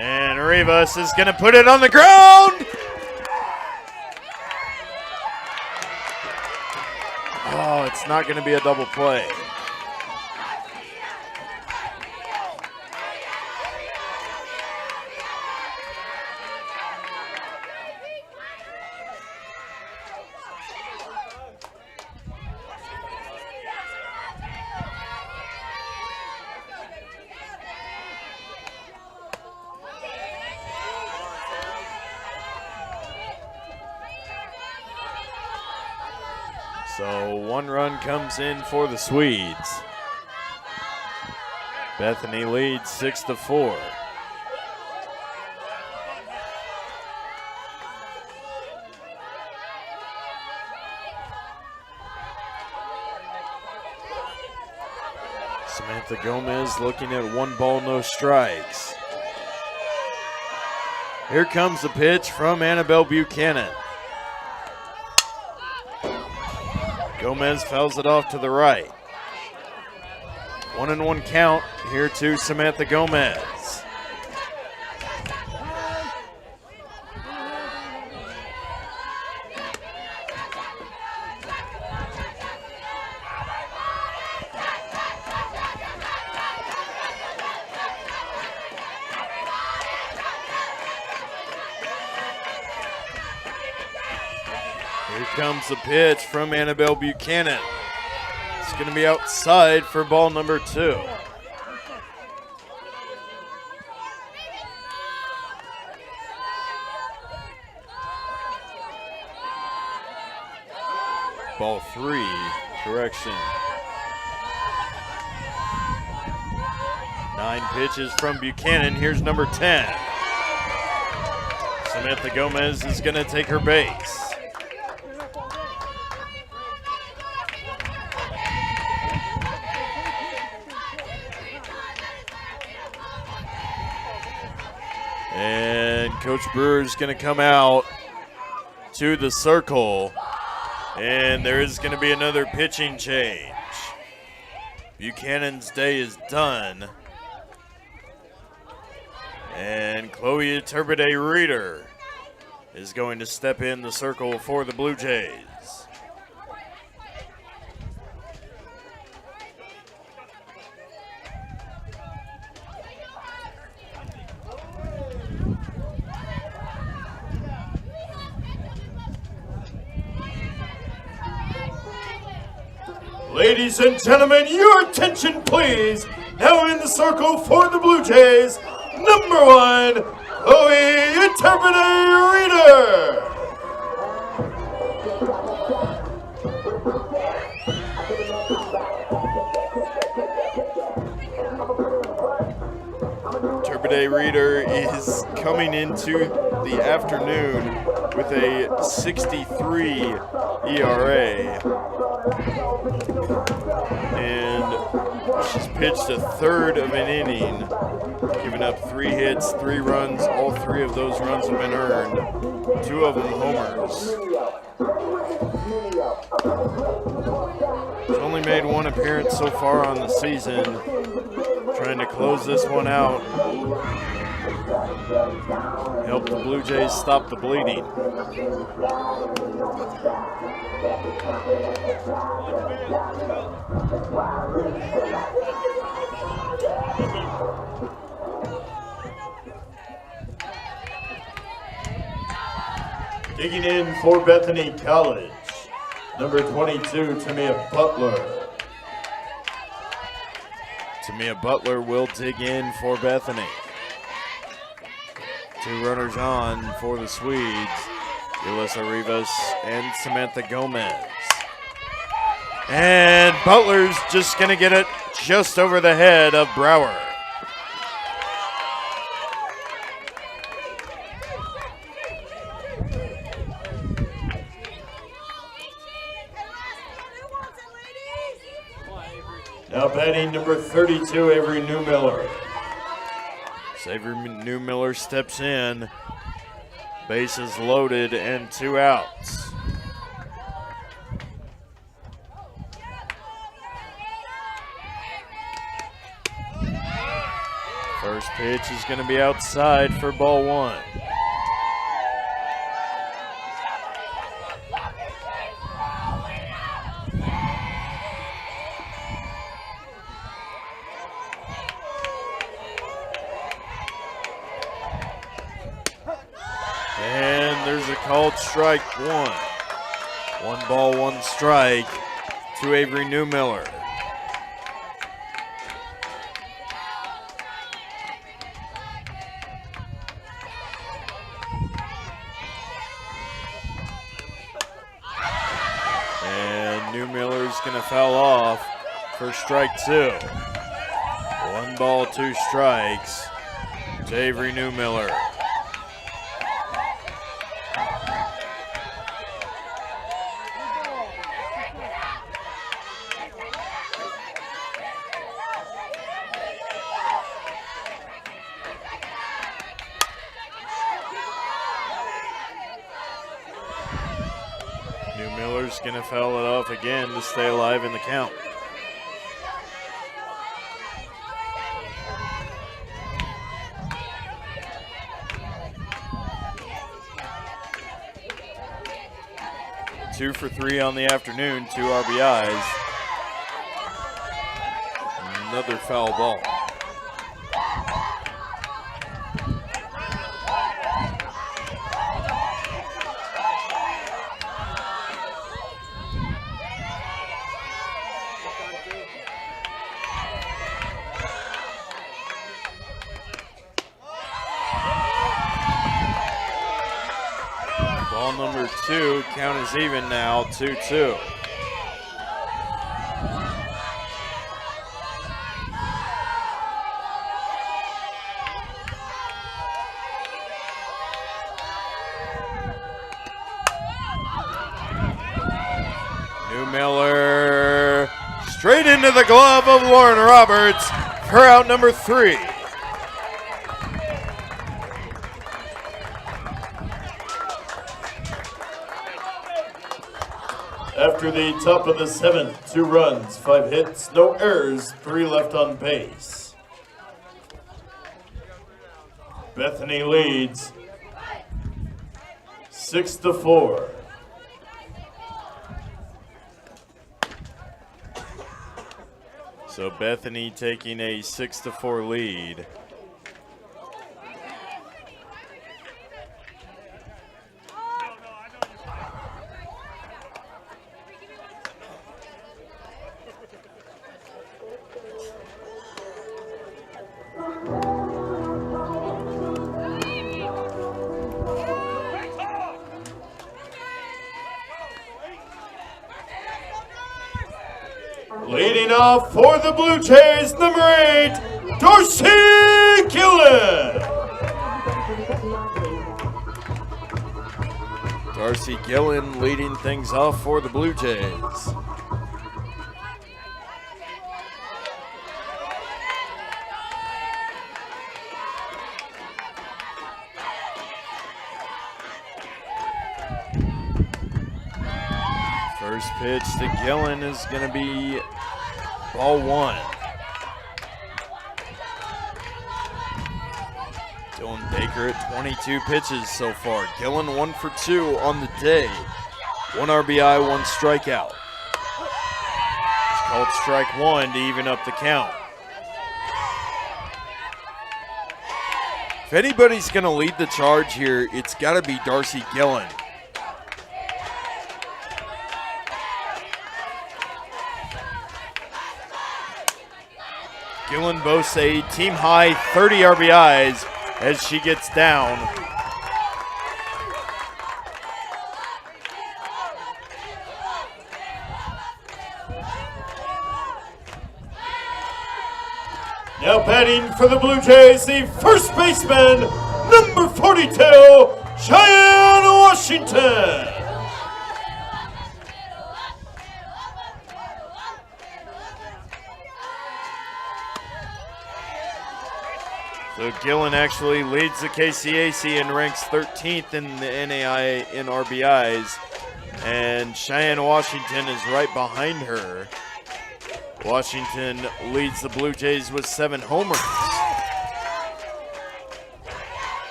And Rivas is going to put it on the ground. Oh, it's not going to be a double play. So 1 run comes in for the Swedes. Bethany leads 6-4. Samantha Gomez looking at 1 ball, no strikes. Here comes the pitch from Annabelle Buchanan. Gomez fouls it off to the right. 1-1 count here to Samantha Gomez. Here comes the pitch from Annabelle Buchanan. It's going to be outside for ball number 2. Ball 3, correction. 9 pitches from Buchanan. Here's number 10. Samantha Gomez is going to take her base. And Coach Brewer is going to come out to the circle, and there is going to be another pitching change. Buchanan's day is done, and Chloe Turbide Reeder is going to step in the circle for the Blue Jays.
Ladies and gentlemen, your attention please. Now in the circle for the Blue Jays, number 1, Chloe Turbide Reeder.
Turbide Reeder is coming into the afternoon with a 63 ERA. And she's pitched a third of an inning, giving up 3 hits, 3 runs. All 3 of those runs have been earned, 2 of them homers. She's only made 1 appearance so far on the season, trying to close this one out. Help the Blue Jays stop the bleeding.
Digging in for Bethany College, number 22, Tamia Butler.
Tamia Butler will dig in for Bethany. 2 runners on for the Swedes, Yulissa Rivas and Samantha Gomez. And Butler's just going to get it just over the head of Brower.
Now batting number 32, Avery Newmiller.
Avery Newmiller steps in. Bases loaded and 2 outs. First pitch is going to be outside for ball 1. And there's a called strike 1. 1 ball, 1 strike to Avery Newmiller. And Newmiller's gonna foul off for strike 2. 1 ball, 2 strikes to Avery Newmiller. Newmiller's gonna foul it off again to stay alive in the count. Two for 3 on the afternoon, 2 RBIs. Another foul ball. Ball number 2, count is even now, 2-2. Newmiller straight into the glove of Lauren Roberts for out number 3.
After the top of the 7th, 2 runs, 5 hits, no errors, 3 left on base. Bethany leads 6-4.
So Bethany taking a 6-4 lead.
Leading off for the Blue Jays, number 8, Darcy Gillen.
Darcy Gillen leading things off for the Blue Jays. First pitch to Gillen is going to be ball one. Dylan Baker at 22 pitches so far. Gillen 1 for 2 on the day. 1 RBI, 1 strikeout. It's called strike one to even up the count. If anybody's going to lead the charge here, it's got to be Darcy Gillen. Gillen boasts a team high 30 RBIs as she gets down.
Now batting for the Blue Jays, the first baseman, number 42, Cheyenne Washington.
So Gillen actually leads the KCAC and ranks 13th in the NAI in RBIs. And Cheyenne Washington is right behind her. Washington leads the Blue Jays with 7 homers.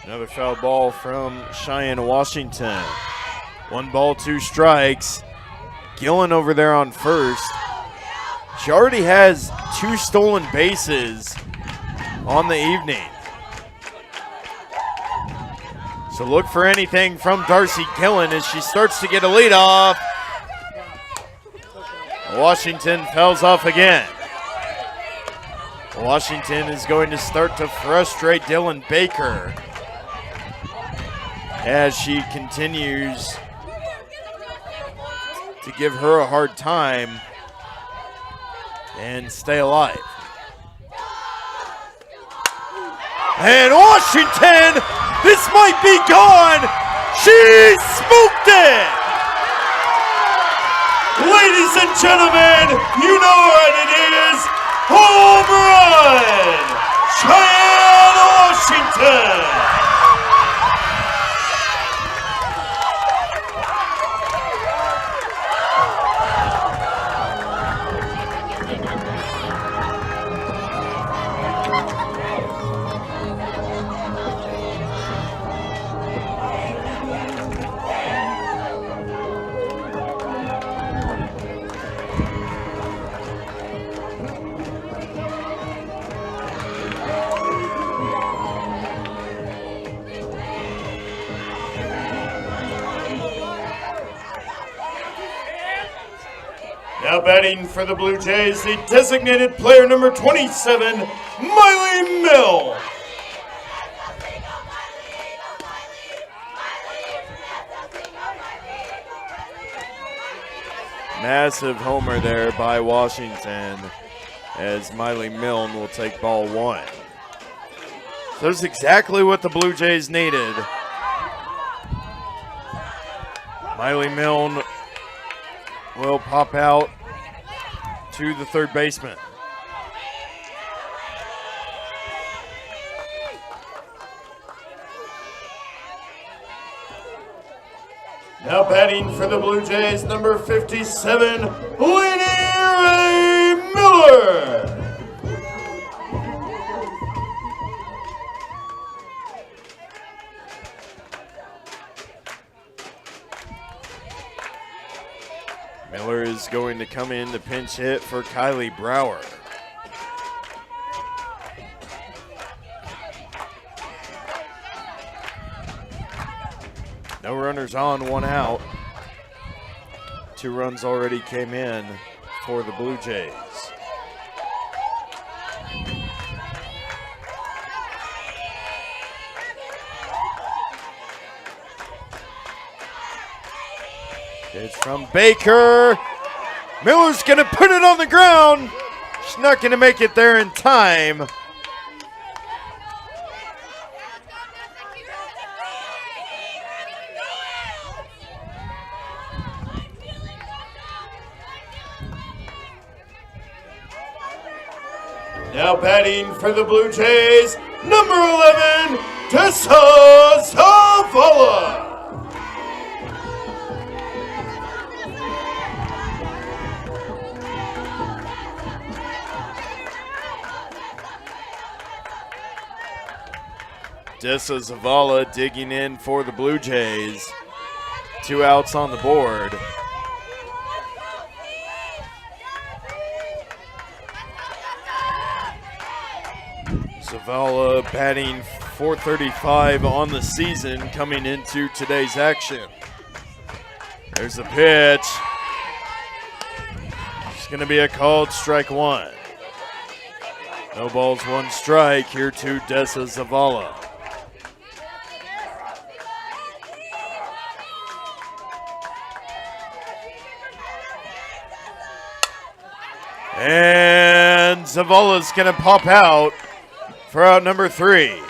Another foul ball from Cheyenne Washington. 1 ball, 2 strikes. Gillen over there on first. She already has 2 stolen bases on the evening. So look for anything from Darcy Gillen as she starts to get a lead off. Washington fouls off again. Washington is going to start to frustrate Dylan Baker as she continues to give her a hard time and stay alive. And Washington, this might be gone. She smoked it.
Ladies and gentlemen, you know what it is. Home run, Cheyenne Washington. Now batting for the Blue Jays, the designated player number 27, Miley Mill.
Massive homer there by Washington as Miley Milne will take ball one. So that's exactly what the Blue Jays needed. Miley Milne will pop out to the third baseman.
Now batting for the Blue Jays, number 57, Lainey Ray Miller.
Miller is going to come in to pinch hit for Kylie Brower. No runners on, 1 out. 2 runs already came in for the Blue Jays. It's from Baker. Miller's going to put it on the ground. She's not going to make it there in time.
Now batting for the Blue Jays, number 11, Tessa Zavala.
Dessa Zavala digging in for the Blue Jays. 2 outs on the board. Zavala batting .435 on the season coming into today's action. There's a pitch. It's going to be a called strike 1. No balls, 1 strike here to Dessa Zavala. And Zavala's going to pop out for out number 3.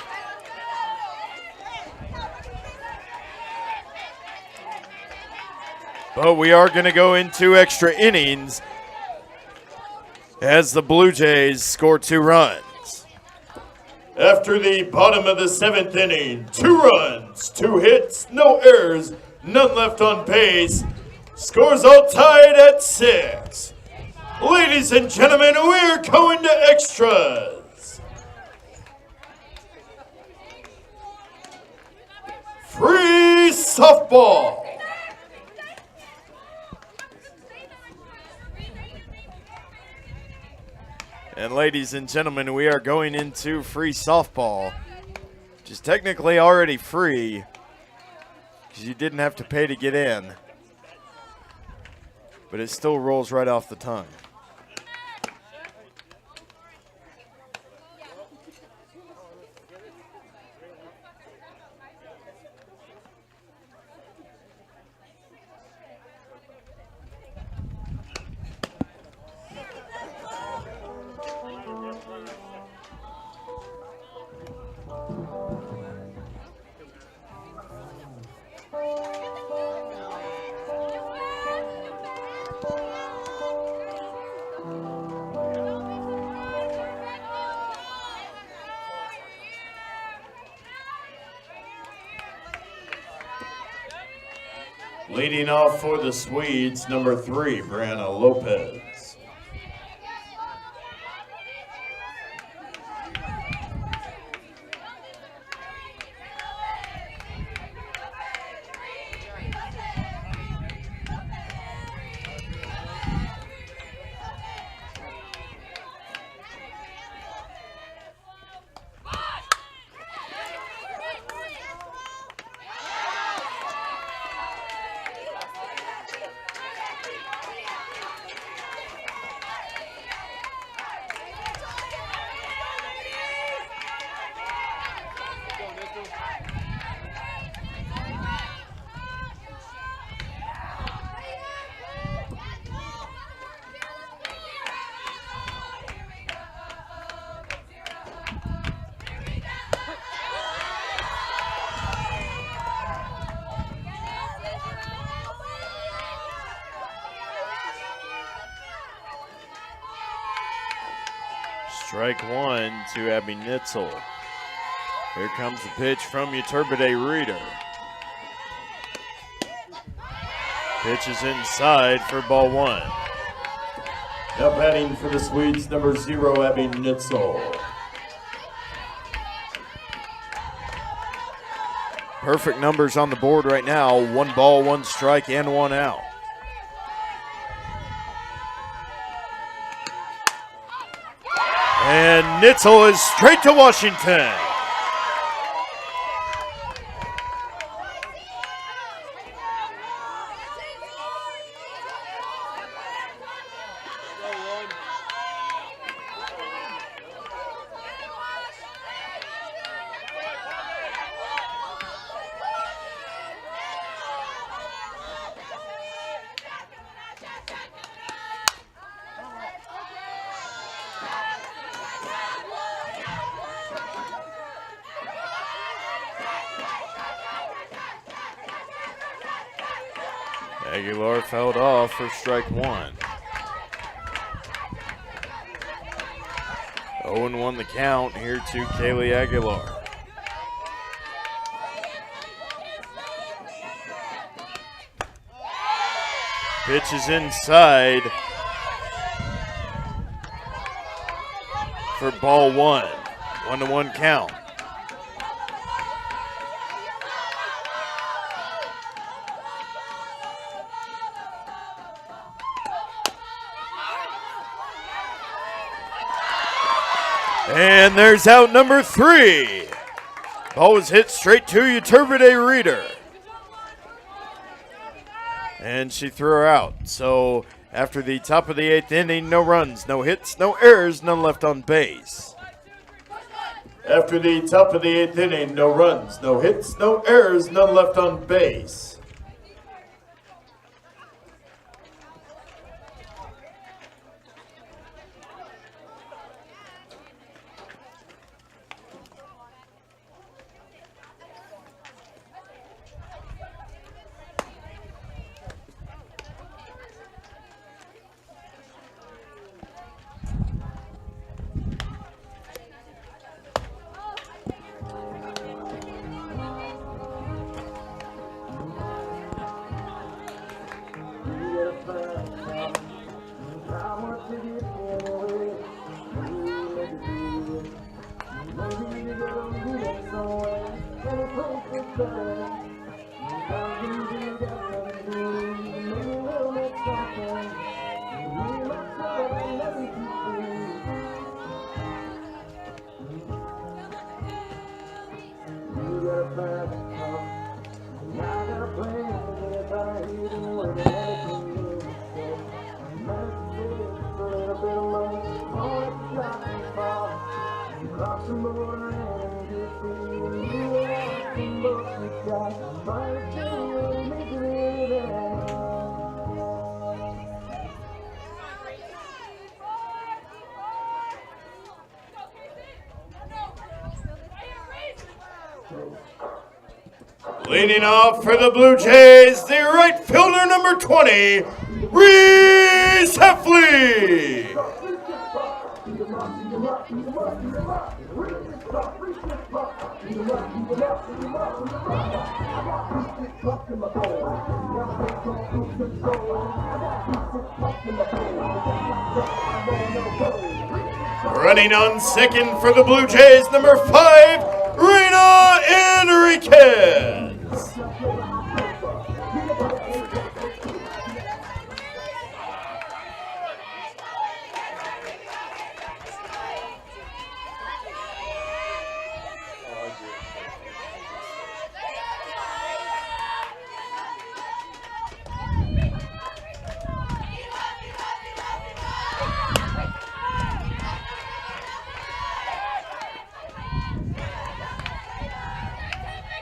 But we are going to go into extra innings as the Blue Jays score 2 runs.
After the bottom of the 7th inning, 2 runs, 2 hits, no errors, none left on base. Scores all tied at 6. Ladies and gentlemen, we're going to extras. Free softball.
And ladies and gentlemen, we are going into free softball, which is technically already free because you didn't have to pay to get in, but it still rolls right off the tongue.
Leading off for the Swedes, number 3, Brianna Lopez.
Strike 1 to Abby Nitzel. Here comes the pitch from Uturbide Reader. Pitch is inside for ball 1.
Now batting for the Swedes, number 0, Abby Nitzel.
Perfect numbers on the board right now. 1 ball, 1 strike, and 1 out. And Nitzel is straight to Washington. Aguilar fouled off for strike 1. 0-1 the count here to Kaylee Aguilar. Pitch is inside for ball one. 1-1 count. And there's out number 3. Ball was hit straight to Uturbide Reader. And she threw her out. So after the top of the 8th inning, no runs, no hits, no errors, none left on base.
After the top of the 8th inning, no runs, no hits, no errors, none left on base. Leading off for the Blue Jays, the right fielder number 20, Reese Heffley. Running on second for the Blue Jays, number 5, Rena Enriquez.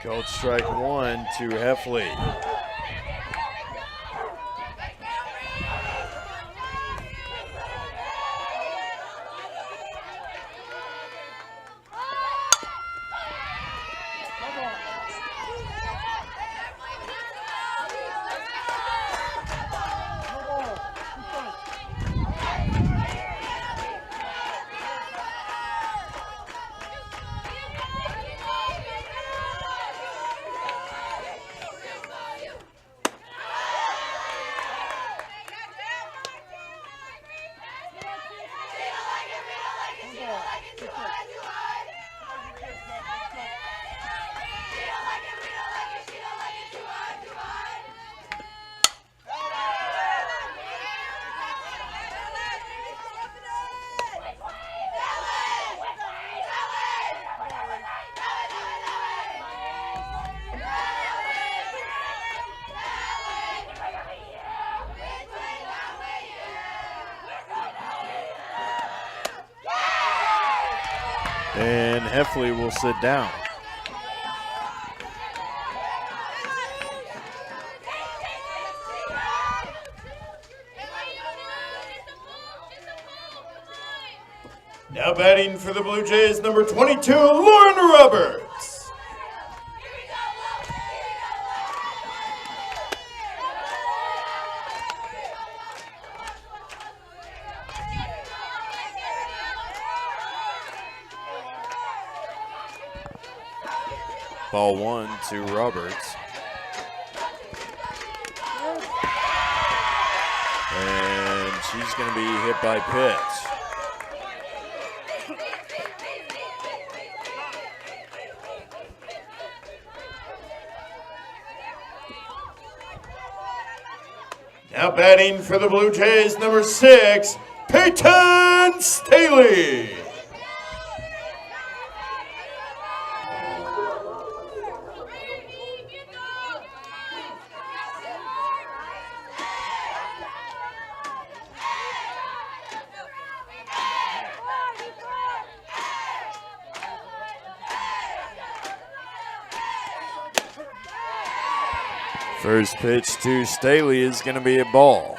Called strike 1 to Heffley. And Heffley will sit down.
Now batting for the Blue Jays, number 22, Lauren Roberts.
Ball 1 to Roberts. And she's going to be hit by pitch.
Now batting for the Blue Jays, number 6, Peyton Staley.
First pitch to Staley is going to be a ball.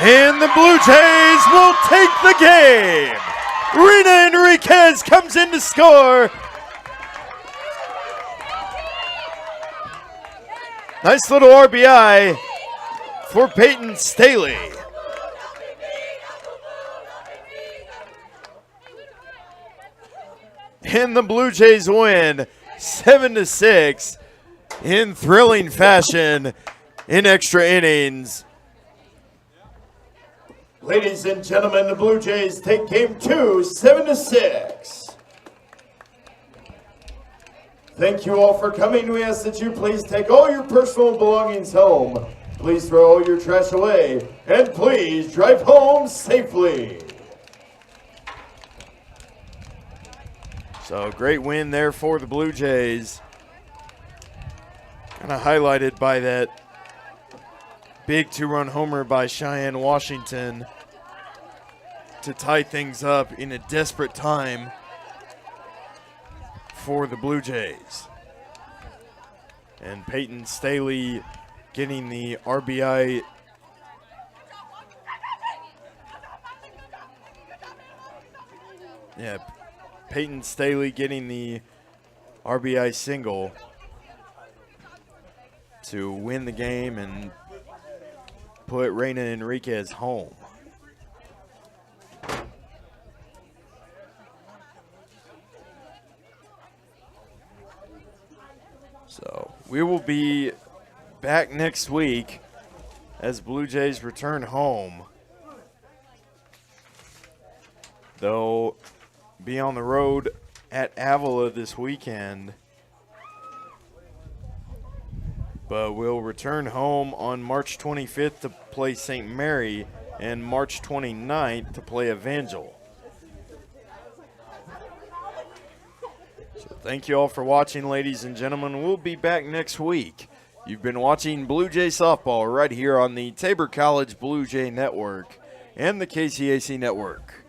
And the Blue Jays will take the game. Rena Enriquez comes in to score. Nice little RBI for Peyton Staley. And the Blue Jays win 7-6 in thrilling fashion in extra innings. Ladies and gentlemen, the Blue Jays take game 2, 7-6. Thank you all for coming. We ask that you please take all your personal belongings home. Please throw all your trash away. And please drive home safely.
So great win there for the Blue Jays. Kind of highlighted by that big 2-run homer by Cheyenne Washington to tie things up in a desperate time for the Blue Jays. And Peyton Staley getting the RBI. Yeah, Peyton Staley getting the RBI single to win the game and put Rena Enriquez home. So we will be back next week as Blue Jays return home. They'll be on the road at Avila this weekend, but we'll return home on March 25th to play St. Mary and March 29th to play Evangel. So thank you all for watching, ladies and gentlemen. We'll be back next week. You've been watching Blue Jay Softball right here on the Tabor College Blue Jay Network and the KCAC Network.